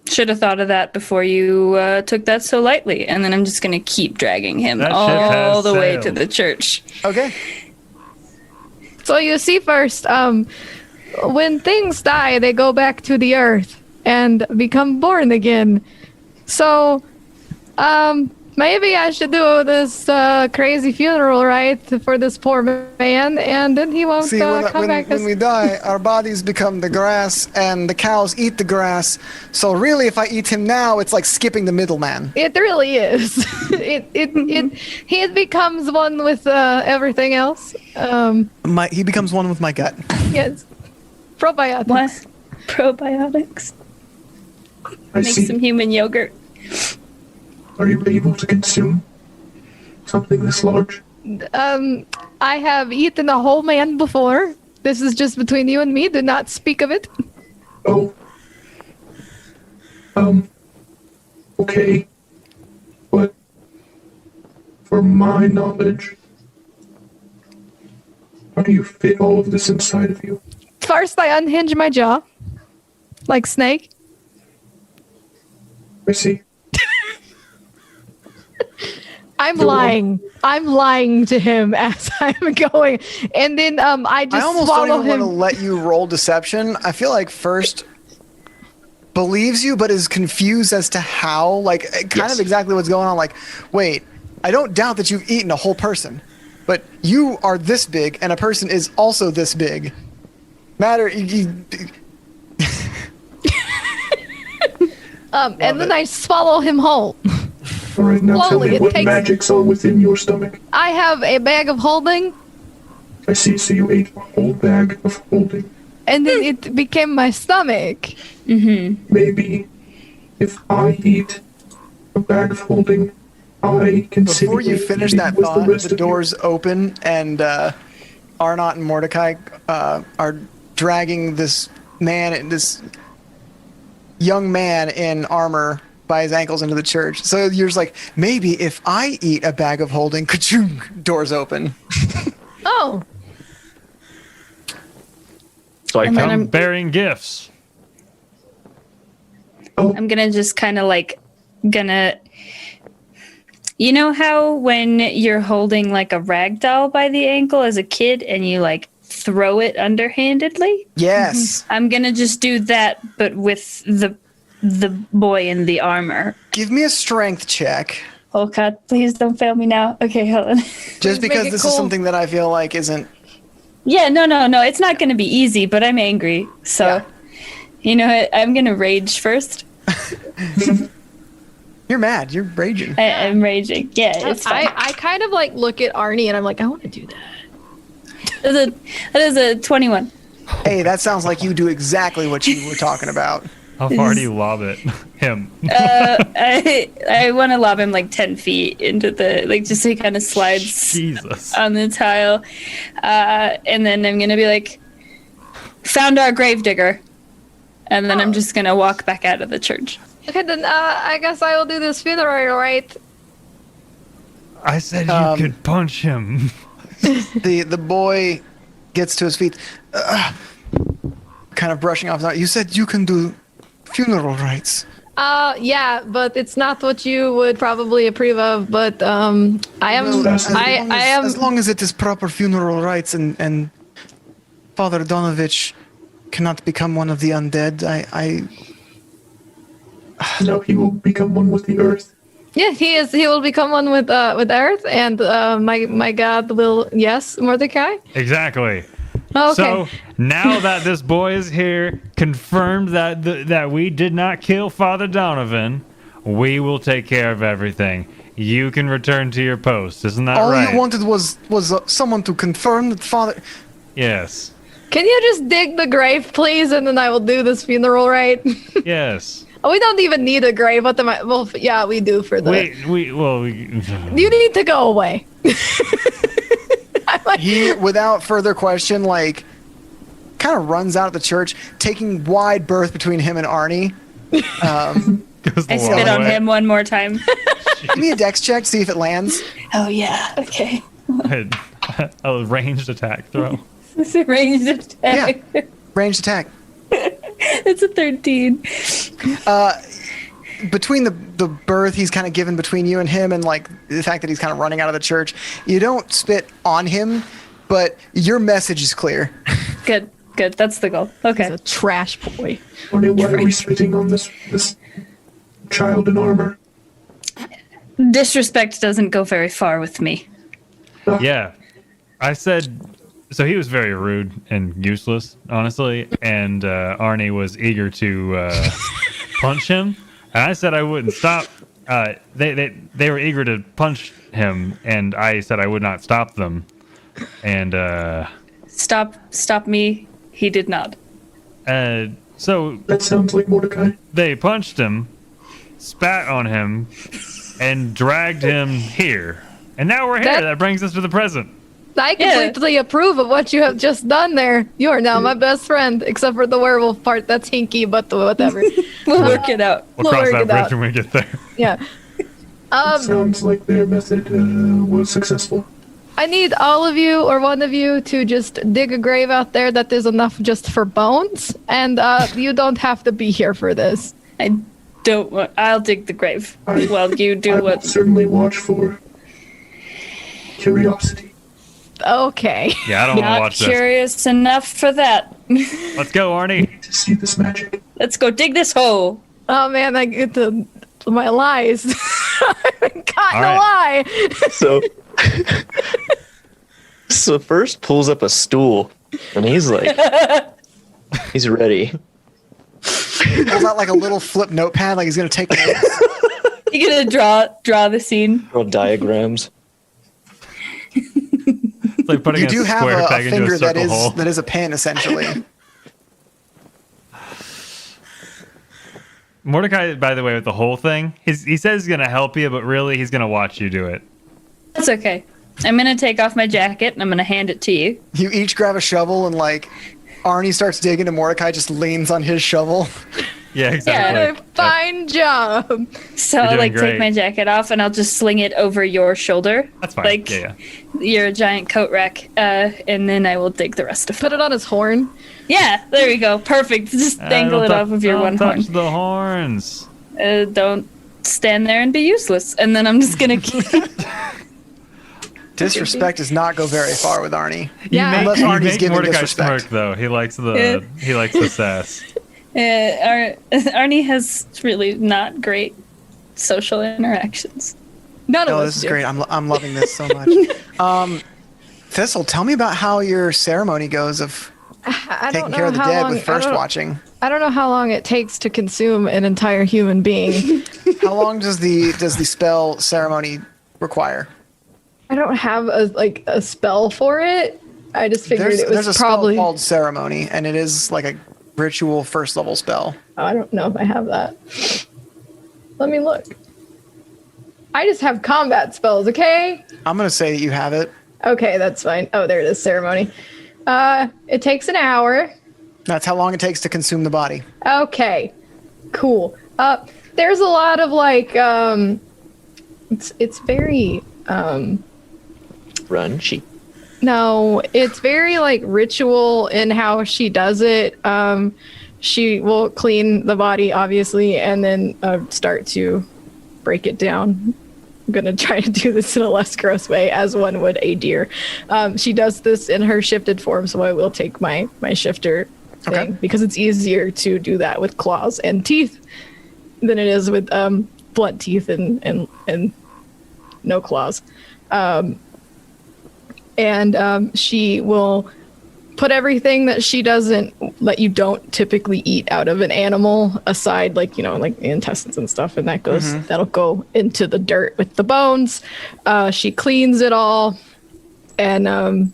Should have thought of that before you took that so lightly. And then I'm just going to keep dragging him That ship all has the way to sailed. the church. Okay. So you see first, when things die, they go back to the earth and become born again. So, maybe I should do this crazy funeral rite for this poor man, and then he won't See, come back. when we die, our bodies become the grass, and the cows eat the grass. So really, if I eat him now, it's like skipping the middleman. It really is. He becomes one with everything else. He becomes one with my gut. Yes, probiotics. What? Probiotics. I Make see. some human yogurt. Are you able to consume something this large? I have eaten a whole man before. This is just between you and me. Do not speak of it. Oh. Okay. But for my knowledge, how do you fit all of this inside of you? First, I unhinge my jaw, like Snake. I see. I'm Go on. lying. I'm lying to him as I'm going, and then I just I almost swallow don't even him. want to let you roll deception. I feel like first believes you, but is confused as to how, like, kind of exactly what's going on. Like, wait, I don't doubt that you've eaten a whole person, but you are this big, and a person is also this big. And then I swallow him whole. All right, now tell Slowly, me it what takes- magic's all within your stomach. I have a bag of holding, I see. So you ate a whole bag of holding. and then it became my stomach. Maybe if I eat a bag of holding, I can Before you simulate finish eating that with thought, rest the of you. doors open, and Arnott and Mordecai are dragging this young man in armor by his ankles into the church. So you're just like, maybe if I eat a bag of holding, ka-choom, doors open. Oh, So I And then come. I'm- Bearing gifts. I'm gonna just kind of like you know how when you're holding like a rag doll by the ankle as a kid and you like throw it underhandedly? Yes. I'm gonna just do that, but with the boy in the armor. Give me a strength check. Oh god, please don't fail me now. Okay, hold on. Just make because it this cool. is something that I feel like isn't. Yeah, no, it's not gonna be easy, but I'm angry. So Yeah. you know what? I'm gonna rage first. You're mad. You're raging. I'm raging. Yeah, it's fine. I kind of like look at Arnie and I'm like, I want to do that. That is a 21. Hey, that sounds like you do exactly what you were talking about. How far do you lob it? Him. I want to lob him like 10 feet into the, like, just so he kind of slides Jesus. on the tile. And then I'm going to be like, found our gravedigger. And then I'm just going to walk back out of the church. Okay, then I guess I will do this funeral, right? I said you could punch him. The boy gets to his feet, kind of brushing off. You said you can do funeral rites. Yeah, but it's not what you would probably approve of. But I am, As long as it is proper funeral rites and Father Donovich cannot become one of the undead, No, he will become one with the earth. Yeah, he is. He will become one with Earth, and my God will. Yes, Mordecai. Exactly. Okay. So now that this boy is here, confirmed that we did not kill Father Donovan, we will take care of everything. You can return to your post. Isn't that all right? you wanted was someone to confirm that Father. Yes. Can you just dig the grave, please, and then I will do this funeral, right? Yes. We don't even need a grave. What am I? Well, yeah, we do for the. You need to go away. He, without further question, like, kind of runs out of the church, taking wide berth between him and Arnie. I spit on him one more time. Give me a dex check, see if it lands. Oh yeah. Okay. A ranged attack throw. It's a ranged attack. Yeah. Ranged attack. It's a 13. Between the birth he's kind of given between you and him, and like the fact that he's kind of running out of the church, you don't spit on him, but your message is clear. Good. That's the goal. Okay. He's a trash boy. Why are we spitting on this child in armor? Disrespect doesn't go very far with me. Yeah. I said, so he was very rude and useless, honestly, and Arnie was eager to punch him. And I said I wouldn't stop. They were eager to punch him, and I said I would not stop them. And Stop me. He did not. So That sounds like Mordecai. they punched him, spat on him, and dragged him here. And now we're here. That brings us to the present. I completely approve of what you have just done there. You are now my best friend, except for the werewolf part. That's hinky, but whatever. We'll work it out. We'll cross that bridge when we get there. Yeah. Sounds like their method was successful. I need all of you or one of you to just dig a grave out there that is enough just for bones, and you don't have to be here for this. I don't want. I'll dig the grave. Well, you do I what? will certainly watch for curiosity. Okay. Yeah, I don't want to Not watch this. curious enough for that. Let's go, Arnie. To see this magic. Let's go dig this hole. Oh man, I get my lies. I've gotten All a lie. So first pulls up a stool, and he's like, he's ready. Pulls out like a little flip notepad, like he's gonna take notes. You gonna draw the scene? Draw diagrams. It's like putting You do a have square a peg into finger a circle hole. that is a pin, essentially. Mordecai, by the way, with the whole thing, he says he's going to help you, but really he's going to watch you do it. That's okay. I'm gonna take off my jacket and I'm gonna hand it to you. You each grab a shovel, and like Arnie starts digging, and Mordecai just leans on his shovel. Yeah, exactly. Fine job. So You're I'll doing like great. take my jacket off and I'll just sling it over your shoulder. That's fine. Like Yeah. you're a giant coat rack, and then I will dig the rest of it. Put it on his horn. Yeah, there we go. Perfect. Just dangle it off of your one touch horn. the horns. Don't stand there and be useless. And then I'm just gonna keep. Disrespect does not go very far with Arnie. Yeah. Unless You Arnie's make giving Mordecai disrespect. smirk, though. He likes the sass. Arnie has really not great social interactions. None of Oh, us this is do. great. I'm loving this so much. Thistle, tell me about how your ceremony goes of I taking don't know care of the how dead long, with first watching. I don't know how long it takes to consume an entire human being. How long does the spell ceremony require? I don't have a spell for it. I just figured There's it was a probably. spell called ceremony, and it is like a ritual first level spell. Oh, I don't know if I have that. Let me look. I just have combat spells, okay? I'm gonna say that you have it. Okay, that's fine. Oh, there it is, ceremony. It takes an hour. That's how long it takes to consume the body. Okay, cool. There's a lot of it's very Crunchy. no, it's very ritual in how she does it. She will clean the body, obviously, and then start to break it down. I'm gonna try to do this in a less gross way, as one would a deer. She does this in her shifted form, so I will take my shifter thing because it's easier to do that with claws and teeth than it is with blunt teeth and no claws. She will put everything that she you don't typically eat out of an animal aside, like the intestines and stuff, and that'll go into the dirt with the bones. She cleans it all, and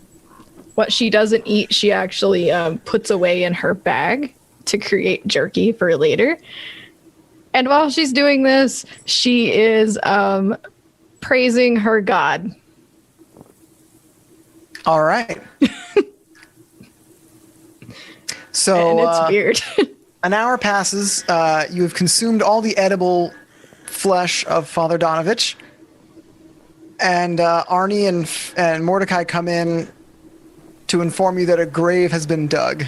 what she doesn't eat, she actually puts away in her bag to create jerky for later. And while she's doing this, she is praising her god. All right. So And it's weird. An hour passes. You have consumed all the edible flesh of Father Donovich. and Arnie and Mordecai come in to inform you that a grave has been dug.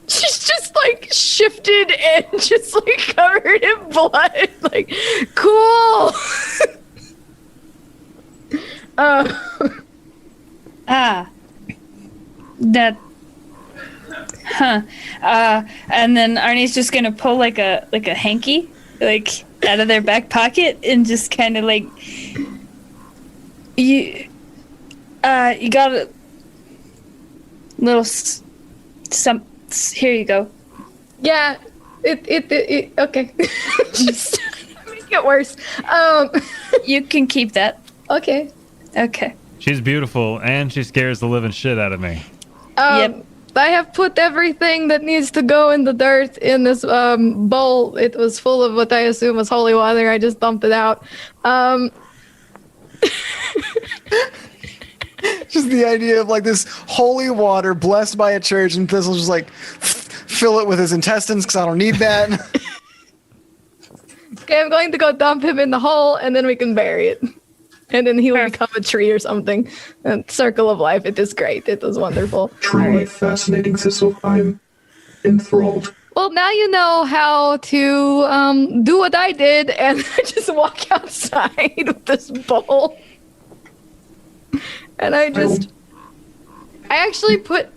She's just like shifted and just like covered in blood. Like, cool. That. Huh. And then Arnie's just gonna pull like a hanky, like out of their back pocket, and just kind of like, you got a little some. Here you go. Yeah. It okay. Just make it worse. You can keep that. Okay. Okay. She's beautiful, and she scares the living shit out of me. Yep. I have put everything that needs to go in the dirt in this bowl. It was full of what I assume was holy water. I just dumped it out. Just the idea of like this holy water blessed by a church, and Thistle just like fill it with his intestines because I don't need that. Okay, I'm going to go dump him in the hole, and then we can bury it. And then he will become a tree or something. And circle of life. It is great. It was wonderful. Truly fascinating, Thistle. I'm enthralled. Well, now you know how to do what I did, and I just walk outside with this bowl. And I actually put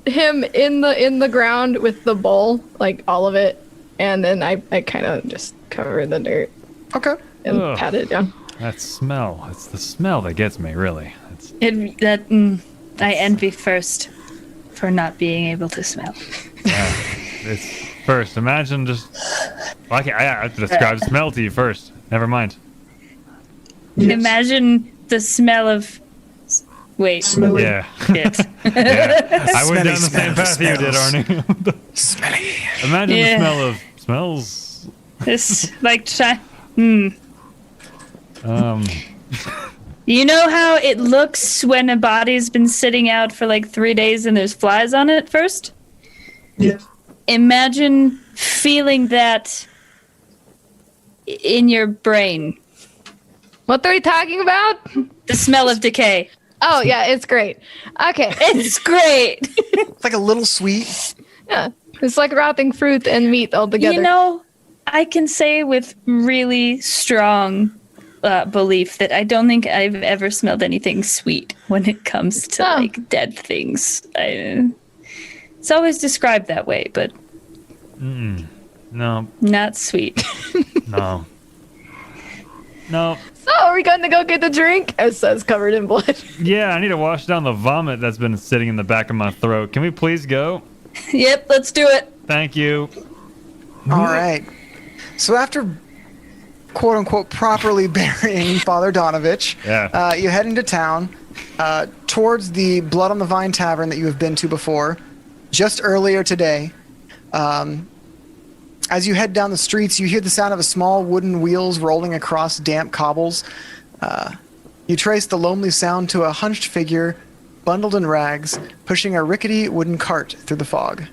him in the ground with the bowl, like all of it, and then I kind of just cover the dirt. Okay. And pat it down. That smell. It's the smell that gets me, really. I envy first for not being able to smell. Yeah, it's first. Imagine just. Well, I have to describe smell to you first. Never mind. Yes. Imagine the smell of. Wait. Smelly. Yeah. Shit. Yeah. I went Smelly down the same path you did, Arnie. Smelly. Imagine the smell of smells. This like You know how it looks when a body's been sitting out for like 3 days and there's flies on it first? Yes. Imagine feeling that in your brain. What are we talking about? The smell of decay. Oh, yeah, it's great. Okay. It's great. It's like a little sweet. Yeah. It's like rotting fruit and meat all together. You know, I can say with really strong belief that I don't think I've ever smelled anything sweet when it comes to like dead things. It's always described that way, but No. not sweet. No. No. So, are we going to go get a drink? It says covered in blood. Yeah, I need to wash down the vomit that's been sitting in the back of my throat. Can we please go? Yep, let's do it. Thank you. All right. So after quote unquote properly burying Father Donovich, you head into town towards the Blood on the Vine Tavern that you have been to before, just earlier today. As you head down the streets, you hear the sound of a small wooden wheels rolling across damp cobbles. You trace the lonely sound to a hunched figure, bundled in rags, pushing a rickety wooden cart through the fog.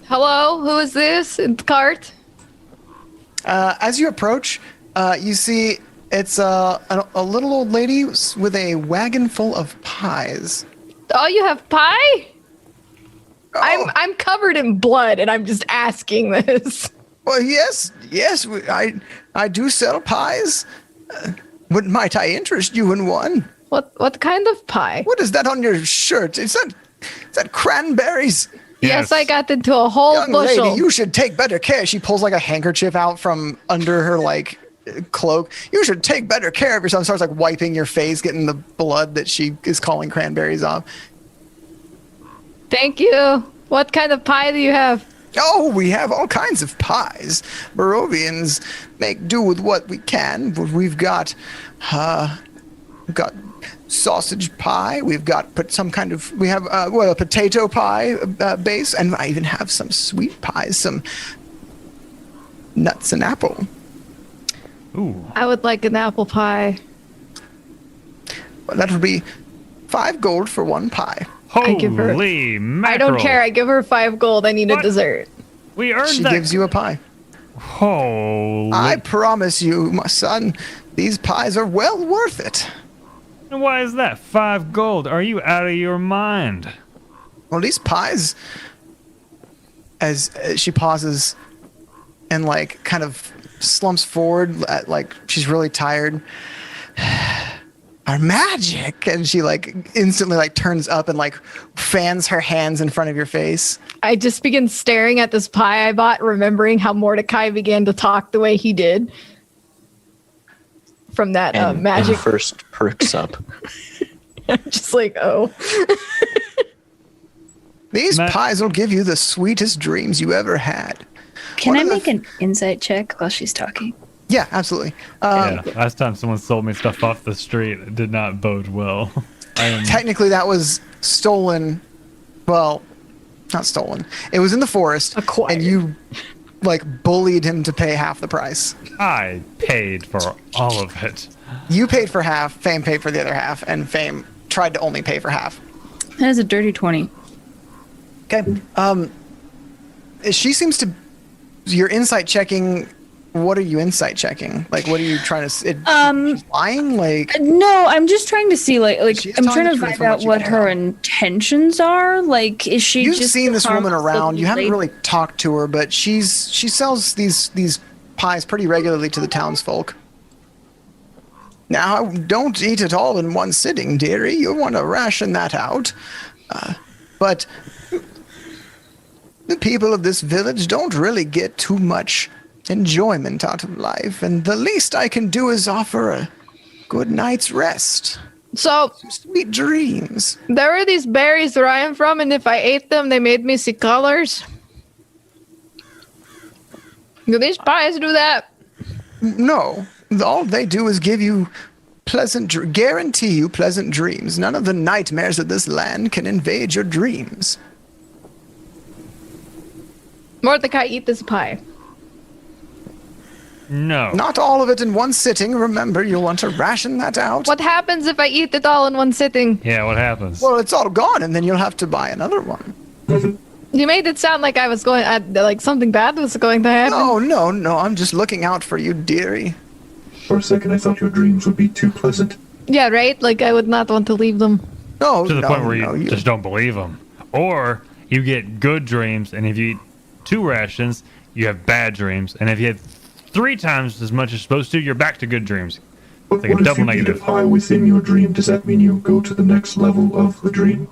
Hello, who is this in the cart? As you approach, you see it's a little old lady with a wagon full of pies. Oh, you have pie? Oh. I'm covered in blood, and I'm just asking this. Well, yes, I do sell pies. Might I interest you in one? What kind of pie? What is that on your shirt? Is that cranberries? Yes, I got into a whole Young bushel. lady, you should take better care. She pulls like a handkerchief out from under her like cloak. You should take better care of yourself. Starts like wiping your face, getting the blood that she is calling cranberries off. Thank you. What kind of pie do you have? Oh, we have all kinds of pies. Barovians make do with what we can. We've got sausage pie. We've got we have a potato pie base, and I even have some sweet pies, some nuts and apple. Ooh. I would like an apple pie. Well, that would be 5 gold for 1 pie. Holy mackerel. I don't care. I give her 5 gold. I need a dessert. We earned She that. gives you a pie. Holy. I promise you, my son, These pies are well worth it. And why is that? 5 gold. Are you out of your mind? Well, these pies, as she pauses and like kind of slumps forward, like she's really tired, are magic. And she like instantly like turns up and like fans her hands in front of your face. I just begin staring at this pie I bought, remembering how Mordecai began to talk the way he did. From that magic. And first perks up. I'm just like, oh. These pies will give you the sweetest dreams you ever had. Can I make an insight check while she's talking? Yeah, absolutely. Yeah, last time someone sold me stuff off the street, it did not bode well. Technically, that was stolen. Well, not stolen. It was in the forest, and you like bullied him to pay half the price. I paid for all of it. You paid for half, Fame paid for the other half, and Fame tried to only pay for half. That is a dirty 20. Okay. She seems to. You're insight checking. What are you insight checking? Like, what are you trying to? She's lying? Like, no, I'm just trying to see, like I'm trying to find out what her tell. intentions are. Like, is she? You've just seen this woman around. You haven't lady? really talked to her, but she sells these pies pretty regularly to the townsfolk. Now, don't eat it all in one sitting, dearie. You want to ration that out. But the people of this village don't really get too much enjoyment out of life, and the least I can do is offer a good night's rest. So, sweet dreams. There were these berries where I am from, and if I ate them, they made me see colors. Do these pies do that? No. All they do is give you guarantee you pleasant dreams. None of the nightmares of this land can invade your dreams. Mordecai, eat this pie. No. Not all of it in one sitting. Remember, you'll want to ration that out. What happens if I eat it all in one sitting? Yeah, what happens? Well, it's all gone, and then you'll have to buy another one. You made it sound like I was going, like something bad was going to happen. No. I'm just looking out for you, dearie. For a second, I thought your dreams would be too pleasant. Yeah, right? Like, I would not want to leave them. No, to the point where you just don't believe them. Or you get good dreams, and if you eat 2 rations, you have bad dreams. And if you had 3 times as much as supposed to, you're back to good dreams. But It's like what a double if you negative. eat a pie within your dream? Does that mean you go to the next level of the dream?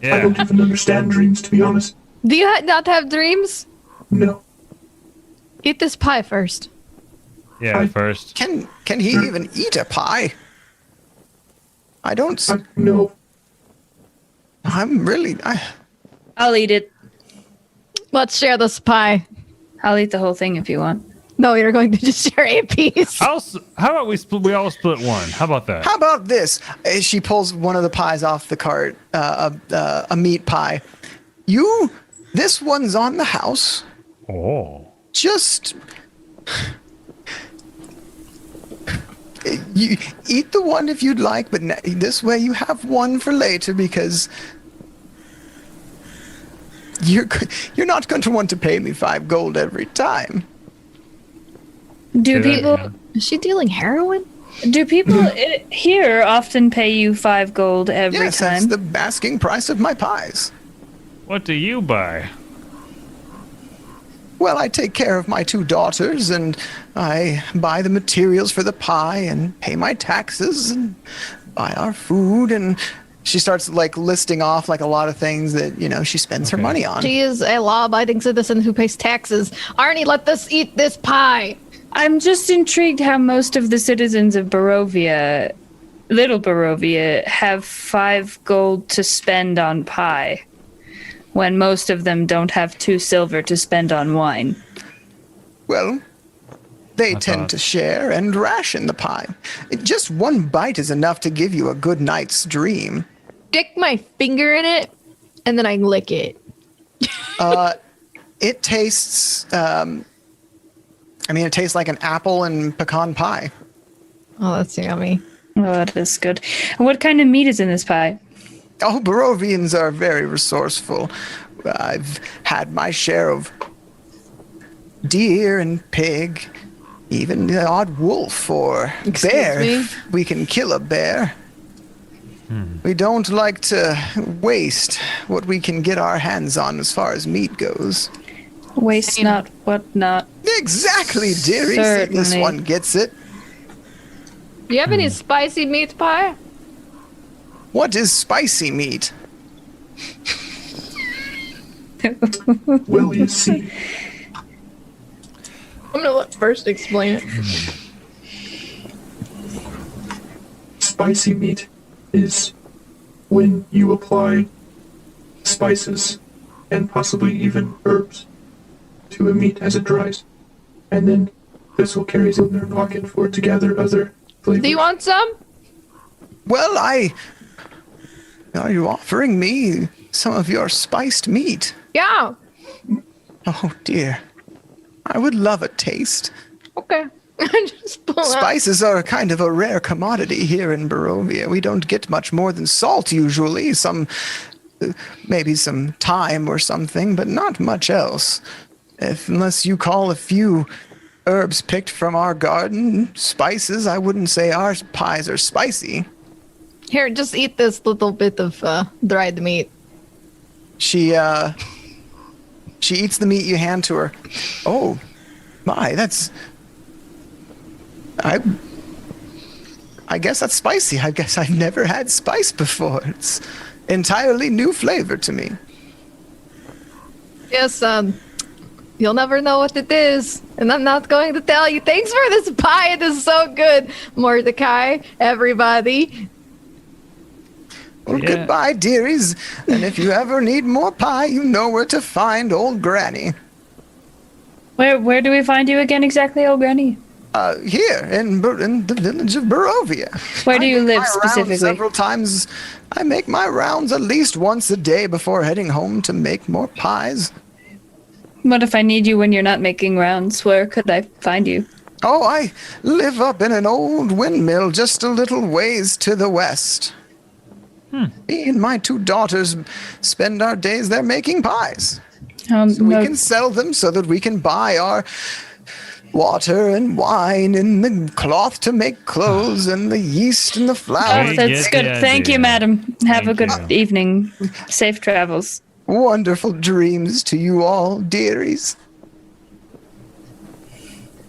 I Yeah. don't even understand dreams, to be honest. Do you not have dreams? No. Eat this pie first. Yeah, first. Can he even eat a pie? I don't. No. I'm really. I'll eat it. Let's share this pie. I'll eat the whole thing if you want. No, you're going to just share a piece. How about we all split one? How about that? How about this? She pulls one of the pies off the cart, a meat pie. This one's on the house. Oh. Just. You eat the one if you'd like, but this way you have one for later because you're not going to want to pay me 5 gold every time. Do people? Is she dealing heroin? Do people here often pay you 5 gold every Yes, time? that's the asking price of my pies. What do you buy? Well, I take care of my 2 daughters, and I buy the materials for the pie and pay my taxes and buy our food. And she starts like listing off like a lot of things that, she spends her money on. She is a law-abiding citizen who pays taxes. Arnie, let us eat this pie. I'm just intrigued how most of the citizens of Barovia, Little Barovia, have 5 gold to spend on pie, when most of them don't have 2 silver to spend on wine. Well, they tend to share and ration the pie. Just 1 bite is enough to give you a good night's dream. Stick my finger in it, and then I lick it. It tastes, it tastes like an apple and pecan pie. Oh, that's yummy. Oh, that is good. And what kind of meat is in this pie? Oh, Barovians are very resourceful. I've had my share of deer and pig, even the odd wolf or bear. me? If we can kill a bear. We don't like to waste what we can get our hands on as far as meat goes. Waste not, what not. Exactly, dearie. This Certainly. one gets it. Do you have any spicy meat pie? What is spicy meat? Well, you see, I'm gonna let first explain it. spicy meat is when you apply spices and possibly even herbs to a meat as it dries. And then this will carry it in their pocket for it to gather other flavors. Do you want some? Well, are you offering me some of your spiced meat? Yeah. Oh dear. I would love a taste. Okay. Just pull out. Spices are kind of a rare commodity here in Barovia. We don't get much more than salt usually, maybe some thyme or something, but not much else. Unless you call a few herbs picked from our garden spices, I wouldn't say our pies are spicy. Here, just eat this little bit of dried meat. She eats the meat you hand to her. Oh, my, that's... I guess that's spicy. I guess I've never had spice before. It's entirely new flavor to me. Yes, you'll never know what it is, and I'm not going to tell you. Thanks for this pie. It is so good, Mordecai, everybody. Well, goodbye, dearies. And if you ever need more pie, you know where to find old Granny. Where do we find you again exactly, old Granny? Here in the village of Barovia. Where do you live I make my rounds specifically? Several times. I make my rounds at least once a day before heading home to make more pies. What if I need you when you're not making rounds? Where could I find you? Oh, I live up in an old windmill just a little ways to the west. Me and my two daughters spend our days there making pies. So we can sell them so that we can buy our water and wine and the cloth to make clothes and the yeast and the flour. Oh, that's good. Thank you, madam. Have a good evening. Safe travels. Wonderful dreams to you all, dearies.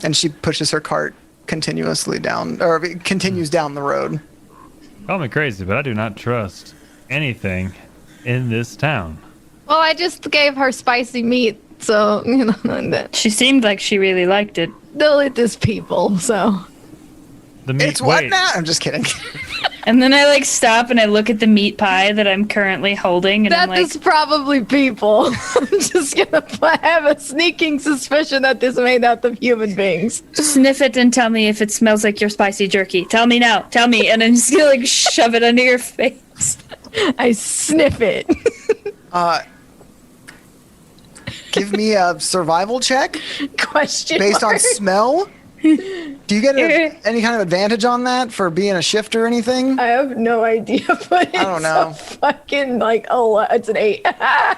And she pushes her cart continuously down, or continues down the road. Call me crazy, but I do not trust anything in this town. Well, I just gave her spicy meat, so, you know, that She seemed like she really liked it. they'll eat this people, so. The meat. It's what now? I'm just kidding. And then I stop and I look at the meat pie that I'm currently holding, and I'm That is probably people. I'm just gonna have a sneaking suspicion that this is made out of human beings. sniff it and tell me if it smells like your spicy jerky. Tell me now. Tell me, and I'm just gonna shove it under your face. I sniff it. Give me a survival check Question based on mark. smell. Do you get any kind of advantage on that for being a shift or anything? I have no idea, but I don't know. it's a fucking it's an 8. I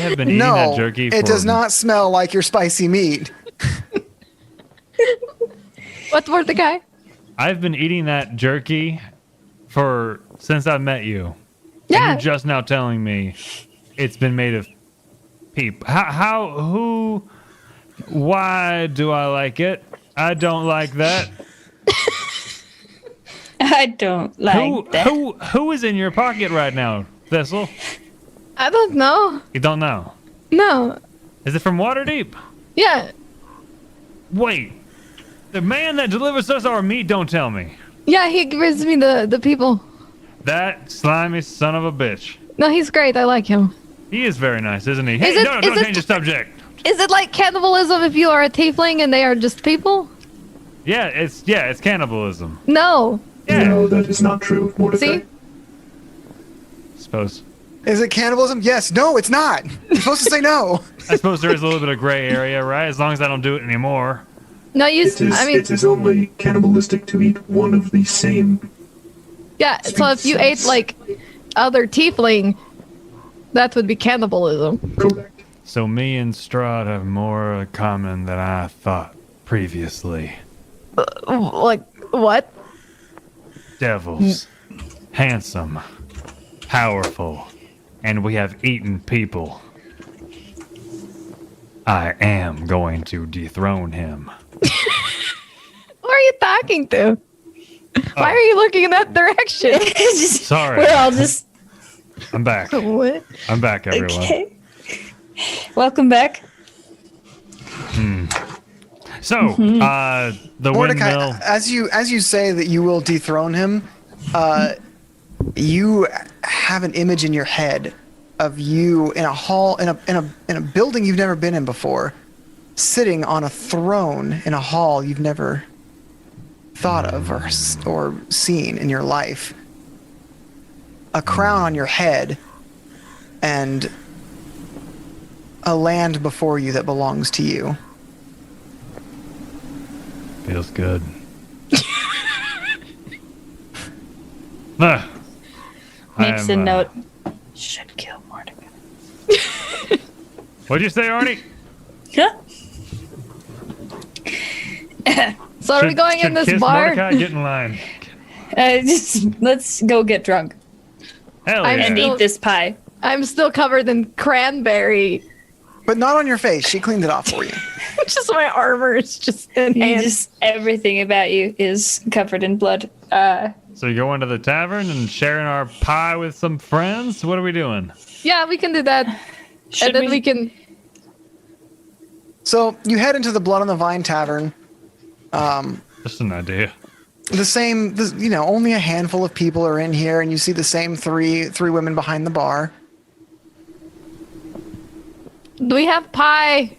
have been eating that jerky for... it does not smell like your spicy meat. What's worth the guy? I've been eating that jerky since I met you. Yeah. And you're just now telling me it's been made of peep. Why do I like it? I don't like that. I don't like that. Who is in your pocket right now, Thistle? I don't know. You don't know. No. Is it from Waterdeep? Yeah. Wait. The man that delivers us our meat don't tell me. Yeah, he gives me the people. That slimy son of a bitch. No, he's great. I like him. He is very nice, isn't he? Hey, Is it- don't is it- change the subject. Is it like cannibalism if you are a tiefling and they are just people? Yeah, it's cannibalism. No. Yeah. No, that is not true, Mordecai. See? Suppose. Is it cannibalism? Yes. No, it's not. You're supposed to say no. I suppose there is a little bit of gray area, right? As long as I don't do it anymore. No, you. It is only cannibalistic to eat one of the same. Yeah. So if you ate like other tiefling, that would be cannibalism. Correct. So me and Strahd have more in common than I thought. previously. Like what? Devils, handsome, powerful, and we have eaten people. I am going to dethrone him. Who are you talking to? Why are you looking in that direction? Sorry. We're all just I'm back. What? I'm back, everyone. okay. Welcome back. So, the Mordecai, windmill. as you say that you will dethrone him, you have an image in your head of you in a hall in a building you've never been in before, sitting on a throne in a hall you've never thought of or seen in your life. A crown on your head, and a land before you that belongs to you. Feels good. Ah, Makes a I'm, note. Should kill Mordecai. What'd you say, Arnie? Huh? So are we going in this kiss bar? Mordecai? Get in line. Just let's go get drunk Hell I'm yeah. and eat this pie. I'm still covered in cranberry, But not on your face. She cleaned it off for you. just my armor is just enhanced. Just everything about you is covered in blood. So you go into the tavern and sharing our pie with some friends? What are we doing? Yeah, we can do that. Should And then we can. So you head into the Blood on the Vine Tavern. Just an idea. Only a handful of people are in here, and you see the same three women behind the bar. Do we have pie?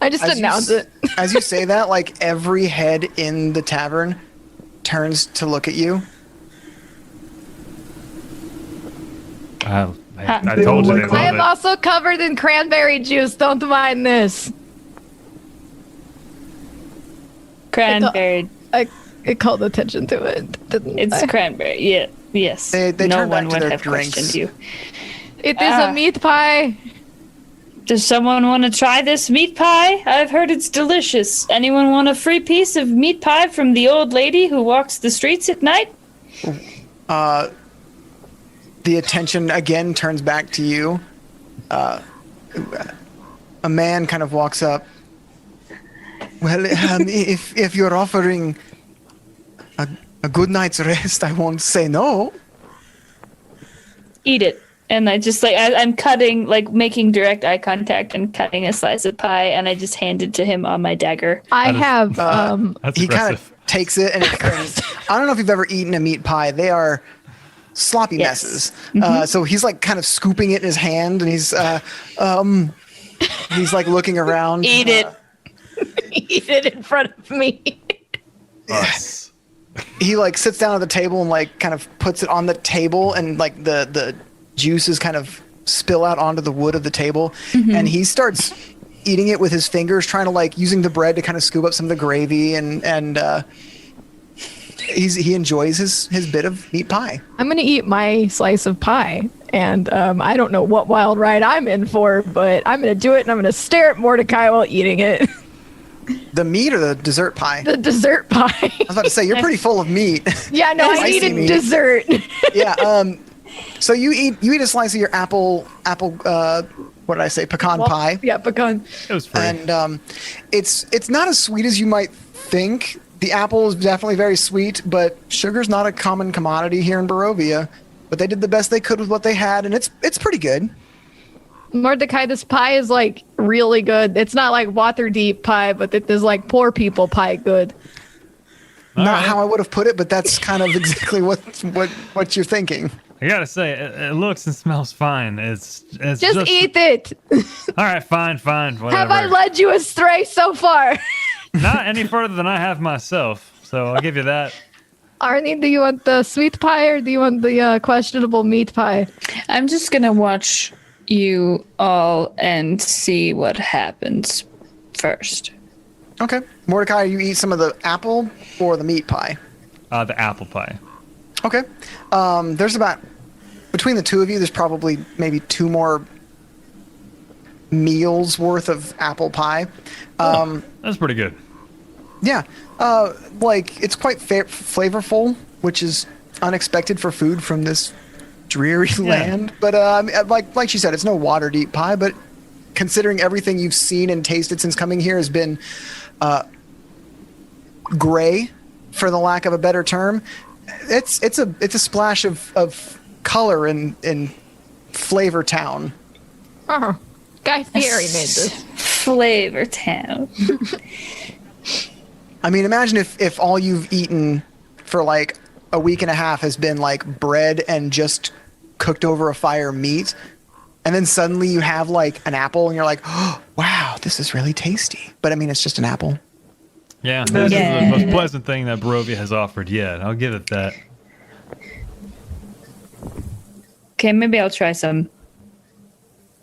I just announced it. As you say that, like every head in the tavern turns to look at you. I told you they love I am it. also covered in cranberry juice. Don't mind this. Cranberry. It called attention to it, didn't It's I? cranberry. Yeah. Yes. They no turn back one to would their have drinks. questioned you. It is a meat pie. Does someone want to try this meat pie? I've heard it's delicious. Anyone want a free piece of meat pie from the old lady who walks the streets at night? The attention again turns back to you. A man kind of walks up. Well, if you're offering a good night's rest, I won't say no. Eat it. And I just I'm cutting, making direct eye contact and cutting a slice of pie, and I just hand it to him on my dagger. I have That's He kind aggressive. of takes it, and I don't know if you've ever eaten a meat pie. They are sloppy Yes. messes. So he's like kind of scooping it in his hand, and he's like looking around. Eat it. eat it in front of me. Us. He like sits down at the table and like kind of puts it on the table, and like the juices kind of spill out onto the wood of the table, and he starts eating it with his fingers, trying to like using the bread to kind of scoop up some of the gravy, and he enjoys his bit of meat pie. I'm gonna eat my slice of pie, and I don't know what wild ride I'm in for, but I'm gonna do it, and I'm gonna stare at Mordecai while eating it. The meat or the dessert pie? The dessert pie. I was about to say you're pretty full of meat. Yeah, no, I Spicy needed meat. dessert. Yeah. So you eat a slice of your apple. What did I say? Pecan pie. Yeah, pecan. It was free. And it's not as sweet as you might think. The apple is definitely very sweet, but sugar's not a common commodity here in Barovia. But they did the best they could with what they had, and it's pretty good. Mordecai, this pie is like really good. It's not like water deep pie, but it is like poor people pie good. Not how I would have put it, but that's kind of exactly what you're thinking. I gotta say, it looks and smells fine. It's Just eat it. All right, fine, whatever. Have I led you astray so far? Not any further than I have myself, so I'll give you that. Arnie, do you want the sweet pie or do you want the questionable meat pie? I'm just gonna watch you all and see what happens first. Okay. Mordecai, you eat some of the apple or the meat pie? The apple pie. Okay. There's about, between the two of you, there's probably maybe 2 more meals worth of apple pie. That's pretty good. Yeah, like it's quite flavorful, which is unexpected for food from this dreary land. But like she said, it's no Waterdeep pie. But considering everything you've seen and tasted since coming here has been gray, for the lack of a better term, it's a splash of color in Flavor Town. Oh, Guy Fieri made this. Flavor Town. I mean, imagine if all you've eaten for like a week and a half has been like bread and just cooked over a fire meat, and then suddenly you have like an apple and you're like, oh, wow, this is really tasty. But I mean, it's just an apple. Yeah, this is the most pleasant thing that Barovia has offered yet. I'll give it that. Okay, maybe I'll try some.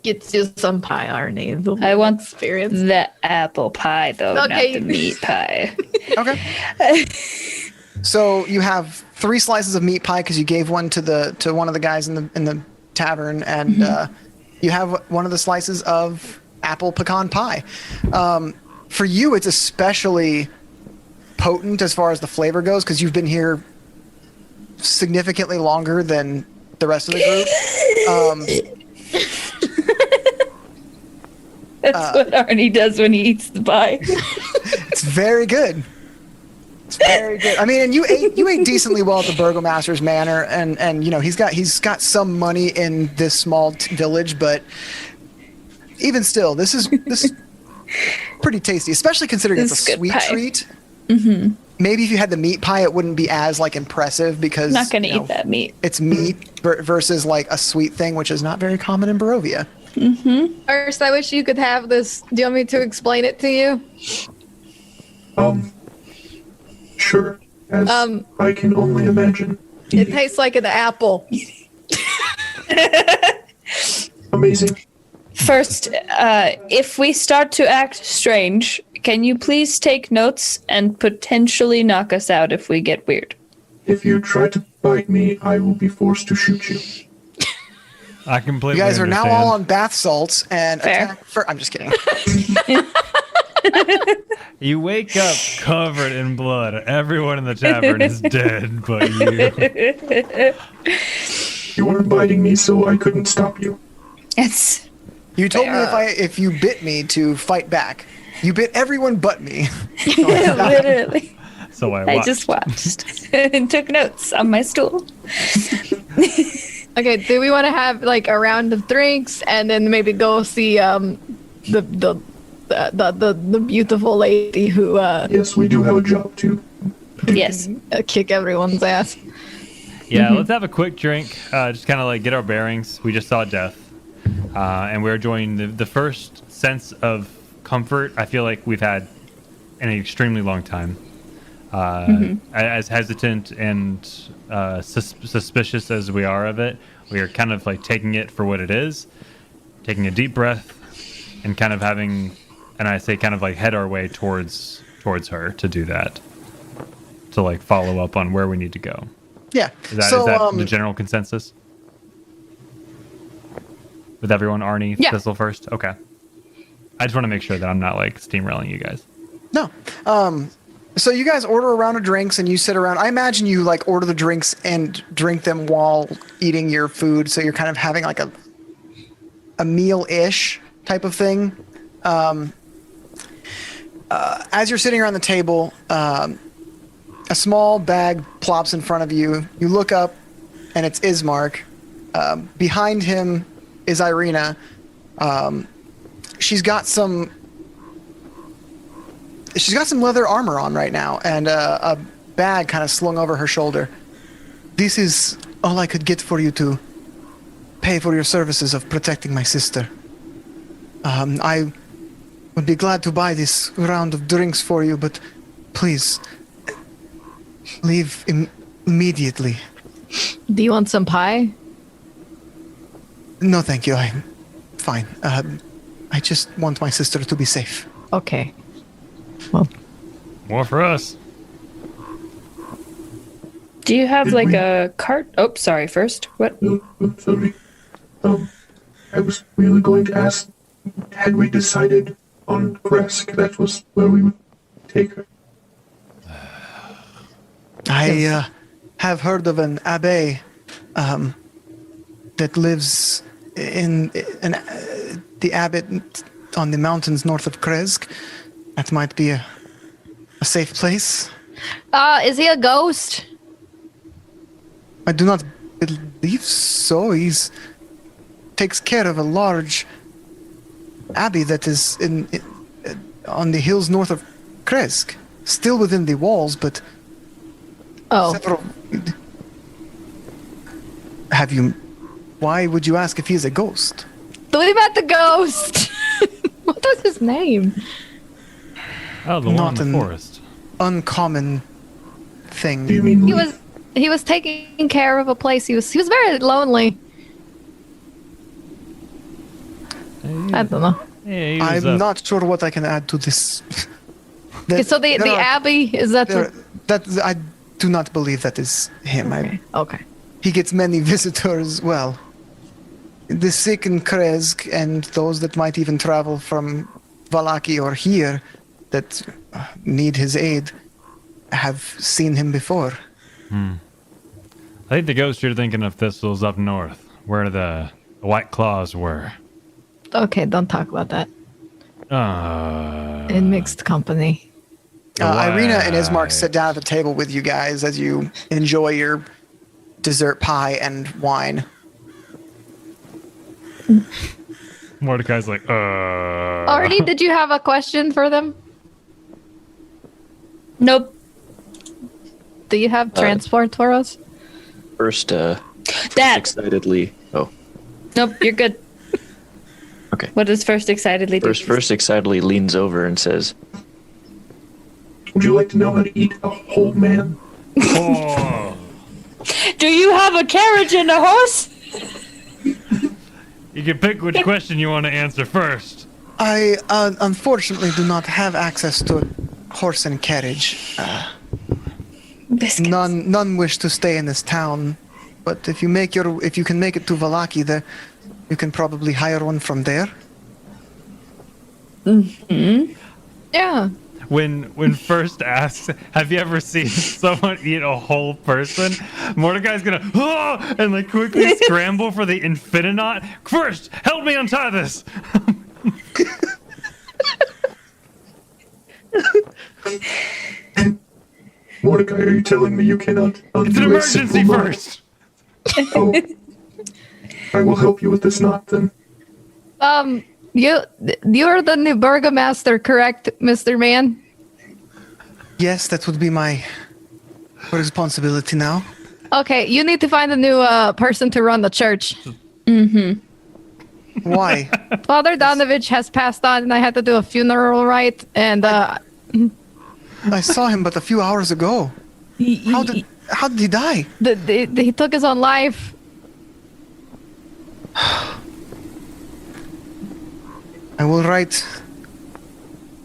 Get you some pie, Arnie. I want experience the apple pie, though, Okay. not the meat pie. Okay. So you have 3 slices of meat pie because you gave one to one of the guys in the tavern, and you have one of the slices of apple pecan pie. For you, it's especially potent as far as the flavor goes because you've been here significantly longer than the rest of the group. That's what Arnie does when he eats the pie. It's very good. It's very good. I mean, and you ate decently well at the Burgomaster's Manor, and you know he's got some money in this small village, but even still, this is pretty tasty, especially considering it's a sweet treat. Mm-hmm. Maybe if you had the meat pie, it wouldn't be as like impressive because not gonna eat that meat. It's meat versus like a sweet thing, which is not very common in Barovia. Mm-hmm. First, I wish you could have this. Do you want me to explain it to you? Sure. As I can only imagine. It tastes like an apple. Amazing. First, if we start to act strange, can you please take notes and potentially knock us out if we get weird? If you try to bite me, I will be forced to shoot you. I completely You guys are understand. now all on bath salts and Fair. attack for. I'm just kidding. You wake up covered in blood. Everyone in the tavern is dead, but you. You were biting me, so I couldn't stop you. It's You told me if you bit me to fight back. You bit everyone but me. literally. So I I watched. just watched and took notes on my stool. Okay, do we want to have like a round of drinks and then maybe go see the beautiful lady who Yes, we do have a job too. Yes. Kick everyone's ass? Yeah, let's have a quick drink. Just kind of like get our bearings. We just saw death, and we're enjoying the first sense of comfort I feel like we've had in an extremely long time. As hesitant and suspicious as we are of it, we are kind of like taking it for what it is, taking a deep breath, and kind of having, and I say kind of like head our way towards her to do that, to like follow up on where we need to go. Yeah. Is that the general consensus? With everyone, Arnie, Yeah. Thistle first? Okay. I just want to make sure that I'm not like steamrailing you guys. No. So you guys order a round of drinks and you sit around. I imagine you like order the drinks and drink them while eating your food. So you're kind of having like a meal-ish type of thing. As you're sitting around the table, a small bag plops in front of you. You look up and it's Ismark. Behind him is Irina. She's got some leather armor on right now and a bag kind of slung over her shoulder. This is all I could get for you to pay for your services of protecting my sister. I would be glad to buy this round of drinks for you, but please leave immediately. Do you want some pie? No, thank you. I'm fine. I just want my sister to be safe. Okay. Well, More for us. Do you have like a cart? Oh, sorry. First, what? Sorry. I was really going to ask, had we decided on Kresk, that was where we would take her. I have heard of an abbé that lives in the abbot on the mountains north of Kresk. That might be a safe place. Is he a ghost? I do not believe so. He's takes care of a large abbey that is on the hills north of Kresk. Still within the walls, but several... Have you... Why would you ask if he's a ghost? What about the ghost? What was his name? Oh, the one in the forest. Uncommon thing. Do you mean He was taking care of a place. He was very lonely. I don't know. Yeah, I'm not sure what I can add to this. So the abbey, is that I do not believe that is him. Okay. He gets many visitors. Well, the sick in Kresk and those that might even travel from Vallaki or here that need his aid have seen him before. I think the ghost you're thinking of, Thistle's up north, where the White Claws were. Okay, don't talk about that. In mixed company. Irina and Ismark sit down at the table with you guys as you enjoy your dessert pie and wine. Mordecai's like, Artie, did you have a question for them? Nope. Do you have transport for us? First, That. excitedly. Oh, Nope, you're good. okay. What does first excitedly do? First excitedly leans over and says, would you like to know how to eat a whole man? oh. Do you have a carriage and a horse? You can pick which question you want to answer first. I unfortunately do not have access to a horse and carriage. Biscuits. None wish to stay in this town, but if you can make it to Vallaki, you can probably hire one from there. Yeah. When first asked, have you ever seen someone eat a whole person? Mordecai's gonna and like quickly scramble for the Infininaut. First, help me untie this. Mordecai, are you telling me you cannot undo It's an a emergency simple knot? first. Oh. I will help you with this knot then. You're the new burgomaster, correct, Mr. Man? Yes, that would be my responsibility now. Okay, you need to find a new person to run the church. Why? Father Donovich has passed on, and I had to do a funeral rite, and I saw him but a few hours ago. How did he die? he took his own life. I will write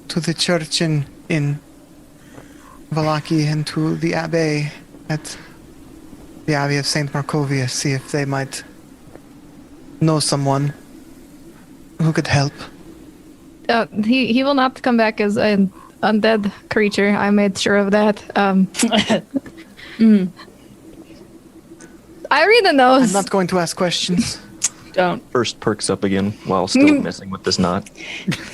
to the church in Vallaki and to the abbé at the Abbey of St. Markovia, see if they might know someone who could help. He will not come back as an undead creature. I made sure of that. Irina knows. I'm not going to ask questions. Don't. first perks up again while still messing with this knot.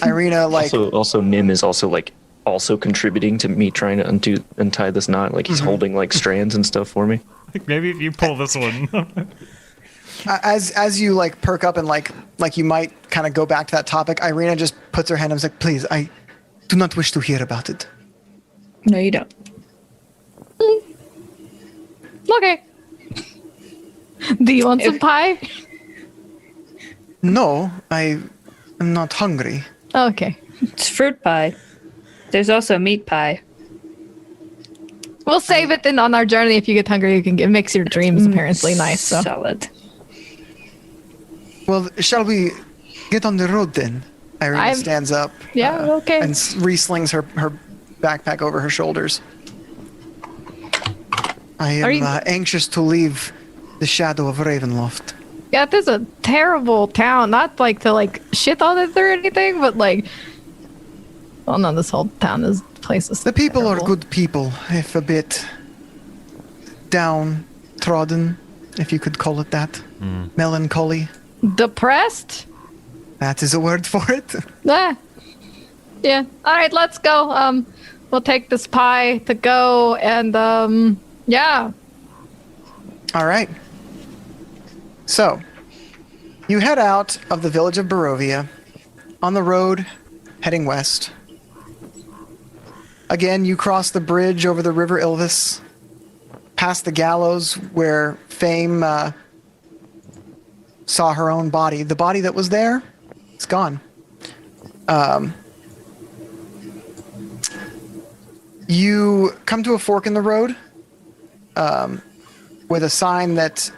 Irina, like... Also, Nim is also contributing to me trying to untie this knot. Like, he's holding, like, strands and stuff for me. Maybe if you pull this one. As you, like, perk up and, like you might kind of go back to that topic, Irina just puts her hand up and is like, please, I do not wish to hear about it. No, you don't. Okay. Do you want some pie? No, I am not hungry. Okay. It's fruit pie. There's also meat pie. We'll save it then on our journey. If you get hungry, you can it makes your dreams apparently nice. So. Solid. Well, shall we get on the road then? Irina stands up. Yeah, okay. And re-slings her backpack over her shoulders. I am anxious to leave the shadow of Ravenloft. Yeah, this is a terrible town. Not like to like shit on it or anything, but like, well, no, this whole place is. The people terrible. are good people, if a bit downtrodden, if you could call it that. Melancholy. Depressed? That is a word for it. Yeah. All right, let's go. We'll take this pie to go, and yeah. All right. So, you head out of the village of Barovia on the road heading west. Again, you cross the bridge over the River Ilvis, past the gallows where Fame saw her own body. The body that was there, it's gone. You come to a fork in the road with a sign that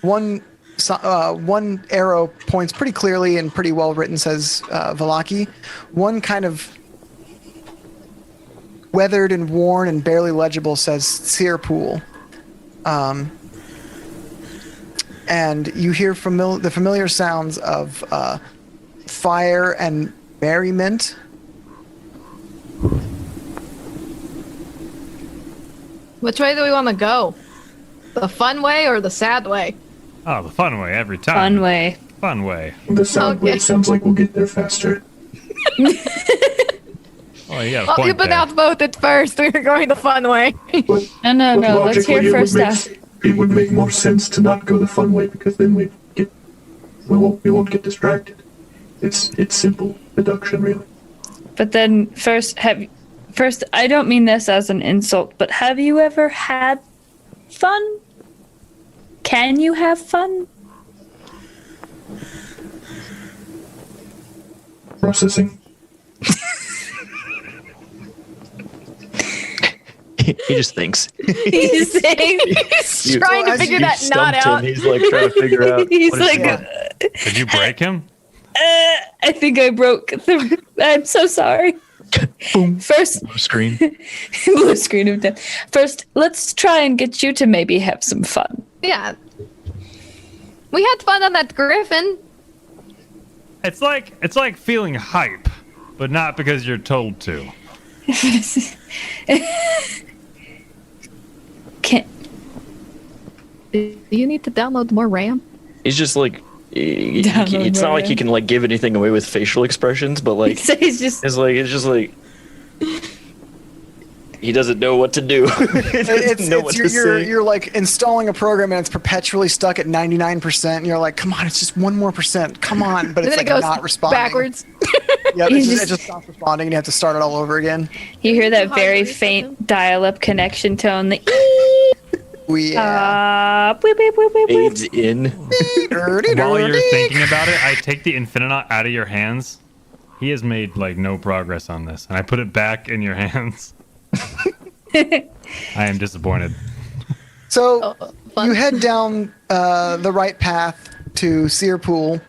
one arrow points pretty clearly and pretty well written, says Valaki. One kind of weathered and worn and barely legible says Searpool. And you hear the familiar sounds of fire and merriment. Which way do we want to go? The fun way or the sad way? Oh, the fun way every time. Fun way. Fun way. The sound wave sounds like we'll get there faster. Oh, you got a Well, point you put there. out voted first. We were going the fun way. But No. Let's logically, hear first out. it would make more sense to not go the fun way because then we won't get distracted. It's simple deduction, really. But then first, I don't mean this as an insult, but have you ever had fun? Can you have fun? Processing. He just thinks. He's saying, He's trying to figure that knot Stumped out. him. He's like trying to figure out. he's what is like, fun. Did you break him? I think I broke the. I'm so sorry. Boom. First, Blue screen. blue screen of death. First, let's try and get you to maybe have some fun. Yeah. We had fun on that griffin. It's like feeling hype, but not because you're told to. Can't. Do you need to download more RAM? He's just like. Download It's not like he more. can like give anything away with facial expressions, but like So he's just. it's just like he doesn't know what to do. He doesn't know what to say. You're like installing a program and it's perpetually stuck at 99%. And you're like, come on, it's just 1 more %. Come on, but And it's then like it goes not responding. backwards. Yeah, He's it just- just stops responding, and you have to start it all over again. You hear that Hard to very reset faint dial-up connection tone. The Yeah. whip, whip, whip, whip, whip. Aids in. While you're thinking about it, I take the Infinaut out of your hands. He has made like no progress on this, and I put it back in your hands. I am disappointed. So Fun. you head down the right path to Searpool.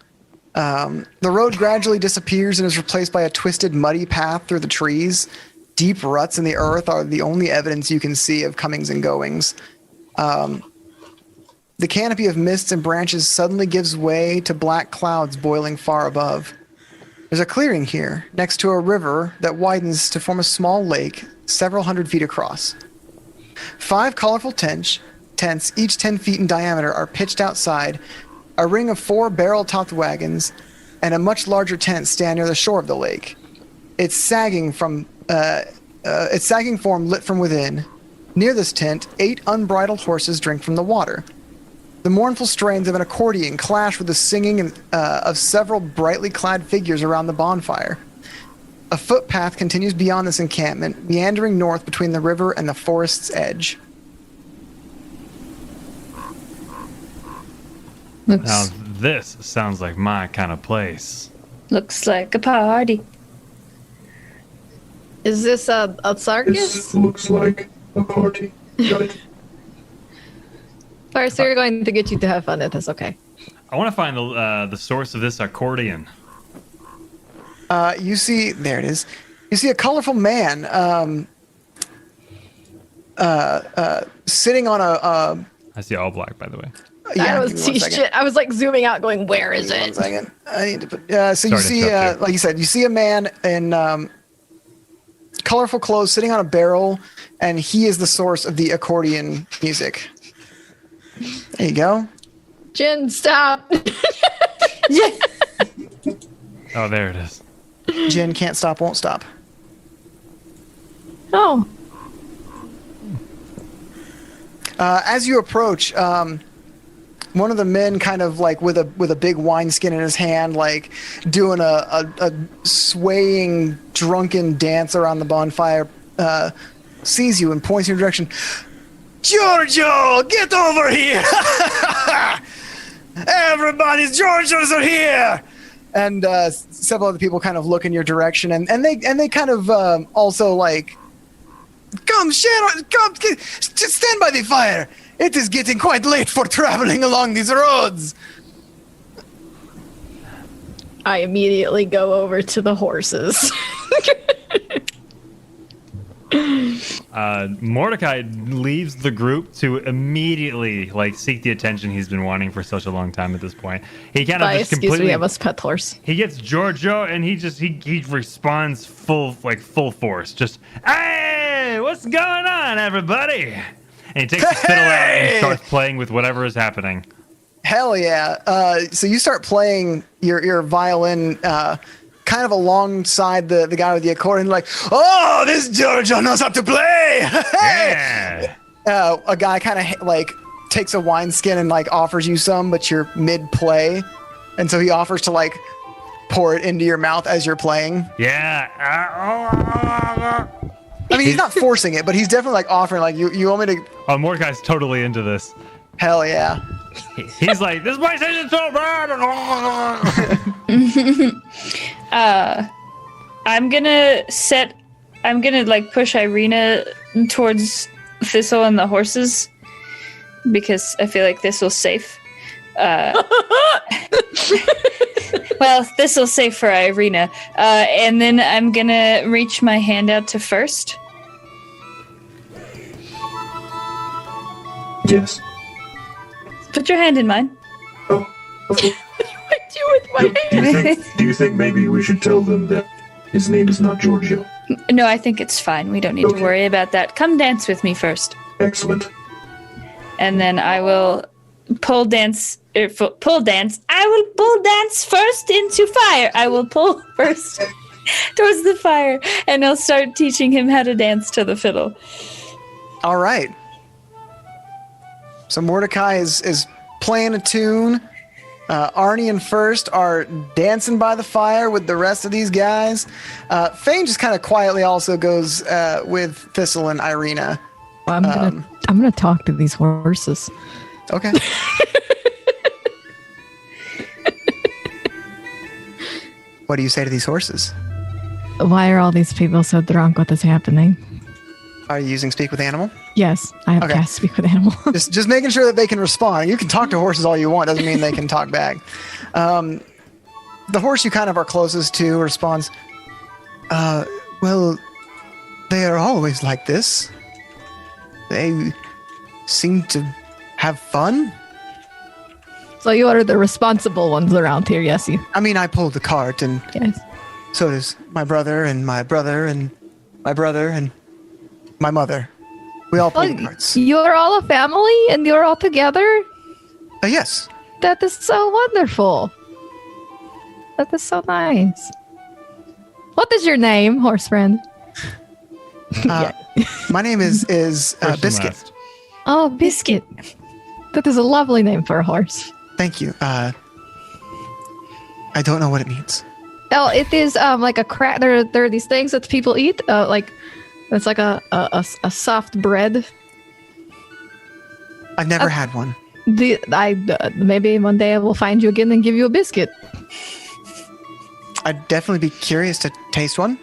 The road gradually disappears and is replaced by a twisted, muddy path through the trees. Deep ruts in the earth are the only evidence you can see of comings and goings. The canopy of mists and branches suddenly gives way to black clouds boiling far above. There's a clearing here, next to a river that widens to form a small lake several hundred feet across. 5 colorful tents, each 10 feet in diameter, are pitched outside. A ring of 4 barrel-topped wagons and a much larger tent stand near the shore of the lake. Its sagging form lit from within. Near this tent, 8 unbridled horses drink from the water. The mournful strains of an accordion clash with the singing of several brightly clad figures around the bonfire. A footpath continues beyond this encampment, meandering north between the river and the forest's edge. Now this sounds like my kind of place. Looks like a party. Is this a circus? This looks like a party. Got it. First, we're going to get you to have fun at this, okay? I want to find the source of this accordion. You see, there it is. You see a colorful man sitting on I see all black, by the way. I don't give me see 1 second. shit. I was like zooming out, going, "Where is Give me 1 it?" second. I need to put. So Sorry you to see, interrupt you. like you said, you see a man in colorful clothes sitting on a barrel, and he is the source of the accordion music. There you go. Jin, stop. Oh, there it is. Jin can't stop, won't stop. Oh, As you approach, one of the men, kind of like with a big wineskin in his hand, like doing a swaying, drunken dance around the bonfire, sees you and points in your direction. Giorgio, get over here! Everybody's Giorgios are here! And several other people kind of look in your direction, and they kind of also like, come, Sharon, come, just stand by the fire. It is getting quite late for traveling along these roads. I immediately go over to the horses. Mordecai leaves the group to immediately like seek the attention he's been wanting for such a long time at this point. He kind of just Excuse completely. me, I must pet the horse. He gets Giorgio and he responds full force. Just, hey, what's going on, everybody? And he takes his fiddle out and starts playing with whatever is happening. Hell yeah! So you start playing your violin, kind of alongside the guy with the accordion, like, oh, this Giorgio knows how to play. Yeah. A guy kind of like takes a wineskin and like offers you some, but you're mid play, and so he offers to like pour it into your mouth as you're playing. Yeah. I mean, he's not forcing it, but he's definitely like offering, like, you want me to. Oh, Mordecai's totally into this. Hell yeah. He's like, this place isn't so bad. I'm gonna like push Irina towards Thistle and the horses because I feel like Thistle's safe. Well, Thistle's safe for Irina. And then I'm gonna reach my hand out to First. Yes. Put your hand in mine. Oh, okay. I do with my Do you think maybe we should tell them that his name is not Giorgio? No, I think it's fine. We don't need to worry about that. Come dance with me first. Excellent. And then I will pole dance. I will pole dance first into fire. I will pull first towards the fire, and I'll start teaching him how to dance to the fiddle. All right. So Mordecai is playing a tune. Arnie and First are dancing by the fire with the rest of these guys. Fane just kind of quietly also goes with Thistle and Irina. I'm gonna talk to these horses. Okay. What do you say to these horses? Why are all these people so drunk? What is happening? Are you using Speak with Animal? Yes, I have cast Speak with Animal. just making sure that they can respond. You can talk to horses all you want. Doesn't mean they can talk back. The horse you kind of are closest to responds, well, they are always like this. They seem to have fun. So you are the responsible ones around here, yes? I mean, I pulled the cart, and yes. So does my brother and my brother and my brother and my mother. We all pull the carts. You're all a family and you're all together? Yes. That is so wonderful. That is so nice. What is your name, horse friend? My name is Biscuit. last. Oh, Biscuit. That is a lovely name for a horse. Thank you. I don't know what it means. Oh, it is like a crack. There are these things that people eat. Like it's like a soft bread. I've never had one. Maybe one day I will find you again and give you a biscuit. I'd definitely be curious to taste one.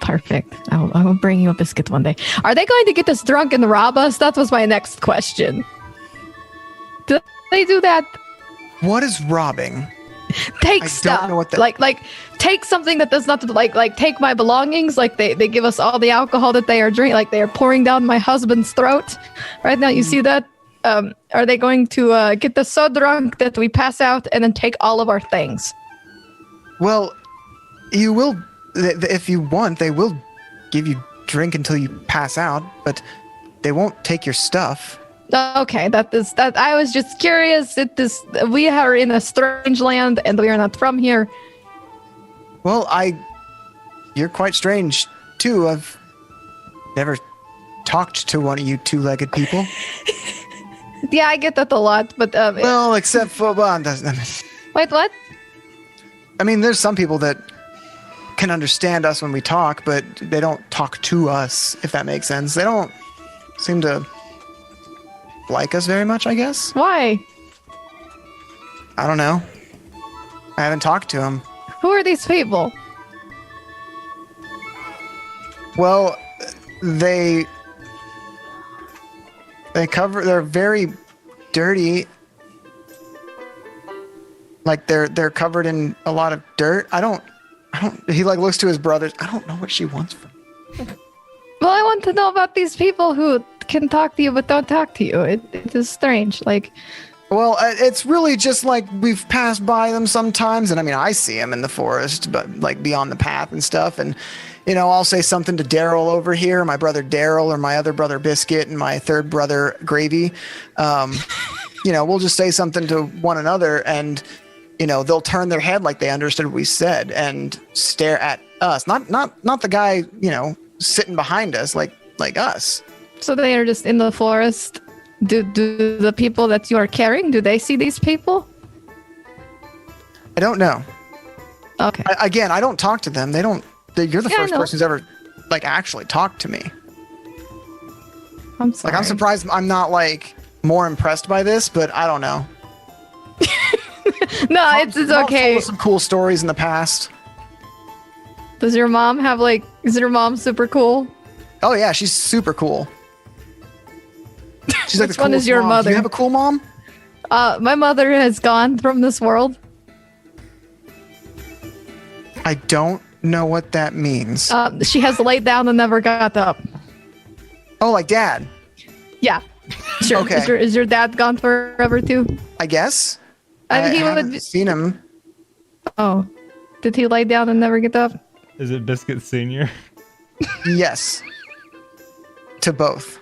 Perfect. I will bring you a biscuit one day. Are they going to get us drunk and rob us? That was my next question. Do they do that? What is robbing? Take I stuff. don't know what that... Like take something that does not like take my belongings. Like they give us all the alcohol that they are drinking. Like they are pouring down my husband's throat right now. You see that? are they going to get us so drunk that we pass out and then take all of our things? Well, you will, if you want, they will give you drink until you pass out, but they won't take your stuff. Okay, that. I was just curious. We are in a strange land and we are not from here. Well, you're quite strange too. I've never talked to one of you two-legged people. Yeah, I get that a lot, but well, except for wait, what? I mean, there's some people that can understand us when we talk, but they don't talk to us, if that makes sense. They don't seem to like us very much, I guess. Why? I don't know. I haven't talked to them. Who are these people? Well, they're very dirty. Like they're covered in a lot of dirt. He like looks to his brothers. I don't know what she wants from me. Well, I want to know about these people who can talk to you but don't talk to you. It is strange. Like, well, it's really just like we've passed by them sometimes, and I mean, I see them in the forest, but like beyond the path and stuff. And you know, I'll say something to Daryl over here, my brother Daryl, or my other brother Biscuit, and my third brother Gravy. You know, we'll just say something to one another, and you know, they'll turn their head like they understood what we said and stare at us. Not the guy, you know, sitting behind us, like us. So they are just in the forest. Do the people that you are carrying, do they see these people? I don't know. Okay. Again, I don't talk to them. They don't. You're the first person who's ever like actually talked to me. I'm sorry. Like, I'm surprised I'm not like more impressed by this, but I don't know. No, it's okay. Told us some cool stories in the past. Does your mom have like? Is your mom super cool? Oh yeah, she's super cool. She's like, which one is your mother? Do you have a cool mom? My mother has gone from this world. I don't know what that means. She has laid down and never got up. Oh, like dad? Yeah. Sure. Okay. Is your dad gone forever too? I guess. I haven't seen him. Oh. Did he lay down and never get up? Is it Biscuit Senior? Yes. To both.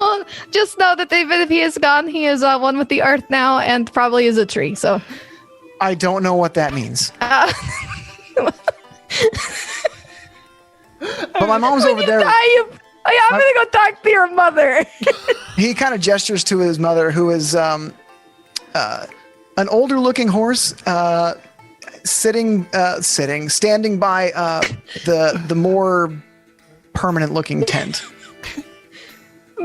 Well, just know that even if he is gone, he is one with the earth now and probably is a tree, so. I don't know what that means. But my mom's over there. I'm gonna go talk to your mother. He kind of gestures to his mother, who is an older-looking horse, standing by the more permanent-looking tent.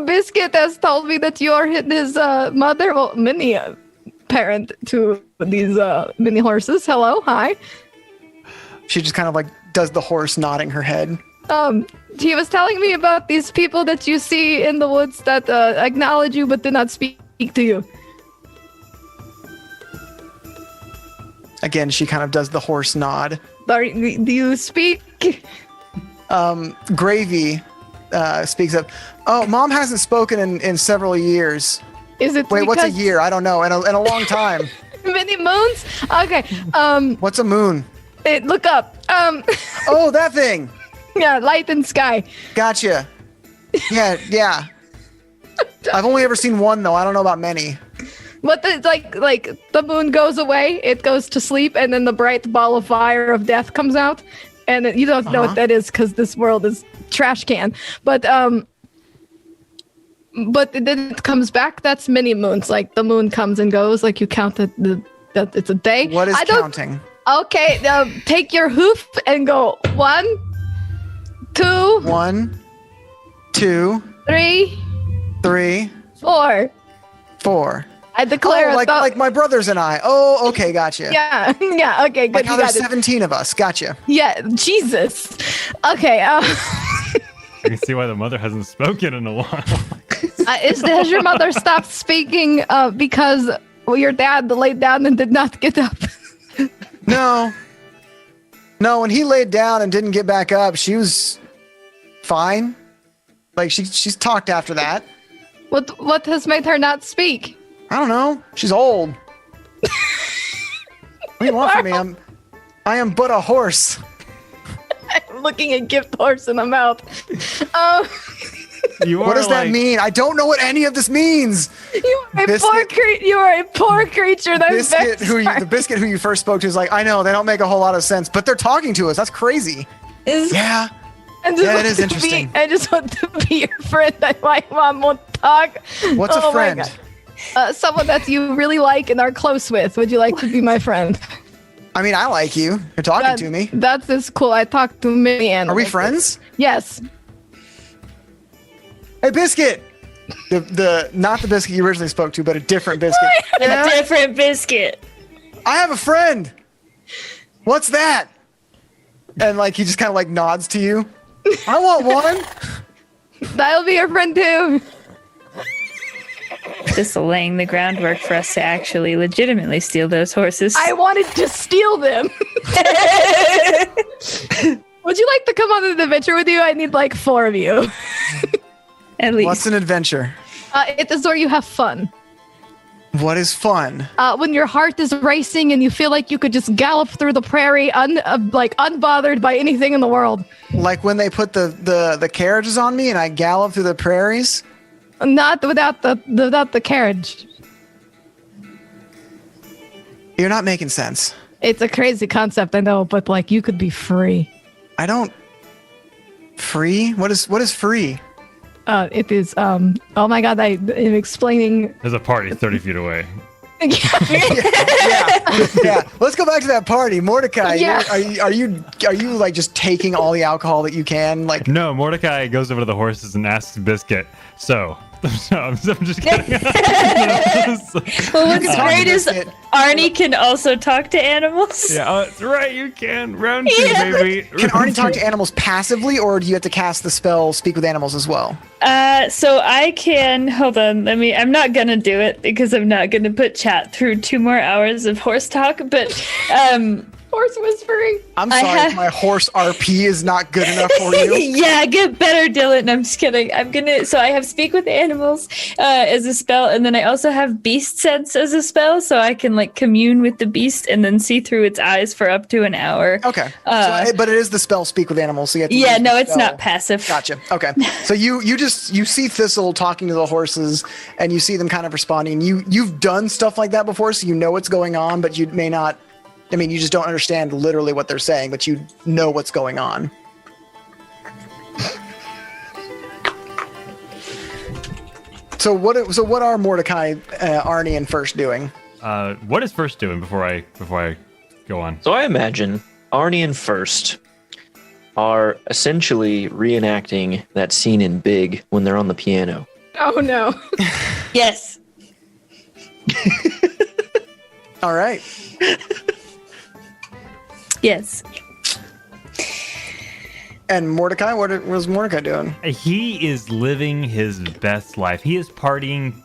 Biscuit has told me that you are his mother, well, mini parent to these mini horses. Hello, hi. She just kind of like does the horse nodding her head. He was telling me about these people that you see in the woods that acknowledge you but did not speak to you. Again, she kind of does the horse nod. Do you speak? Gravy speaks up. Oh, Mom hasn't spoken in several years. Is it? Wait, what's a year? I don't know. In a long time. Many moons? Okay. What's a moon? Look up. Oh, that thing. Yeah, light and sky. Gotcha. Yeah. I've only ever seen one though. I don't know about many. But like the moon goes away, it goes to sleep, and then the bright ball of fire of death comes out, and you don't know what that is because this world is trash can. But then it comes back. That's many moons. Like the moon comes and goes. Like you count that it's a day. What is counting? Okay, take your hoof and go 1, 2. 1, 2. 3. 3. 4. 4. I declare like my brothers and I. Oh, okay, gotcha. Yeah, okay, good. Like how there's 17 of us. Gotcha. Yeah, Jesus. Okay. I can see why the mother hasn't spoken in a while. Has your mother stopped speaking because your dad laid down and did not get up? No, when he laid down and didn't get back up, she was fine. Like she's talked after that. What has made her not speak? I don't know. She's old. What do you want from me? I am but a horse. I'm looking at gift horse in the mouth. What does that mean? I don't know what any of this means. You are a poor creature. The biscuit who you first spoke to is like, I know they don't make a whole lot of sense, but they're talking to us. That's crazy. Yeah. That is interesting. I just want to be your friend. I want to talk. What's a friend? Someone that you really like and are close with. Would you like to be my friend? I mean, I like you. You're talking to me. That's just cool. I talk to many animals. Are we friends? Yes. Hey, Biscuit! Not the Biscuit you originally spoke to, but a different Biscuit. A different Biscuit. I have a friend! What's that? And like he just kind of like nods to you. I want one! That'll be your friend too. Just laying the groundwork for us to actually legitimately steal those horses. I wanted to steal them. Would you like to come on an adventure with you? I need like 4 of you. At least. What's an adventure? It is where you have fun. What is fun? When your heart is racing and you feel like you could just gallop through the prairie, unbothered by anything in the world. Like when they put the carriages on me and I gallop through the prairies? Not without the carriage. You're not making sense. It's a crazy concept, I know, but like you could be free. I don't. Free? What is free? It is. Oh my God! I am explaining. There's a party 30 feet away. Yeah. Let's go back to that party, Mordecai. Yeah. Are you like just taking all the alcohol that you can? Like no, Mordecai goes over to the horses and asks Biscuit. So I'm just kidding. Well, what's great is Arnie can also talk to animals. Yeah, that's right. You can. Round 2, baby. Can Arnie talk to animals passively, or do you have to cast the spell Speak with Animals as well? So I can. Hold on. I'm not gonna do it because I'm not gonna put chat through 2 more hours of horse talk. But horse whispering. I'm sorry if my horse RP is not good enough for you. Yeah, get better, Dylan. I'm just kidding. So I have Speak with Animals as a spell, and then I also have Beast Sense as a spell, so I can like commune with the beast and then see through its eyes for up to an hour. Okay. But it is the spell Speak with Animals, so you have to it's not passive. Gotcha. Okay. So you see Thistle talking to the horses, and you see them kind of responding. You've done stuff like that before, so you know what's going on, but you may not. I mean, you just don't understand literally what they're saying, but you know what's going on. So what are Mordecai, Arnie, and First doing? What is First doing before I go on? So I imagine Arnie and First are essentially reenacting that scene in Big when they're on the piano. Oh no. Yes. All right. Yes. And Mordecai, what was Mordecai doing? He is living his best life. He is partying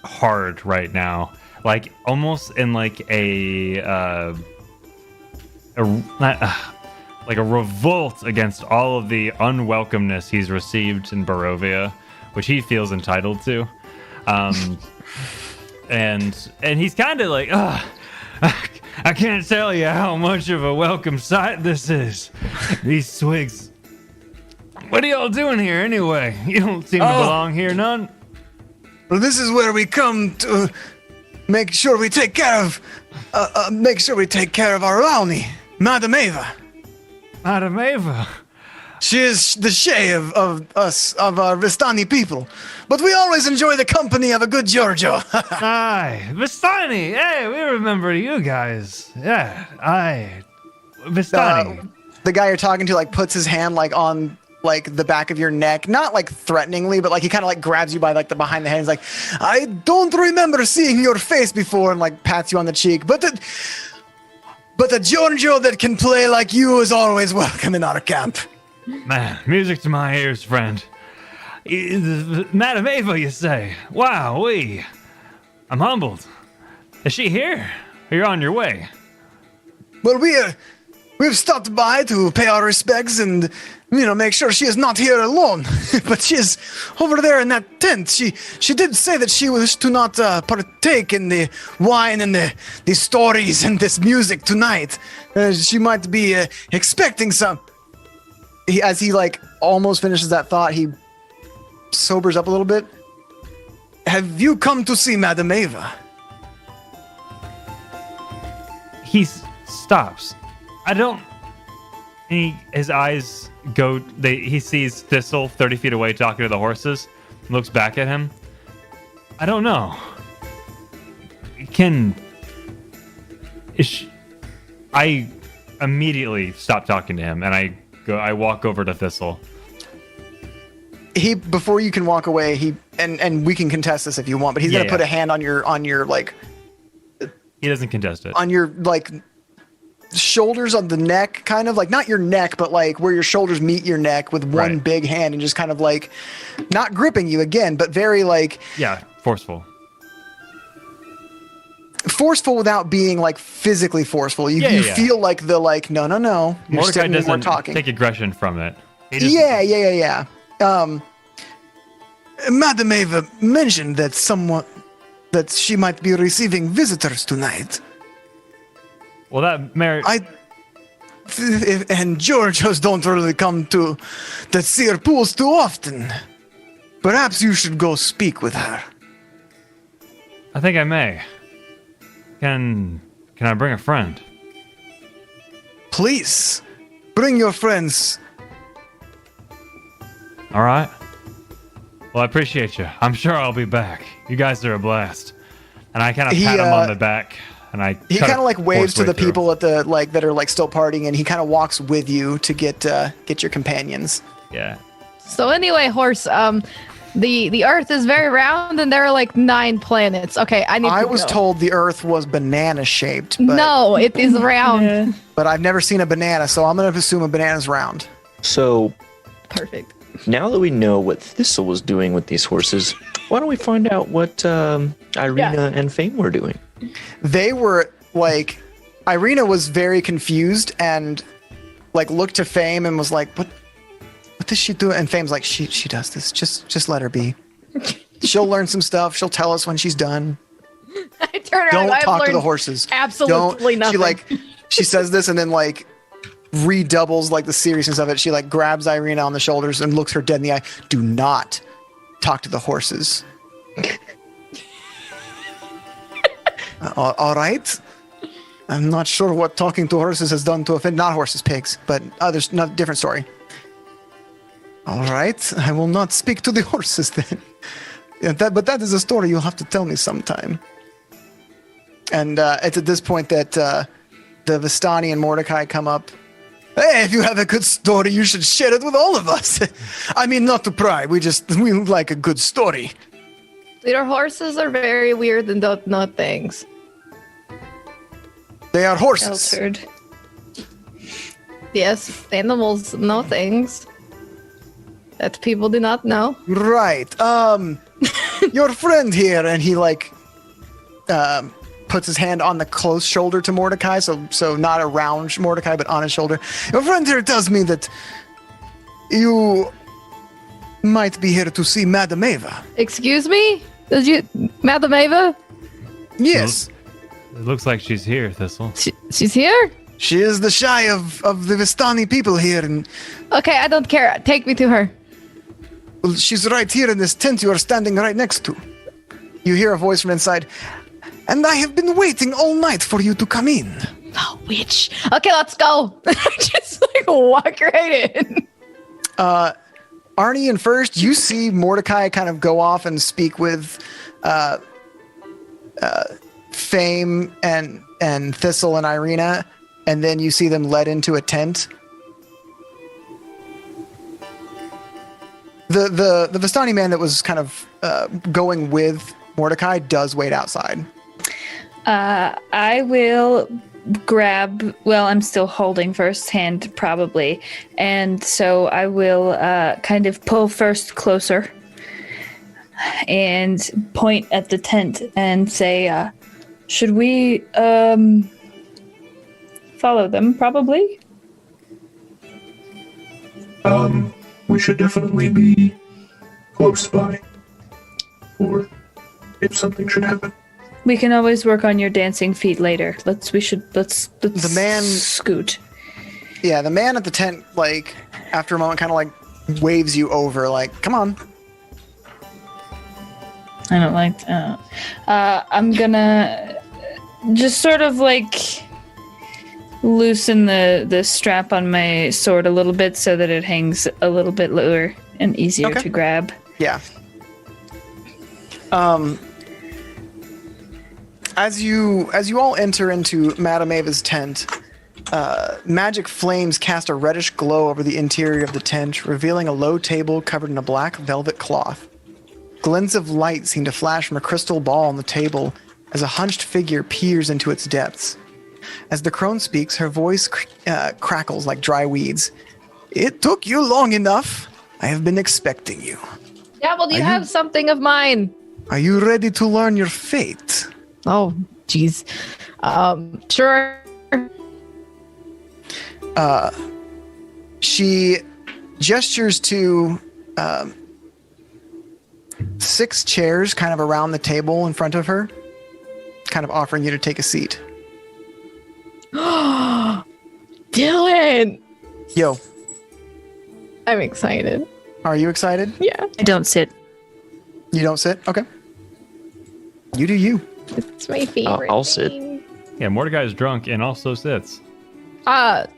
hard right now, like almost in like a revolt against all of the unwelcomeness he's received in Barovia, which he feels entitled to. And he's kind of like, I can't tell you how much of a welcome sight this is. These swigs. What are y'all doing here anyway? You don't seem to belong here, none. Well, this is where we come to make sure we take care of our Raoni, Madame Ava. Madame Ava. She is the Shay of us, of our Vistani people. But we always enjoy the company of a good Giorgio. Aye, Vistani. Hey, we remember you guys. Yeah, Vistani. The guy you're talking to like puts his hand like on like the back of your neck, not like threateningly, but like he kind of like grabs you by like the behind the head. He's like, I don't remember seeing your face before, and like pats you on the cheek. But the Giorgio that can play like you is always welcome in our camp. Man, music to my ears, friend. Madame Ava, you say? Wow, I'm humbled. Is she here? Or you're on your way? Well, We've stopped by to pay our respects and, make sure she is not here alone. But she is over there in that tent. She did say that she wished to not partake in the wine and the stories and this music tonight. She might be expecting some. As he almost finishes that thought, he sobers up a little bit. Have you come to see Madame Ava? He stops. I don't. His eyes go. He sees Thistle 30 feet away talking to the horses. Looks back at him. I don't know. I immediately stop talking to him, and I walk over to Thistle. Before you can walk away, and we can contest this if you want, but he's gonna put a hand on your He doesn't contest it. On your shoulders, on the neck, kind of not your neck, but where your shoulders meet your neck with one big hand, and just kind of not gripping you again, but very forceful. Forceful without being physically forceful. You feel no. Mordecai doesn't take aggression from it. Yeah. Madame Ava mentioned that she might be receiving visitors tonight. Well, that merit. And Georgios don't really come to the Seer pools too often. Perhaps you should go speak with her. I think I may. Can I bring a friend? Please, bring your friends. All right. Well, I appreciate you. I'm sure I'll be back. You guys are a blast. And I kind of pat him on the back, and he kind of waves to the people at the that are still partying, and he kind of walks with you to get your companions. Yeah. So anyway, horse, the Earth is very round, and there are 9 planets. Okay, I was told the Earth was banana shaped. No, it is round. Yeah. But I've never seen a banana, so I'm gonna assume a banana's round. So, perfect. Now that we know what Thistle was doing with these horses, why don't we find out what Irina and Fame were doing? They were Irina was very confused and looked to Fame and was like, what does she do? And Fame's like, she does this. Just let her be. She'll learn some stuff. She'll tell us when she's done. I turn around. Don't talk to the horses. Absolutely nothing. She says this and then redoubles the seriousness of it. She grabs Irina on the shoulders and looks her dead in the eye. Do not talk to the horses. All right. I'm not sure what talking to horses has done to offend, not horses, pigs, but others. Not different story. All right, I will not speak to the horses then. But that is a story you'll have to tell me sometime. And it's at this point that the Vistani and Mordecai come up. Hey, if you have a good story, you should share it with all of us. I mean, not to pry. We like a good story. Your horses are very weird and don't know things. They are horses. Sheltered. Yes, animals know things that people do not know. Right. Your friend here, and he puts his hand on the close shoulder to Mordecai, so not around Mordecai, but on his shoulder. Your friend here tells me that you might be here to see Madame Ava. Excuse me? Madame Ava? Yes. It looks like she's here, Thistle. She's here? She is the shy of the Vistani people here, and okay, I don't care. Take me to her. Well, she's right here in this tent you are standing right next to. You hear a voice from inside. And I have been waiting all night for you to come in. Oh, witch. Okay, let's go. Just walk right in. Arnie, and first, you see Mordecai kind of go off and speak with Fame and Thistle and Irina, and then you see them led into a tent. The Vistani man that was kind of going with Mordecai does wait outside. I will grab, I'm still holding first hand probably, and so I will kind of pull first closer and point at the tent and say, should we follow them, probably. We should definitely be close by, or if something should happen. We can always work on your dancing feet later. Let's The man- scoot. Yeah, the man at the tent, like, after a moment, kind of like waves you over, like, come on. I don't like that. I'm gonna just sort of like loosen the strap on my sword a little bit so that it hangs a little bit lower and easier to grab. Yeah. As you all enter into Madame Ava's tent, magic flames cast a reddish glow over the interior of the tent, revealing a low table covered in a black velvet cloth. Glints of light seem to flash from a crystal ball on the table as a hunched figure peers into its depths. As the crone speaks, her voice crackles like dry weeds. It took you long enough. I have been expecting you. Yeah, well, do you have something of mine? Are you ready to learn your fate? Oh, jeez. Sure. She gestures to 6 chairs kind of around the table in front of her, kind of offering you to take a seat. Dylan! Yo. I'm excited. Are you excited? Yeah. I don't sit. You don't sit? Okay. You do you. It's my favorite. I'll sit. Yeah, Mordecai is drunk and also sits.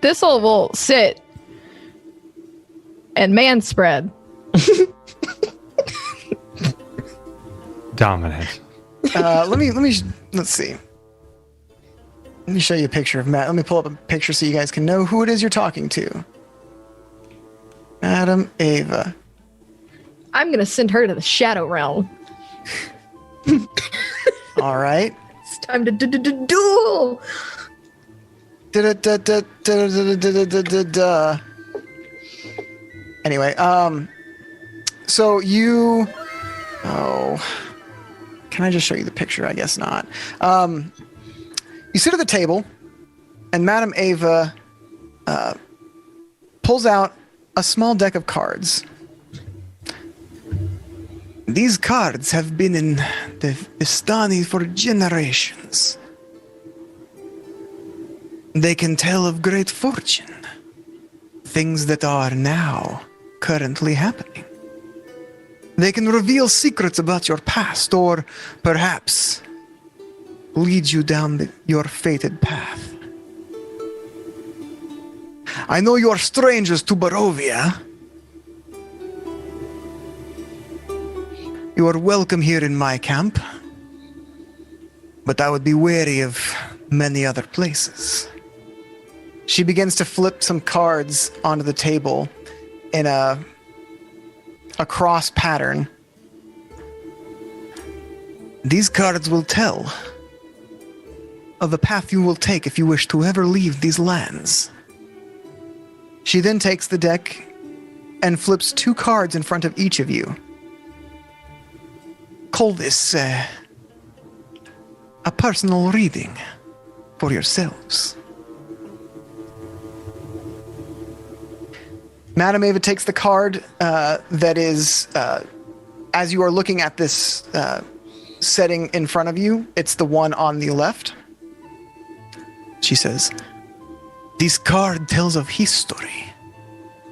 This'll will sit and man spread. Dominant. Let's see. Let me show you a picture of Matt. Let me pull up a picture so you guys can know who it is you're talking to. Madam Ava. I'm gonna send her to the Shadow Realm. All right. It's time to duel. Anyway, so you... Oh... Can I just show you the picture? I guess not. You sit at the table, and Madame Ava pulls out a small deck of cards. These cards have been in the Vistani for generations. They can tell of great fortune, things that are now currently happening. They can reveal secrets about your past, or perhaps lead you down your fated path. I know you are strangers to Barovia. You are welcome here in my camp, but I would be wary of many other places. She begins to flip some cards onto the table in a cross pattern. These cards will tell of the path you will take if you wish to ever leave these lands. She then takes the deck and flips 2 cards in front of each of you. Call this a personal reading for yourselves. Madame Ava takes the card that is, as you are looking at this setting in front of you, it's the one on the left. She says, "This card tells of history.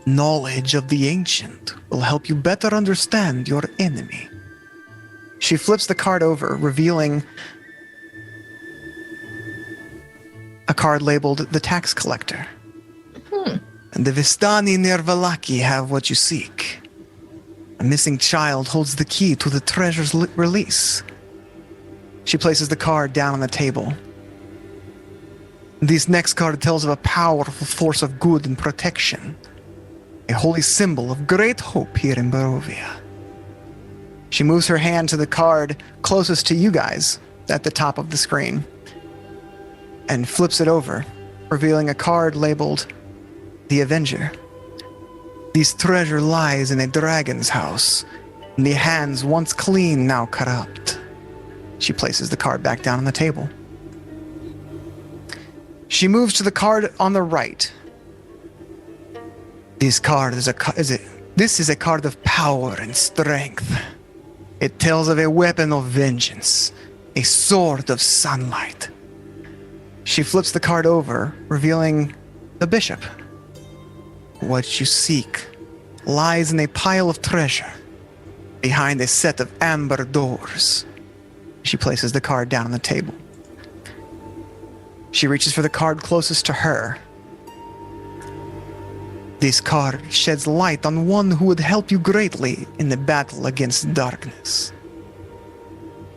Knowledge of the ancient will help you better understand your enemy." She flips the card over, revealing a card labeled the Tax Collector. And the Vistani near Valaki have what you seek. A missing child holds the key to the treasure's release. She places the card down on the table. This next card tells of a powerful force of good and protection. A holy symbol of great hope here in Barovia. She moves her hand to the card closest to you guys at the top of the screen and flips it over, revealing a card labeled the Avenger. This treasure lies in a dragon's house, in the hands once clean, now corrupt. She places the card back down on the table. She moves to the card on the right. This is a card of power and strength. It tells of a weapon of vengeance, a sword of sunlight. She flips the card over, revealing the bishop. What you seek lies in a pile of treasure behind a set of amber doors. She places the card down on the table. She reaches for the card closest to her. This card sheds light on one who would help you greatly in the battle against darkness.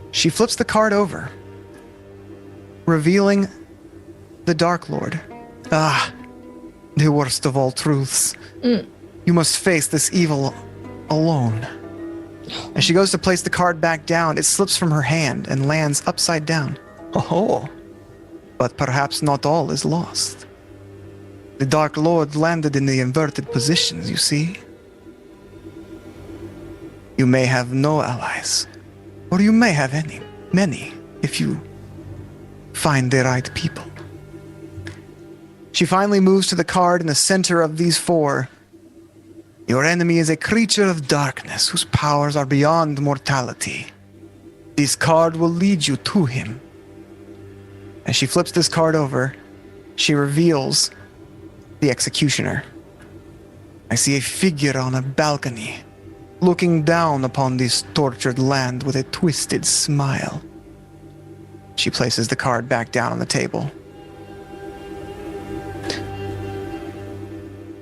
She flips the card over, revealing the Dark Lord. Ah, the worst of all truths. You must face this evil alone. As she goes to place the card back down, it slips from her hand and lands upside down. Oh, but perhaps not all is lost. The Dark Lord landed in the inverted positions, you see. You may have no allies, or you may have many, if you find the right people. She finally moves to the card in the center of these four. Your enemy is a creature of darkness whose powers are beyond mortality. This card will lead you to him. As she flips this card over, she reveals the executioner. I see a figure on a balcony, looking down upon this tortured land with a twisted smile. She places the card back down on the table.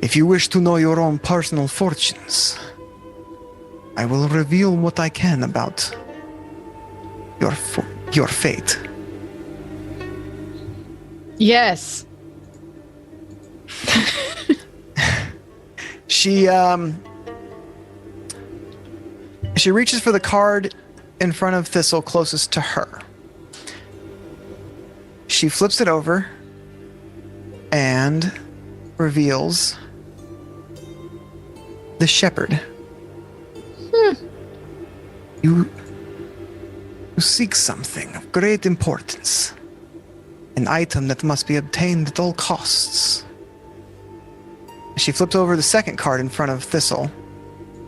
If you wish to know your own personal fortunes, I will reveal what I can about your fate. Yes. She reaches for the card in front of Thistle closest to her. She flips it over and reveals the shepherd. You seek something of great importance. An item that must be obtained at all costs. She flips over the second card in front of Thistle.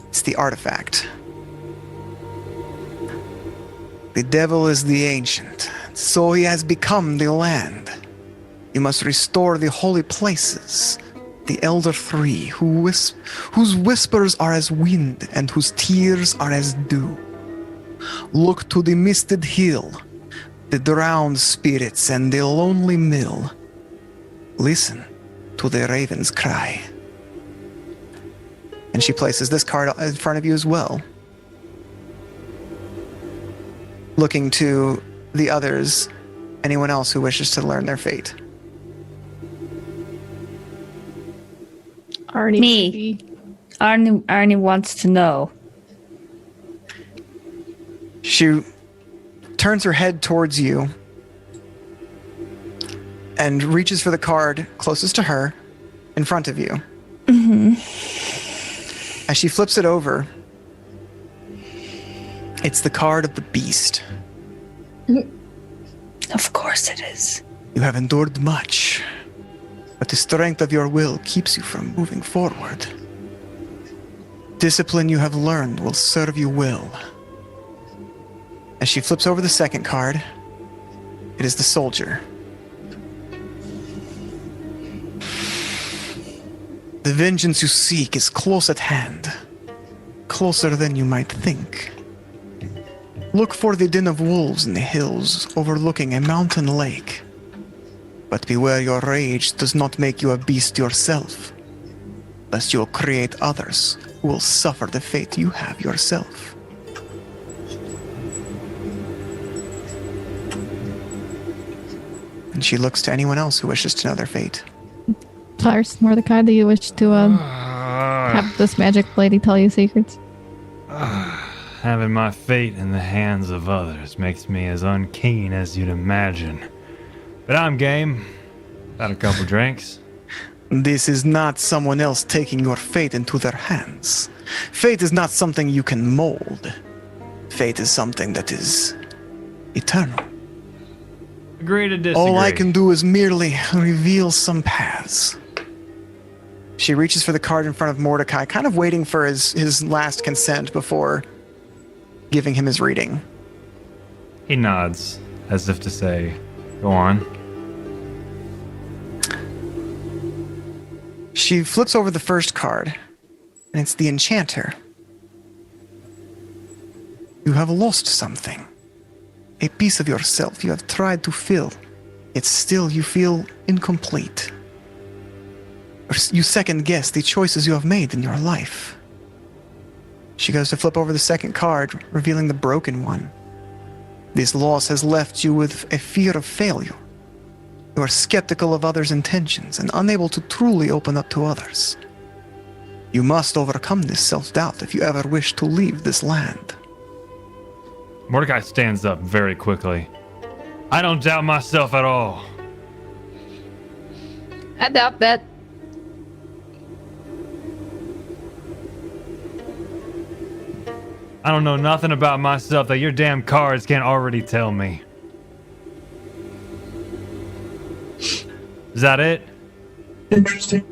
It's the artifact. The devil is the ancient, so he has become the land. You must restore the holy places, the Elder Three, whose whispers are as wind and whose tears are as dew. Look to the misted hill, the drowned spirits and the lonely mill. Listen to the raven's cry. And she places this card in front of you as well. Looking to the others, anyone else who wishes to learn their fate. Arnie. Me. Arnie wants to know. She turns her head towards you and reaches for the card closest to her in front of you. As she flips it over, it's the card of the beast. Of course it is. You have endured much, but the strength of your will keeps you from moving forward. Discipline you have learned will serve you well. As she flips over the second card, it is the soldier. The vengeance you seek is close at hand, closer than you might think. Look for the den of wolves in the hills overlooking a mountain lake. But beware your rage does not make you a beast yourself, lest you'll create others who will suffer the fate you have yourself. And she looks to anyone else who wishes to know their fate. Tars, Mordecai, do you wish to have this magic lady tell you secrets? Having my fate in the hands of others makes me as unkeen as you'd imagine. But I'm game. Had a couple drinks. This is not someone else taking your fate into their hands. Fate is not something you can mold. Fate is something that is eternal. Agree to disagree. All I can do is merely reveal some paths. She reaches for the card in front of Mordecai, kind of waiting for his last consent before giving him his reading. He nods, as if to say, go on. She flips over the first card, and it's the Enchanter. You have lost something. A piece of yourself you have tried to fill, yet still you feel incomplete. Or you second-guess the choices you have made in your life. She goes to flip over the second card, revealing the broken one. This loss has left you with a fear of failure. You are skeptical of others' intentions and unable to truly open up to others. You must overcome this self-doubt if you ever wish to leave this land. Mordecai stands up very quickly. I don't doubt myself at all. I doubt that. I don't know nothing about myself that your damn cards can't already tell me. Is that it? Interesting.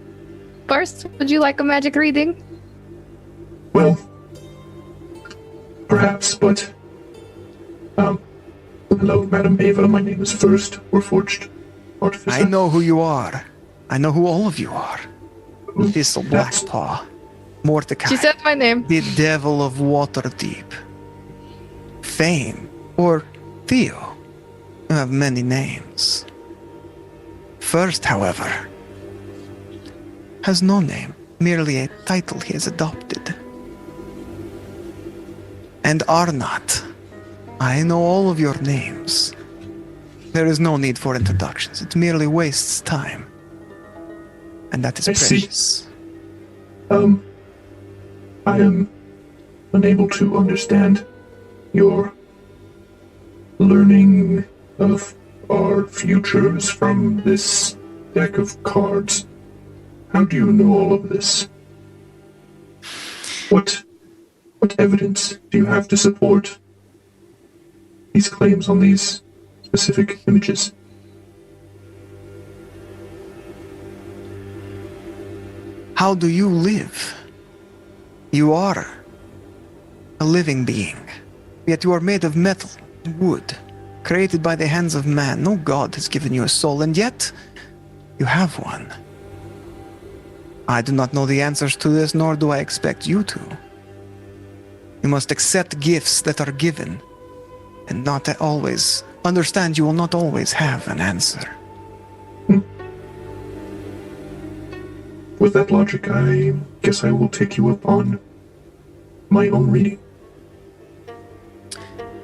First, would you like a magic reading? Well, perhaps, but hello, Madam Ava. My name is First Warforged Artificer. I know who you are. I know who all of you are. Thistle Blackpaw, Mordecai. She said my name. The Devil of Waterdeep. Fame, or Theo. You have many names. First, however, has no name, merely a title he has adopted. And Arnott, I know all of your names. There is no need for introductions. It merely wastes time. And that is precious. I am unable to understand your learning of our futures from this deck of cards. How do you know all of this? What evidence do you have to support these claims on these specific images? How do you live? You are a living being, yet you are made of metal and wood, created by the hands of man. No god has given you a soul, and yet you have one. I do not know the answers to this, nor do I expect you to. You must accept gifts that are given, and not always understand you will not always have an answer. With that logic, I guess I will take you up on my own reading.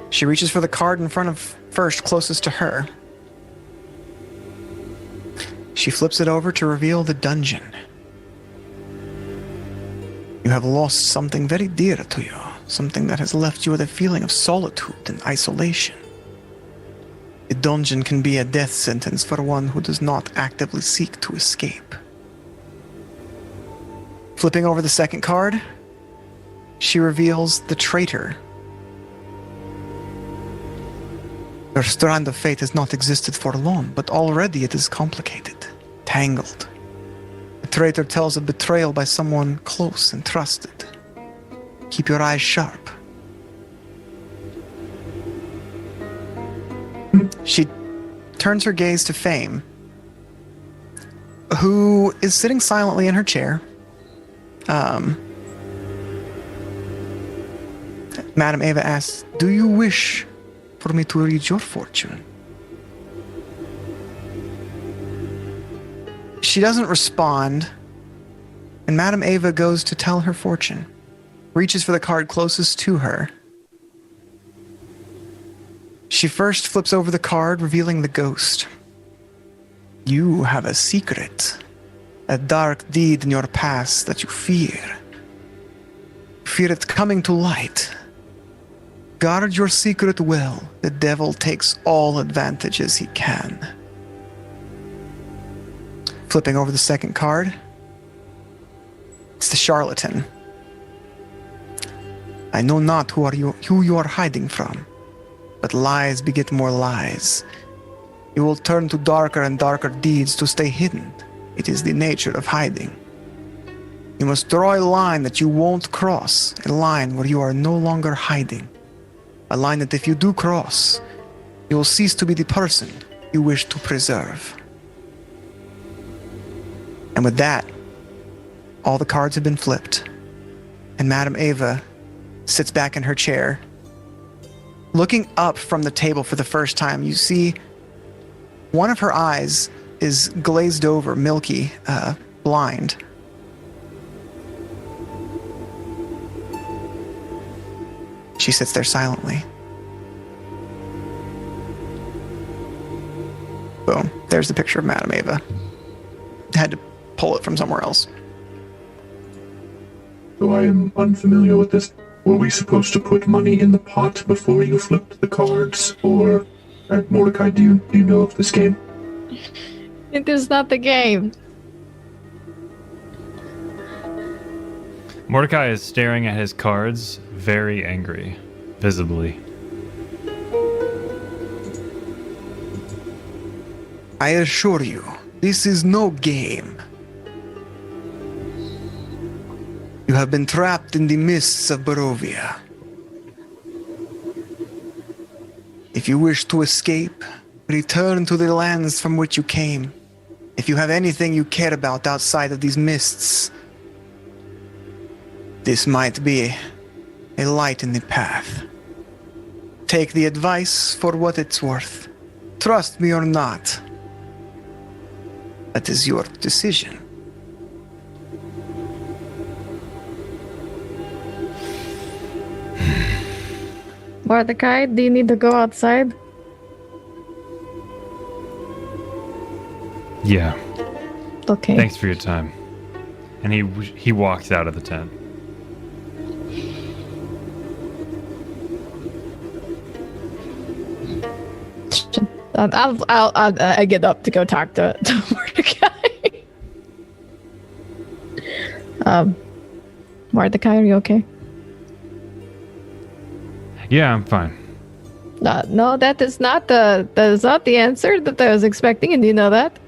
She reaches for the card in front of First, closest to her. She flips it over to reveal the dungeon. You have lost something very dear to you, something that has left you with a feeling of solitude and isolation. A dungeon can be a death sentence for one who does not actively seek to escape. Flipping over the second card, she reveals the traitor. Your strand of fate has not existed for long, but already it is complicated, tangled. The traitor tells of betrayal by someone close and trusted. Keep your eyes sharp. She turns her gaze to Fame, who is sitting silently in her chair. Madam Ava asks, do you wish for me to read your fortune? She doesn't respond, and Madam Ava goes to tell her fortune, reaches for the card closest to her. She first flips over the card, revealing the ghost. You have a secret, a dark deed in your past that you fear. Fear it coming to light. Guard your secret well. The devil takes all advantages he can. Flipping over the second card. It's the charlatan. I know not who you are hiding from, but lies beget more lies. You will turn to darker and darker deeds to stay hidden. It is the nature of hiding. You must draw a line that you won't cross, a line where you are no longer hiding. A line that if you do cross, you will cease to be the person you wish to preserve. And with that, all the cards have been flipped, and Madame Ava sits back in her chair. Looking up from the table for the first time, you see one of her eyes is glazed over, milky, blind. She sits there silently. Boom. There's the picture of Madame Ava. Had to pull it from somewhere else. So I am unfamiliar with this. Were we supposed to put money in the pot before you flipped the cards? Or, Mordecai, do you know of this game? It is not the game. Mordecai is staring at his cards, very angry, visibly. I assure you, this is no game. You have been trapped in the mists of Barovia. If you wish to escape, return to the lands from which you came. If you have anything you care about outside of these mists, this might be a light in the path. Take the advice for what it's worth. Trust me or not. That is your decision. Mordecai, do you need to go outside? Yeah. Okay. Thanks for your time. And he walks out of the tent. I get up to go talk to Mordecai. Mordecai, are you okay? Yeah, I'm fine. No, that is not the answer that I was expecting, and you know that.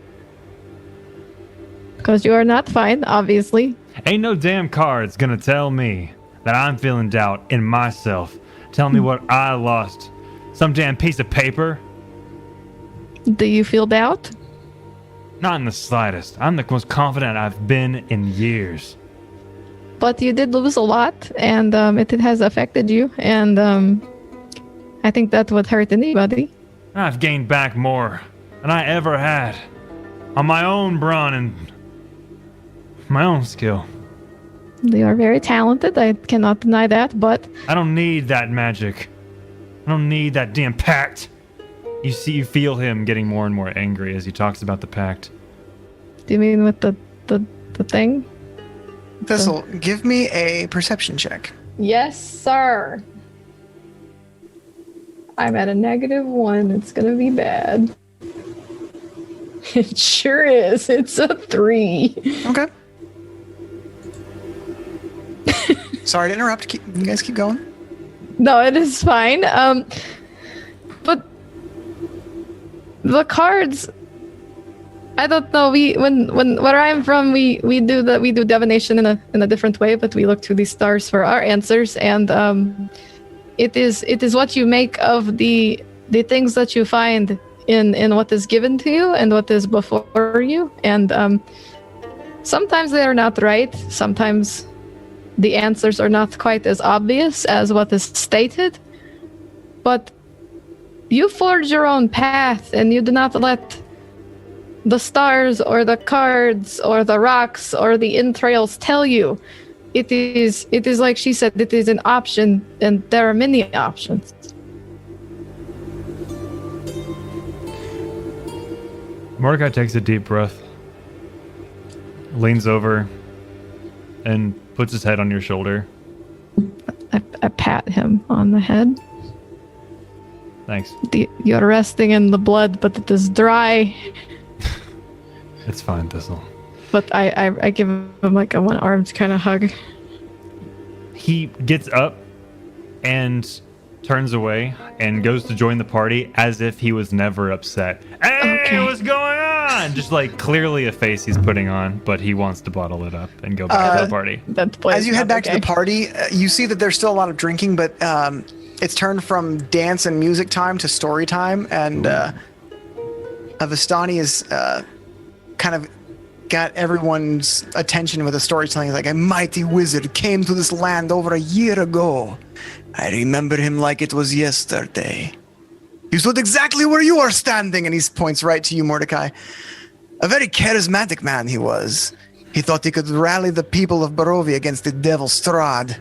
Because you are not fine, obviously. Ain't no damn card's gonna tell me that I'm feeling doubt in myself. Tell me what I lost. Some damn piece of paper? Do you feel doubt? Not in the slightest. I'm the most confident I've been in years. But you did lose a lot, and it has affected you, and I think that would hurt anybody. I've gained back more than I ever had on my own brawn and my own skill. You are very talented, I cannot deny that, but... I don't need that magic. I don't need that damn pact. You feel him getting more and more angry as he talks about the pact. Do you mean with the thing? Thistle, give me a perception check. Yes, sir. I'm at a -1. It's gonna be bad. It sure is. It's a 3. Okay. Sorry to interrupt. You guys keep going. No, it is fine. But the cards, I don't know. When where I'm from, we do divination in a different way, but we look to the stars for our answers, and it is what you make of the things that you find in what is given to you and what is before you, and sometimes they are not right. Sometimes the answers are not quite as obvious as what is stated, but you forge your own path, and you do not let the stars or the cards or the rocks or the entrails tell you. It is like she said, it is an option, and there are many options. Mordecai takes a deep breath, leans over, and puts his head on your shoulder. I pat him on the head. Thanks. You're resting in the blood, but it is dry. It's fine, Thistle. But I give him like a one-armed kind of hug. He gets up and turns away and goes to join the party as if he was never upset. Hey, what's going on? Just like clearly a face he's putting on, but he wants to bottle it up and go back to the party. As you head back to the party, you see that there's still a lot of drinking, but it's turned from dance and music time to story time, and Vistani is kind of got everyone's attention with the storytelling. Like, a mighty wizard came to this land over a year ago. I remember him like it was yesterday. He stood exactly where you are standing, and he points right to you, Mordecai. A very charismatic man he was. He thought he could rally the people of Barovia against the devil Strahd.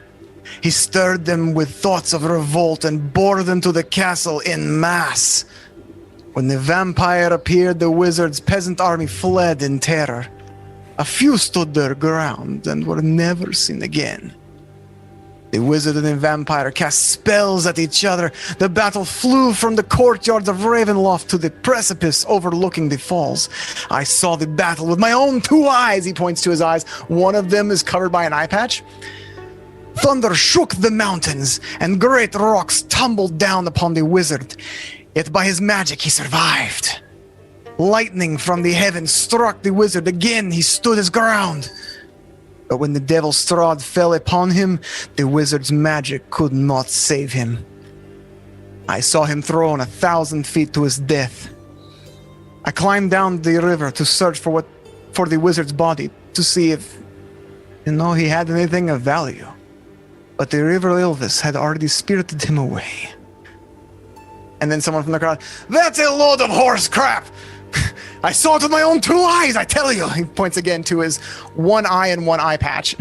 He stirred them with thoughts of revolt and bore them to the castle en masse. When the vampire appeared, the wizard's peasant army fled in terror. A few stood their ground and were never seen again. The wizard and the vampire cast spells at each other. The battle flew from the courtyards of Ravenloft to the precipice overlooking the falls. I saw the battle with my own 2 eyes. He points to his eyes. One of them is covered by an eye patch. Thunder shook the mountains, and great rocks tumbled down upon the wizard. Yet by his magic he survived. Lightning from the heavens struck the wizard. Again he stood his ground. But when the devil Strahd fell upon him, the wizard's magic could not save him. I saw him thrown 1,000 feet to his death. I climbed down the river to search for the wizard's body, to see if, he had anything of value. But the river Ilvis had already spirited him away. And then someone from the crowd, "That's a load of horse crap! I saw it with my own 2 eyes, I tell you!" He points again to his 1 eye and 1 eye patch.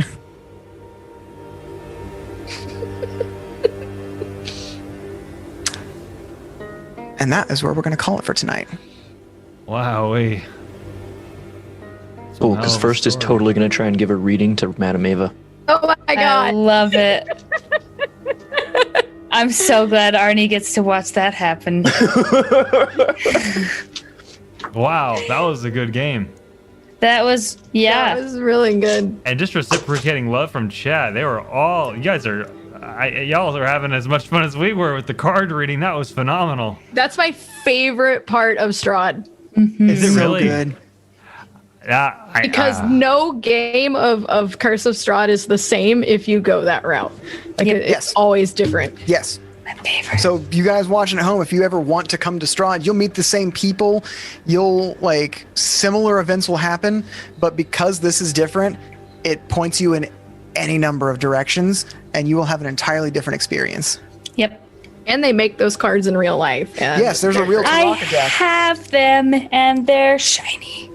And that is where we're going to call it for tonight. Wowee. Oh, because first is totally going to try and give a reading to Madame Ava. Oh my god. I love it. I'm so glad Arnie gets to watch that happen. Wow, that was a good game. That was, yeah. That was really good. And just reciprocating love from chat. They were all, y'all are having as much fun as we were with the card reading. That was phenomenal. That's my favorite part of Strahd. Mm-hmm. Is it really? Good. Yeah. Because no game of Curse of Strahd is the same if you go that route. Like it's always different. Yes. My favorite. So you guys watching at home, if you ever want to come to Strahd, you'll meet the same people. Similar events will happen, but because this is different, it points you in any number of directions, and you will have an entirely different experience. Yep. And they make those cards in real life. Yes, there's a real I Taraka deck. have them, and they're shiny.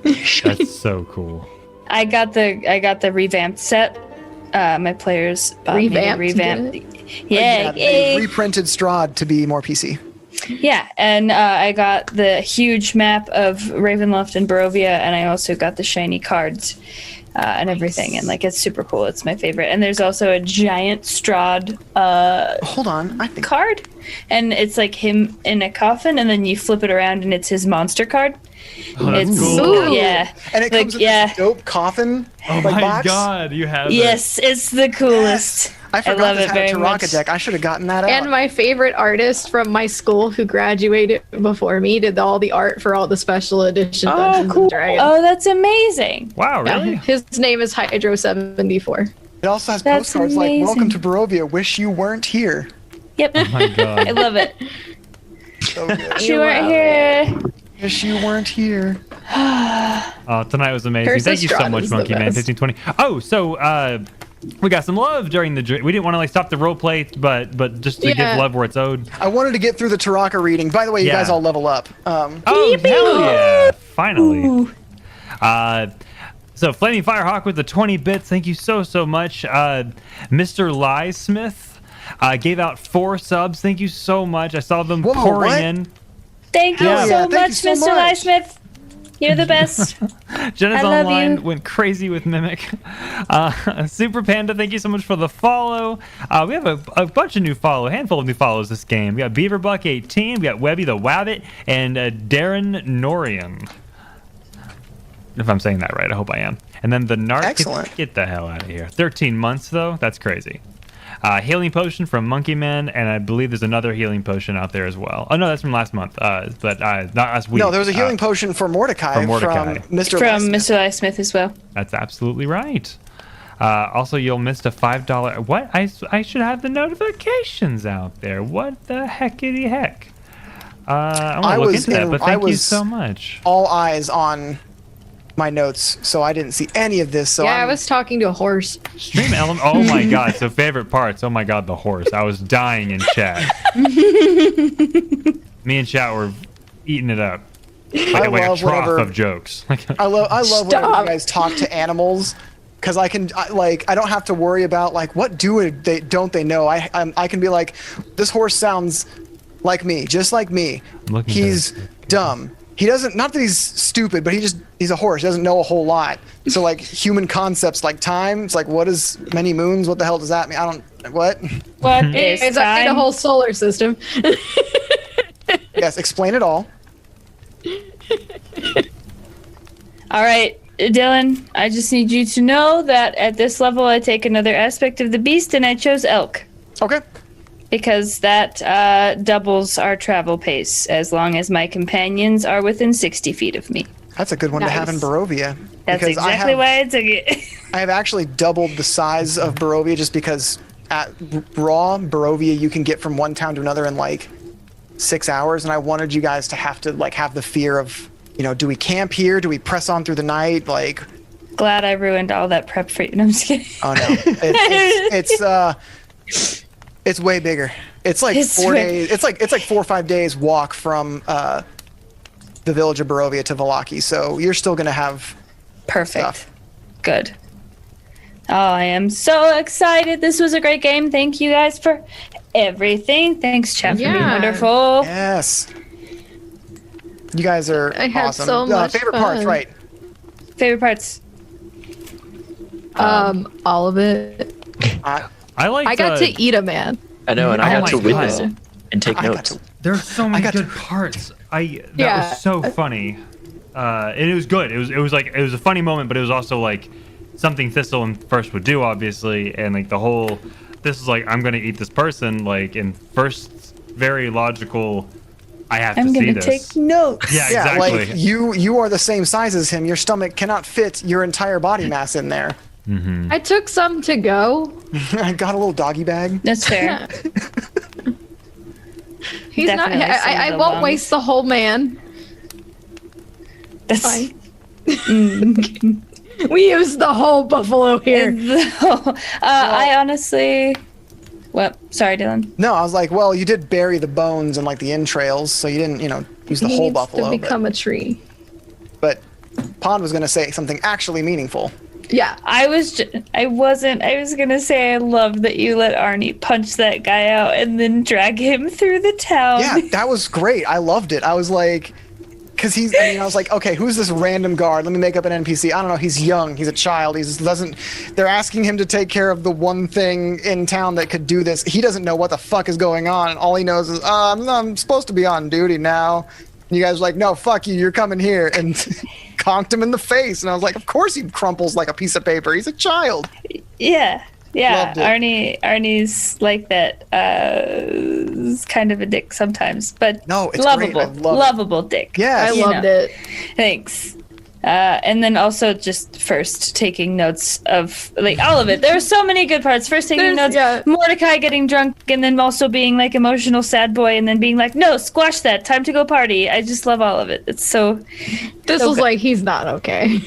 That's so cool. I got the revamped set. My players bought me the revamped. Yeah, they reprinted Strahd to be more PC. Yeah, and I got the huge map of Ravenloft and Barovia, and I also got the shiny cards and everything. And it's super cool. It's my favorite. And there's also a giant Strahd hold on, I think card, and it's like him in a coffin, and then you flip it around, and it's his monster card. Oh, that's it's cool. Yeah, and it comes in this dope coffin. Oh my box. god, you have yes, it's the coolest. Yes. I forgot this had a Taraka much. deck. I should have gotten that out. And my favorite artist from my school who graduated before me did all the art for all the special edition Dungeons and Dragons. Oh, that's amazing. Wow, really? Yeah, his name is Hydro74. It also has That's postcards amazing. like "Welcome to Barovia. Wish you weren't here." Yep. Oh my god. I love it. So good. You weren't here. Wish you weren't here. Oh, tonight was amazing. Curse of Thank you so Strahd much, is the Monkey Man best. 1520. Oh, so we got some love during the we didn't want to stop the role play, but just to give love where it's owed. I wanted to get through the Taraka reading. By the way, you guys all level up. Oh, hell yeah! Finally. So Flaming Firehawk with the 20 bits. Thank you so much. Mr. Liesmith gave out 4 subs. Thank you so much. I saw them pouring in. Thank you so much, Mr. Liesmith. You're the best. Jenna's I love online you. went crazy with Mimic. Super Panda, thank you so much for the follow. We have a bunch of a handful of new follows this game. We got Beaverbuck18, we got Webby the Wabbit, and Darren Norian. If I'm saying that right, I hope I am. And then the Narc. Excellent. Get the hell out of here. 13 months though, that's crazy. Healing potion from Monkey Man, and I believe there's another healing potion out there as well. Oh no, that's from last month, but not last week. No, there was a healing potion for Mordecai from Mr. From Lysmith. Mr. Lysmith as well. That's absolutely right. Also, you'll miss a $5. What? I should have the notifications out there. What the heckity heck? I want to look into that, but thank you so much. All eyes on my notes, so I didn't see any of this. So I was talking to a horse. Stream element. Oh my god! So favorite parts. Oh my god, the horse. I was dying in chat. Me and chat were eating it up. Like a trough of jokes. I love whenever you guys talk to animals, because I don't have to worry about like what don't they know. I can be like, this horse sounds like me, just like me. He's dumb. He doesn't, not that he's stupid, but he's a horse. He doesn't know a whole lot. So like human concepts like time, it's like, what is many moons? What the hell does that mean? What is I need a whole solar system. Yes, explain it all. All right, Dylan, I just need you to know that at this level I take another aspect of the beast and I chose elk. Okay. Because that doubles our travel pace as long as my companions are within 60 feet of me. That's a good one to have in Barovia. That's exactly why I took it. I have actually doubled the size of Barovia just because at raw Barovia you can get from one town to another in like 6 hours, and I wanted you guys to have to like have the fear of, do we camp here? Do we press on through the night? Like, glad I ruined all that prep for you. No, I'm just kidding. Oh no, it's way bigger. It's like 4 days. It's like 4 or 5 days walk from the village of Barovia to Vallaki. So you're still gonna have perfect. Good. Oh, I am so excited. This was a great game. Thank you guys for everything. Thanks, chat, for being wonderful. Yes. You guys are I had awesome. so much favorite fun. parts, right? Favorite parts. All of it. I got to eat a man. I know, and I got to witness it and take notes. There's so many good parts. That was so funny. And it was good. It was a funny moment, but it was also like something Thistle and First would do, obviously, and like the whole. This is like, I'm gonna eat this person, like in First's very logical. I have to see this. I'm gonna take notes. Yeah, exactly. Like you are the same size as him. Your stomach cannot fit your entire body mass in there. Mm-hmm. I took some to go. I got a little doggy bag. That's fair. He's not. I won't waste the whole man. That's fine. We use the whole buffalo here. I honestly. What? Sorry, Dylan. No, I was like, well, you did bury the bones and like the entrails, so you didn't, use the whole buffalo. To become a tree. But Pond was going to say something actually meaningful. Yeah. I was gonna say I love that you let Arnie punch that guy out and then drag him through the town. Yeah, that was great. I loved it. I was like, because I was like, okay, who's this random guard? Let me make up an NPC. I don't know. He's young. He's a child. They're asking him to take care of the one thing in town that could do this. He doesn't know what the fuck is going on. And all he knows is, I'm supposed to be on duty now. And you guys are like, no, fuck you. You're coming here. And conked him in the face. And I was like, of course he crumples like a piece of paper. He's a child. Yeah. Arnie's like that. Is kind of a dick sometimes, but no, it's lovable. Great. Lovable dick. Yeah, I loved it. Thanks. And then also just First taking notes of like all of it. There are so many good parts. First taking notes, Mordecai getting drunk, and then also being like emotional sad boy, and then being like, no, squash that. Time to go party. I just love all of it. It's so. This was like, he's not okay.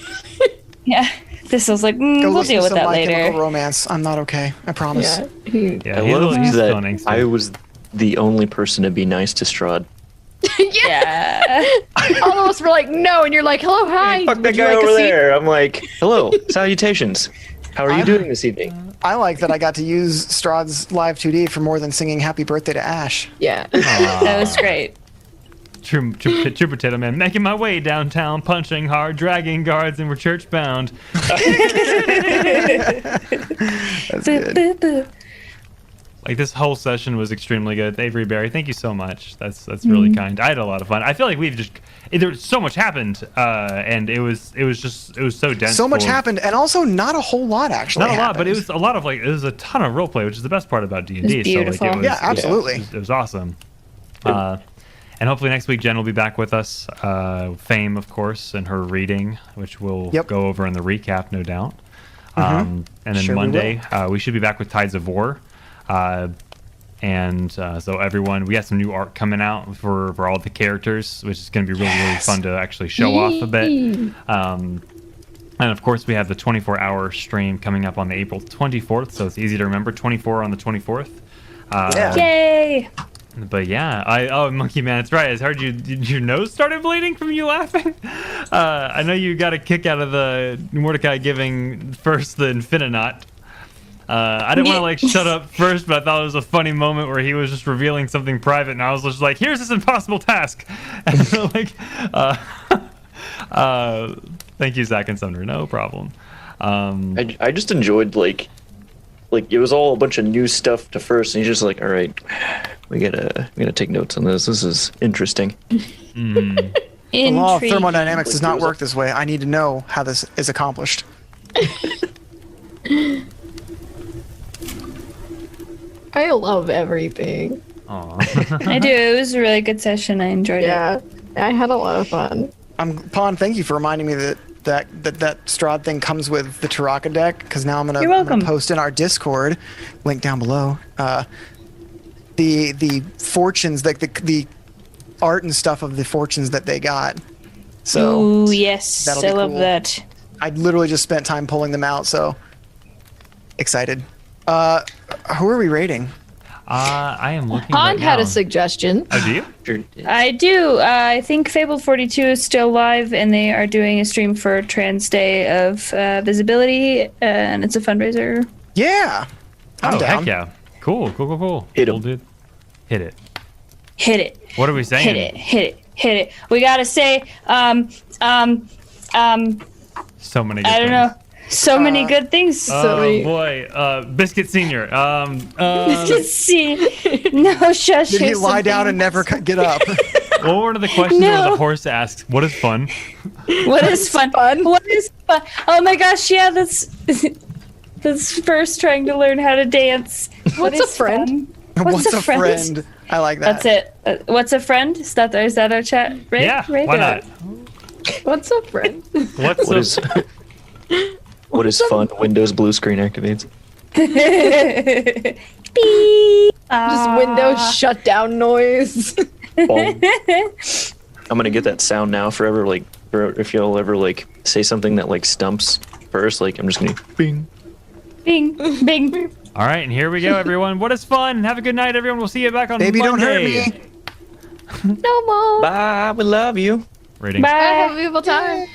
Yeah. This was like, we'll deal with that later. Chemical Romance. I'm not okay. I promise. I love that I was the only person to be nice to Strahd. Yeah. All of us were like, no, and you're like, hello, hi. Fuck that guy over there. I'm like, hello, salutations. How are you doing this evening? I like that I got to use Strahd's live 2D for more than singing Happy Birthday to Ash. Yeah. That was great. True Potato Man, making my way downtown, punching hard, dragging guards, and we're church bound. That's good. Like this whole session was extremely good. Avery Barry, thank you so much. That's really kind. I had a lot of fun. I feel like we've just there so much happened, and it was so dense. So much happened, and also not a whole lot actually. Not a lot, but it was a lot of it was a ton of role play, which is the best part about D&D. Beautiful. So yeah, absolutely. It was awesome. And hopefully next week Jen will be back with us. Fame, of course, and her reading, which we'll go over in the recap, no doubt. And then Monday we should be back with Tides of War. So everyone, we got some new art coming out for all the characters, which is going to be really fun to actually show off a bit. And of course, we have the 24-hour stream coming up on the April 24th, so it's easy to remember. 24 on the 24th. Yay! But yeah, Monkey Man, that's right. I heard did your nose started bleeding from you laughing? I know you got a kick out of the Mordecai giving first the Infininaut. I didn't want to shut up first, but I thought it was a funny moment where he was just revealing something private, and I was just like, "Here's this impossible task." And thank you, Zach and Sumner. No problem. I just enjoyed like it was all a bunch of new stuff to first, and he's just like, all right, we gotta take notes on this. This is interesting. The law of thermodynamics does not work this way. I need to know how this is accomplished. I love everything. Aww. I do. It was a really good session. I enjoyed it. Yeah, I had a lot of fun. Pawn, thank you for reminding me that Strahd thing comes with the Taraka deck, because now I'm gonna post in our Discord, link down below, the fortunes, like the art and stuff of the fortunes that they got. So ooh, yes, I love that. I literally just spent time pulling them out, so excited. Who are we rating? I am looking. Pond right had now. a suggestion. Oh, do you? Sure. I do. I think Fable 42 is still live, and they are doing a stream for Trans Day of Visibility, and it's a fundraiser. Yeah. I'm down. Heck yeah. Cool. Hit him. Dude. Hit it. Hit it. What are we saying? Hit it. We gotta say, So many good I don't know. So many good things. Boy, Biscuit Senior. Let's see. No, shush. Did he lie down and never get up? Well, one of the questions where the horse asks, "What is fun?" What is fun? What is fun? Oh my gosh, yeah, that's first trying to learn how to dance. What's a friend? What's a friend? I like that. That's it. What's a friend? Is that our chat? Right? Yeah, right why there. not? What's a friend? What is fun? Windows blue screen activates. Just Windows shutdown noise. I'm gonna get that sound now forever. If y'all ever say something that stumps first, I'm just gonna bing, bing, bing. All right, and here we go, everyone. What is fun? Have a good night, everyone. We'll see you back on Baby, Monday. don't hurt me. No more. bye. We love you. Ratings. Bye. Have a beautiful time.